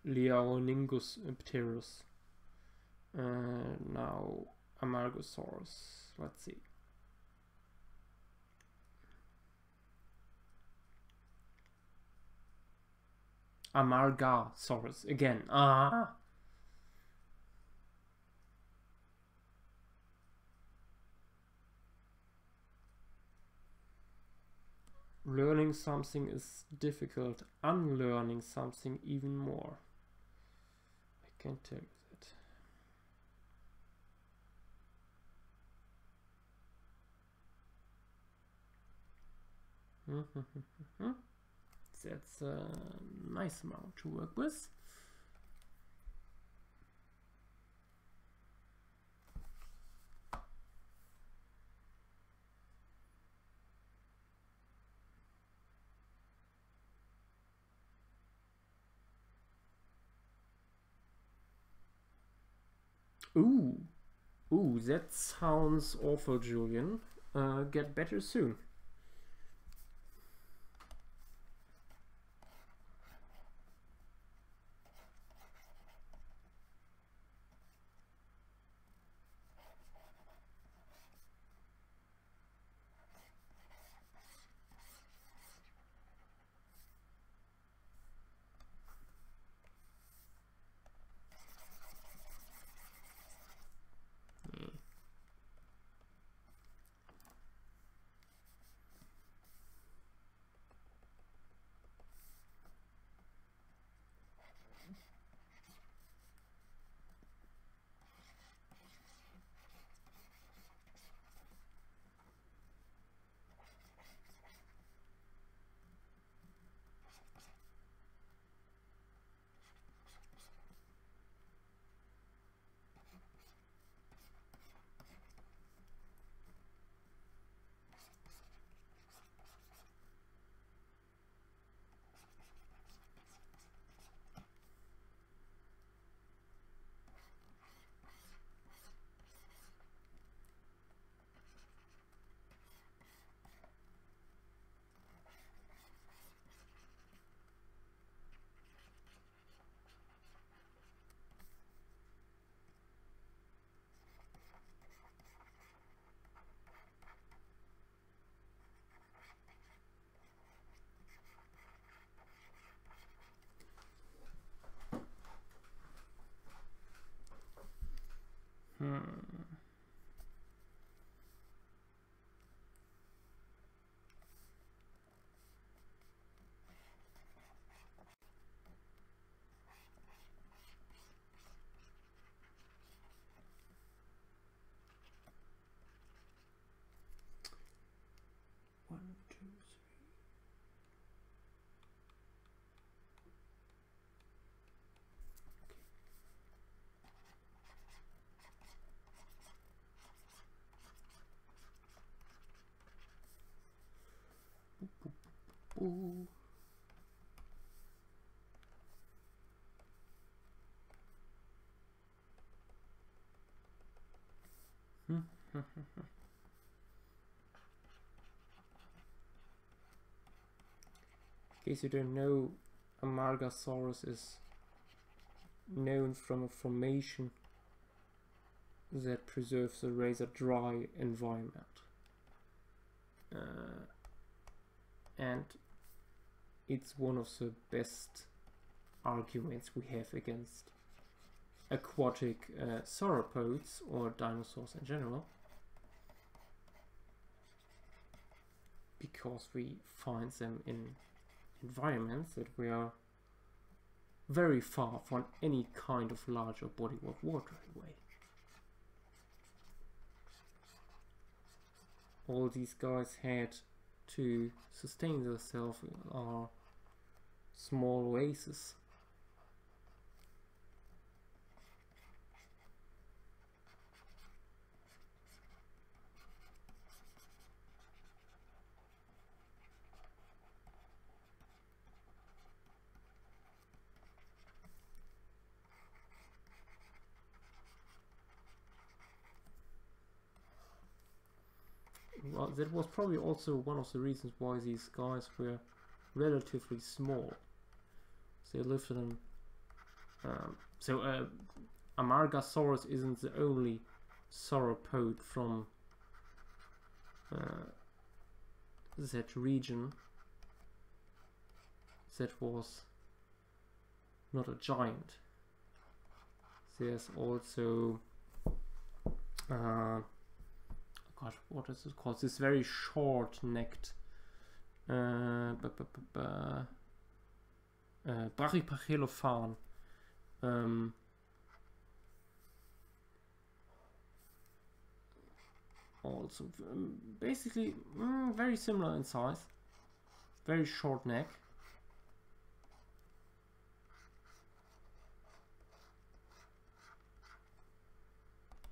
Leoningus pterus. Now Amargosaurus. Let's see. Amargasaurus again. Learning something is difficult. Unlearning something even more. I can tell you that. That's a nice amount to work with. Ooh, that sounds awful, Julian. Get better soon. Ooh. In case you don't know, Amargasaurus is known from a formation that preserves a rather dry environment. And it's one of the best arguments we have against aquatic sauropods or dinosaurs in general, because we find them in environments that were very far from any kind of larger body of water anyway. All these guys had to sustain themselves in our small oases. Well, that was probably also one of the reasons why these guys were relatively small. They lived in Amargasaurus isn't the only sauropod from that region that was not a giant. There's also God, what is it called? This very short-necked Brachypachelophan. Also, basically very similar in size. Very short neck.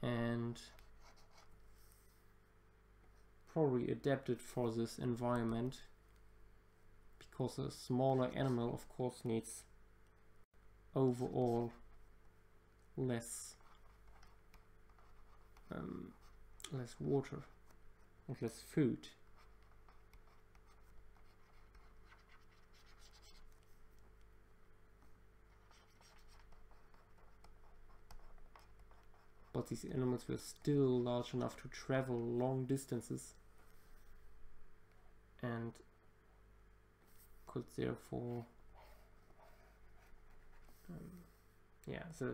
And probably adapted for this environment, because a smaller animal of course needs overall less water and less food. But these animals were still large enough to travel long distances and could therefore yeah, so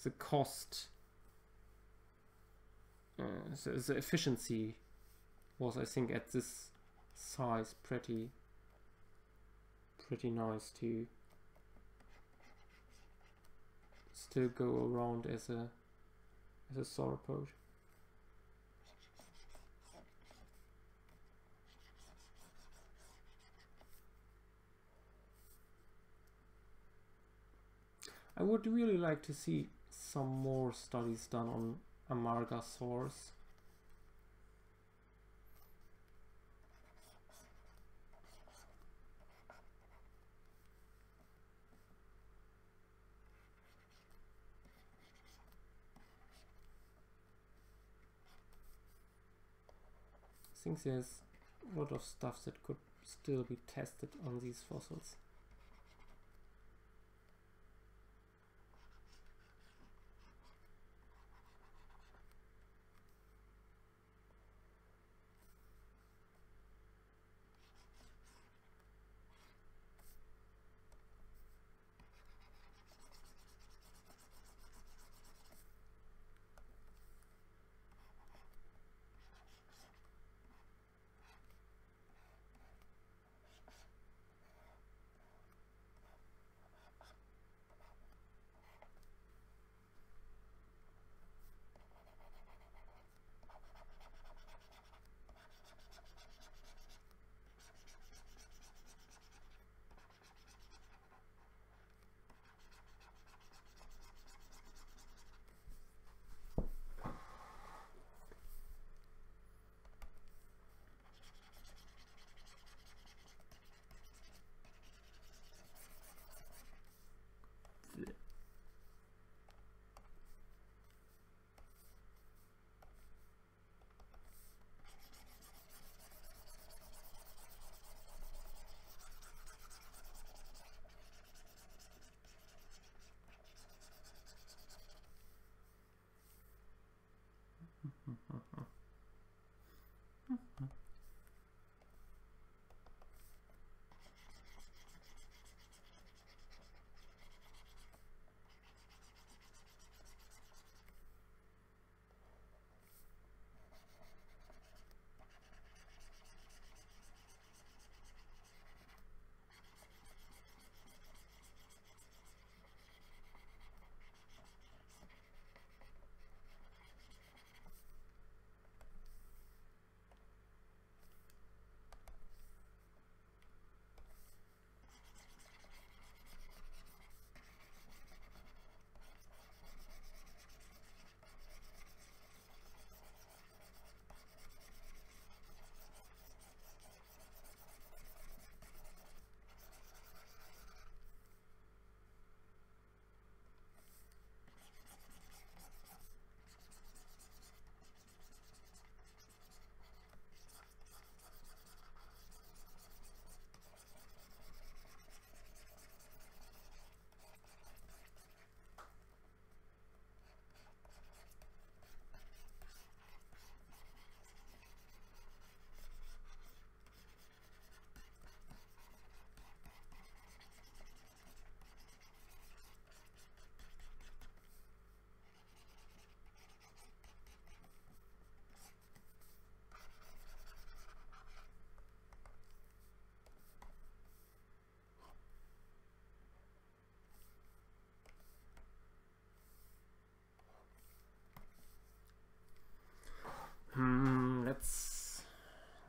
the cost, so the efficiency was, I think, at this size pretty nice to still go around as a sauropod. I would really like to see some more studies done on Amargasaurus. I think there's a lot of stuff that could still be tested on these fossils.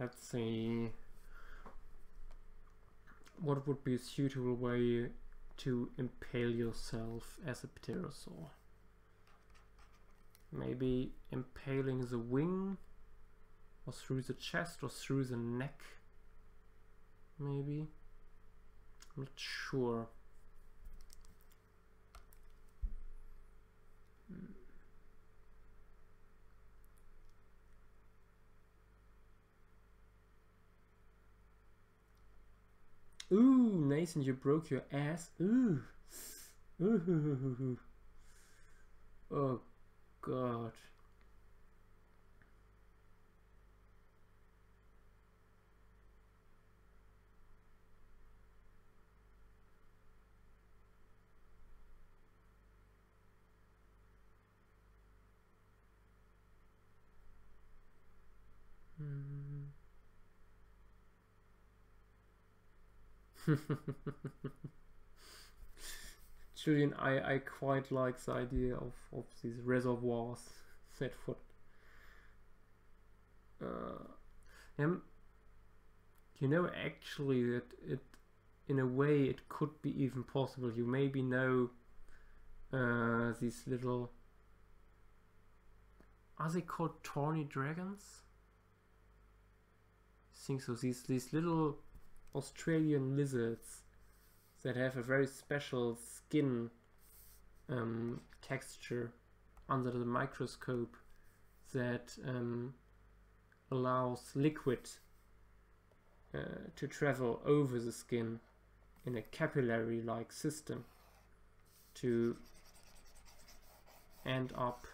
let's see. What would be a suitable way to impale yourself as a pterosaur? Maybe impaling the wing, or through the chest, or through the neck. Maybe. I'm not sure. Ooh, Nathan, you broke your ass. Ooh. Ooh. Oh God. Julian, I quite like the idea of these reservoirs that would you know, actually that it in a way it could be even possible. You maybe know these little, are they called tawny dragons? I think so. These little Australian lizards that have a very special skin texture under the microscope that allows liquid to travel over the skin in a capillary-like system to end up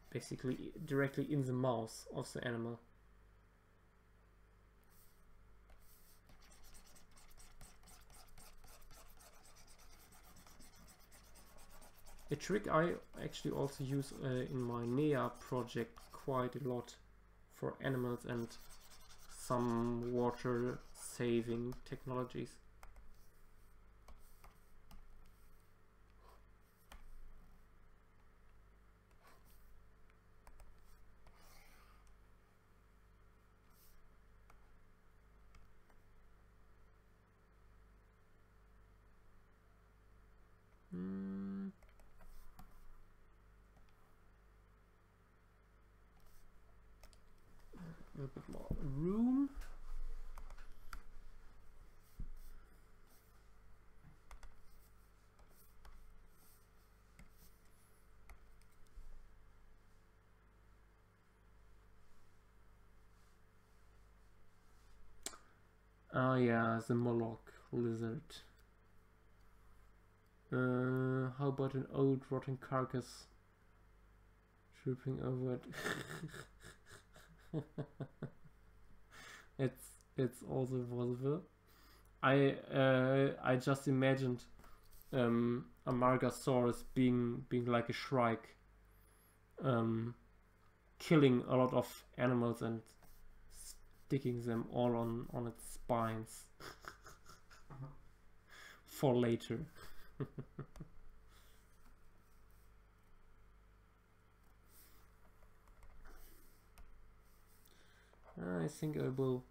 basically directly in the mouth of the animal. A trick I actually also use in my NEA project quite a lot for animals and some water saving technologies. A little bit more room. Ah, yeah, the Moloch lizard. How about an old rotten carcass tripping over it? It's also possible. I just imagined a Margasaurus being like a Shrike, killing a lot of animals and sticking them all on its spines for later. I think I will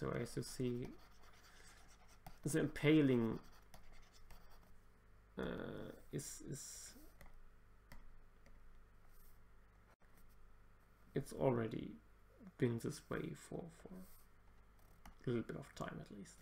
So as you see, the impaling it's already been this way for a little bit of time at least.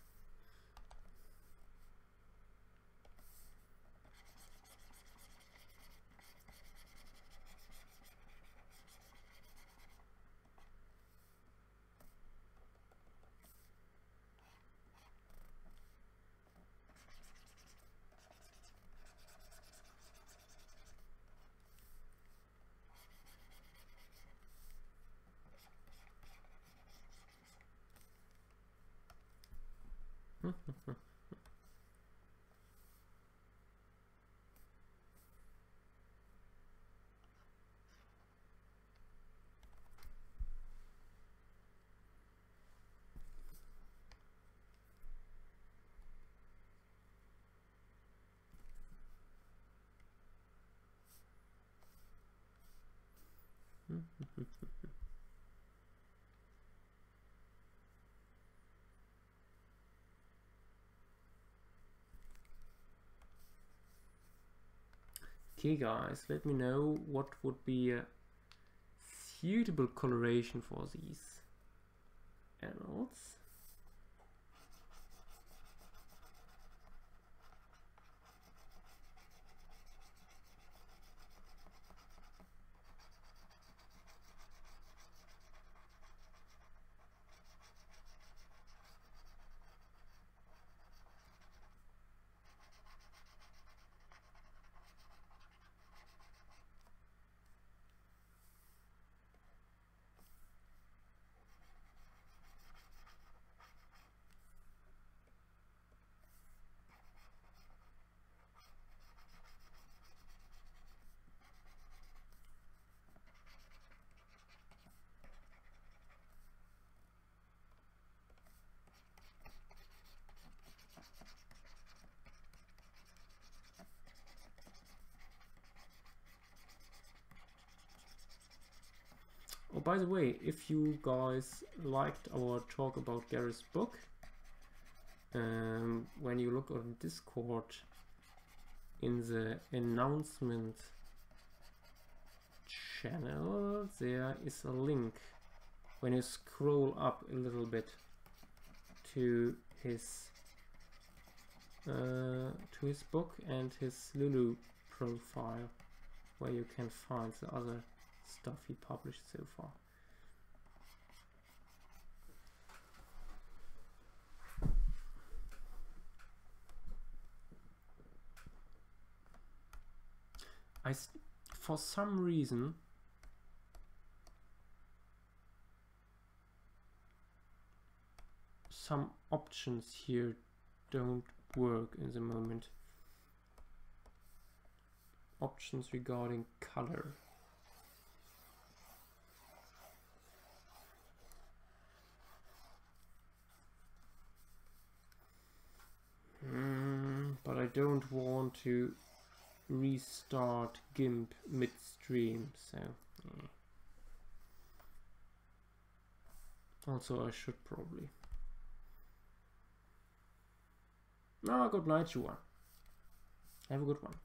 Okay guys, let me know what would be a suitable coloration for these animals. Oh, by the way, if you guys liked our talk about Gary's book, when you look on Discord in the announcement channel, there is a link when you scroll up a little bit to his book and his Lulu profile, where you can find the other stuff he published so far. For some reason, some options here don't work in the moment. Options regarding color. But I don't want to restart GIMP midstream, so yeah. Also I should probably. No, good night, Shua. Have a good one.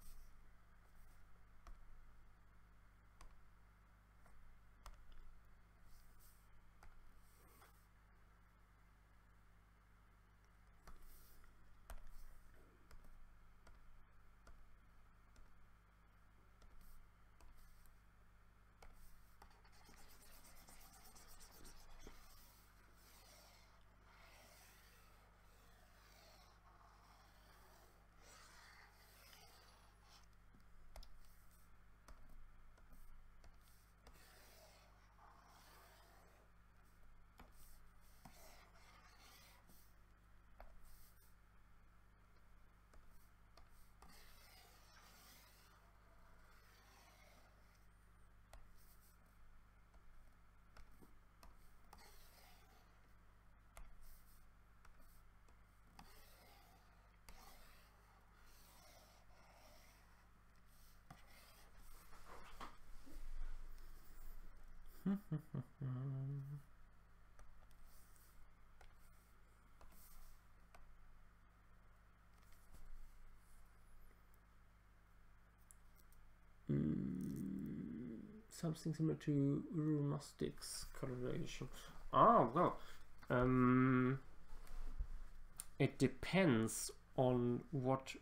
something similar to rustics coloration. Ah, well, it depends on what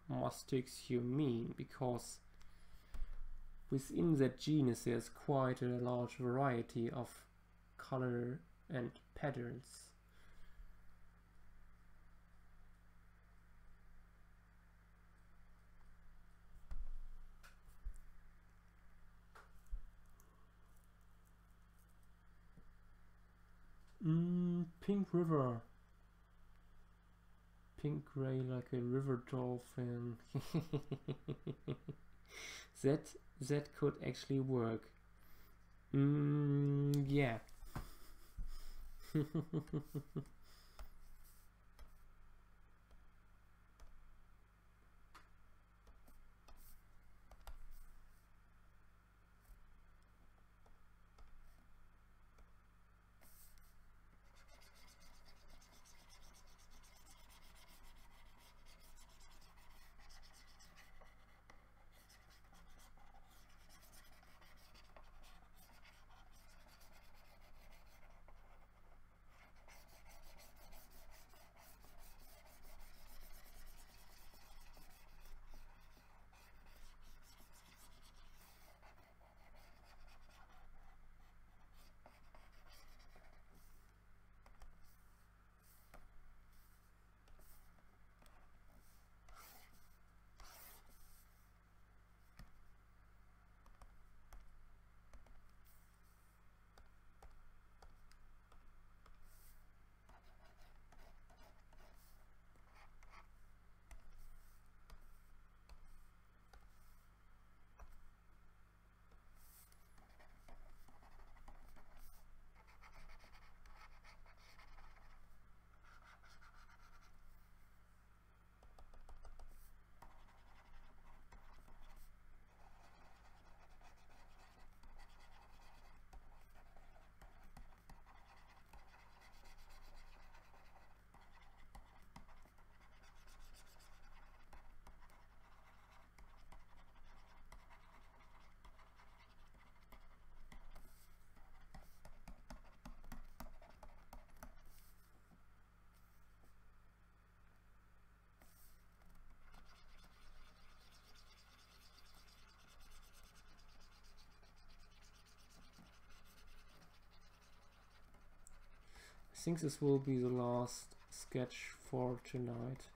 rustics you mean, because within that genus there's quite a large variety of color and patterns. Pink river. Pink gray like a river dolphin. that could actually work. Yeah. I think this will be the last sketch for tonight.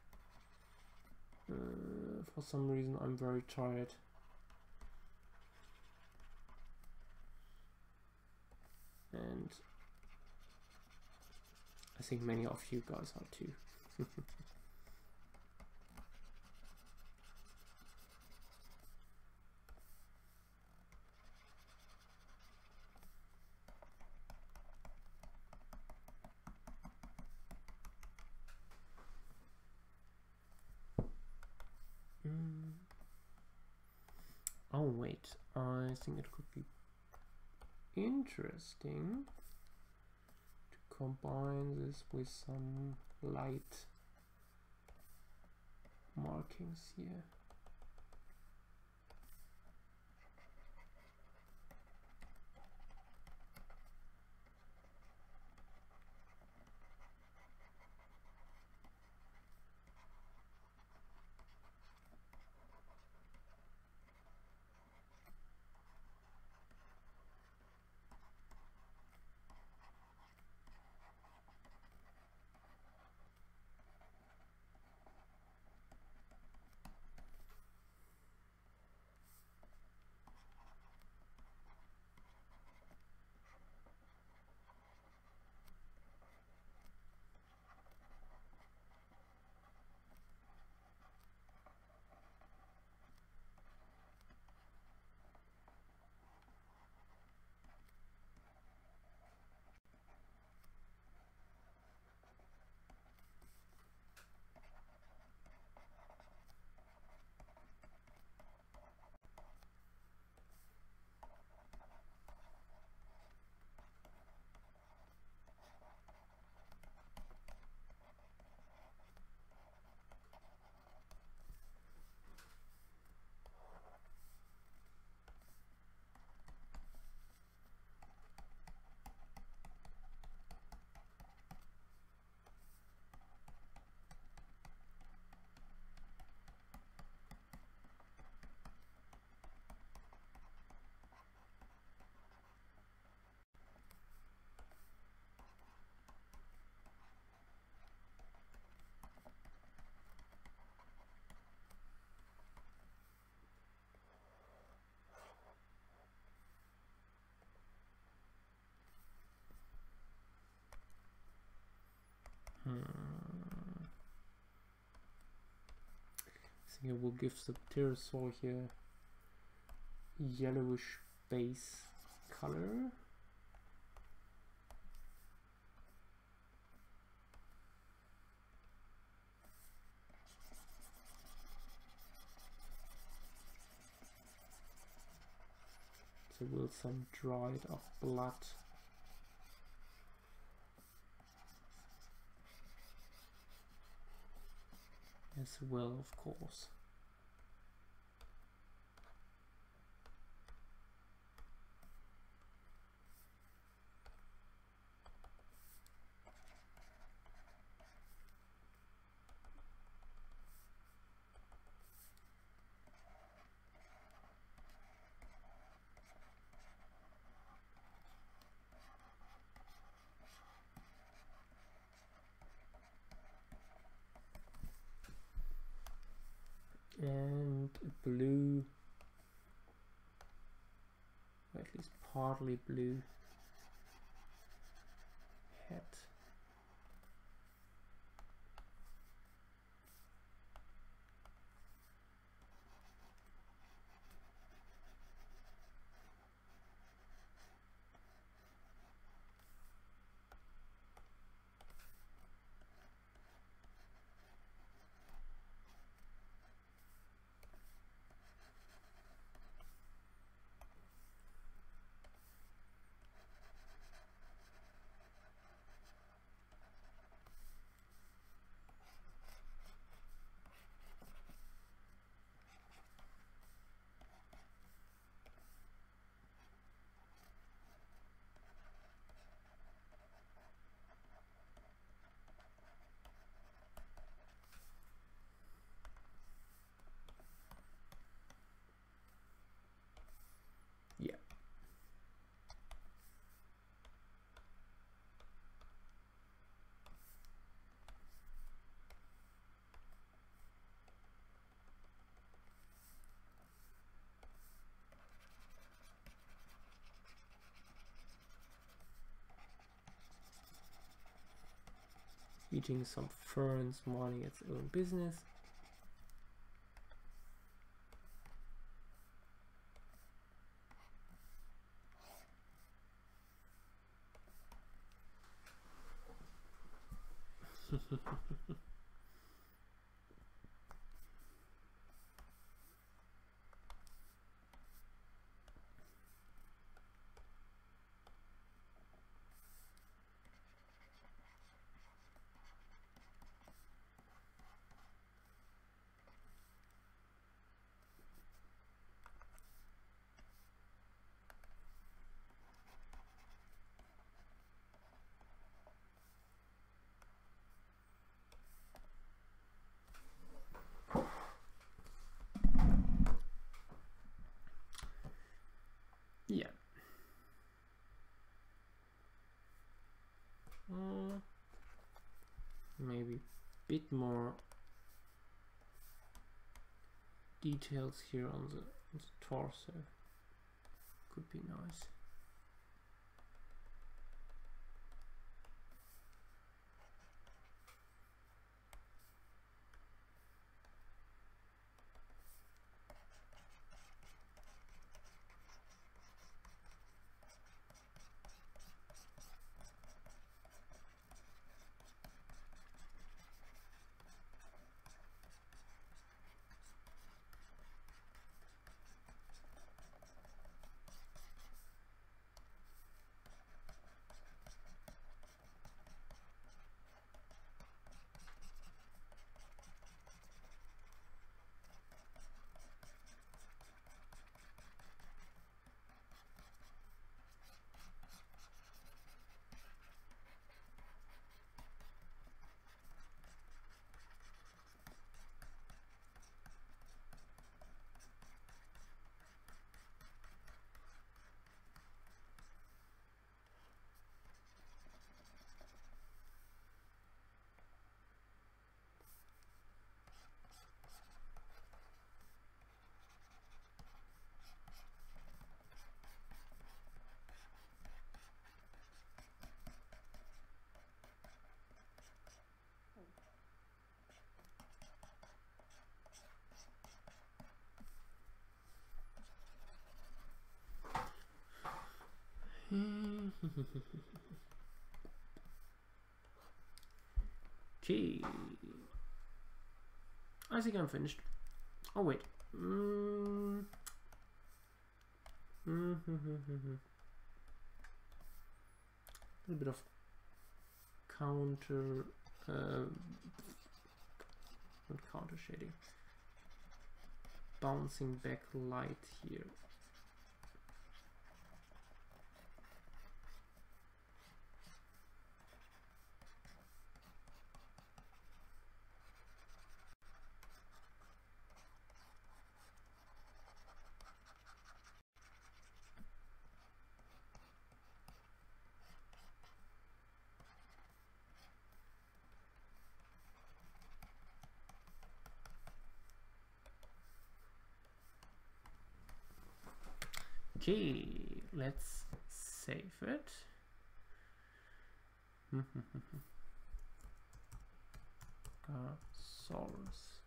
For some reason I'm very tired. And I think many of you guys are too. Oh wait, I think it could be interesting to combine this with some light markings here. I think I will give the pterosaur here yellowish base color. There will some dried up blood. As well, of course. And a blue, or at least partly blue head. Yeah. Eating some ferns, minding its own business. Yeah. Maybe a bit more details here on the torso could be nice. Okay. I think I'm finished. Oh wait. A little bit of counter, not counter shading, bouncing back light here. Okay, let's save it. Source.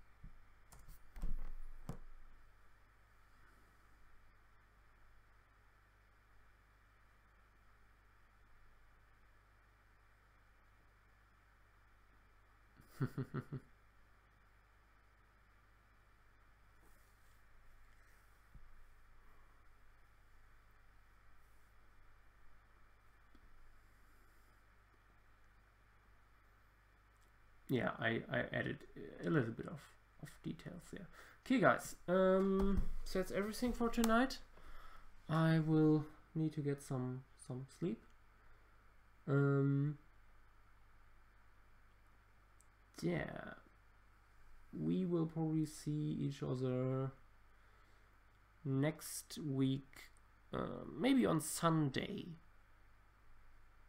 Yeah, I added a little bit of details there. Okay guys, so that's everything for tonight. I will need to get some sleep. Yeah, we will probably see each other next week, maybe on Sunday.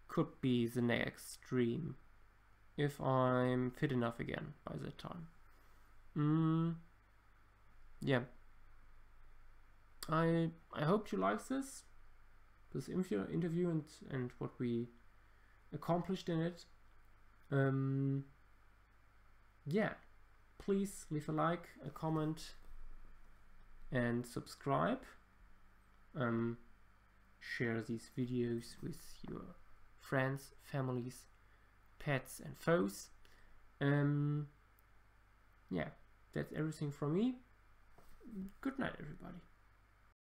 Could be the next stream, if I'm fit enough again by that time. Yeah, I hope you like this interview and what we accomplished in it. Yeah, please leave a like, a comment, and subscribe. Share these videos with your friends, families, pets and foes. Yeah, that's everything from me. Good night, everybody.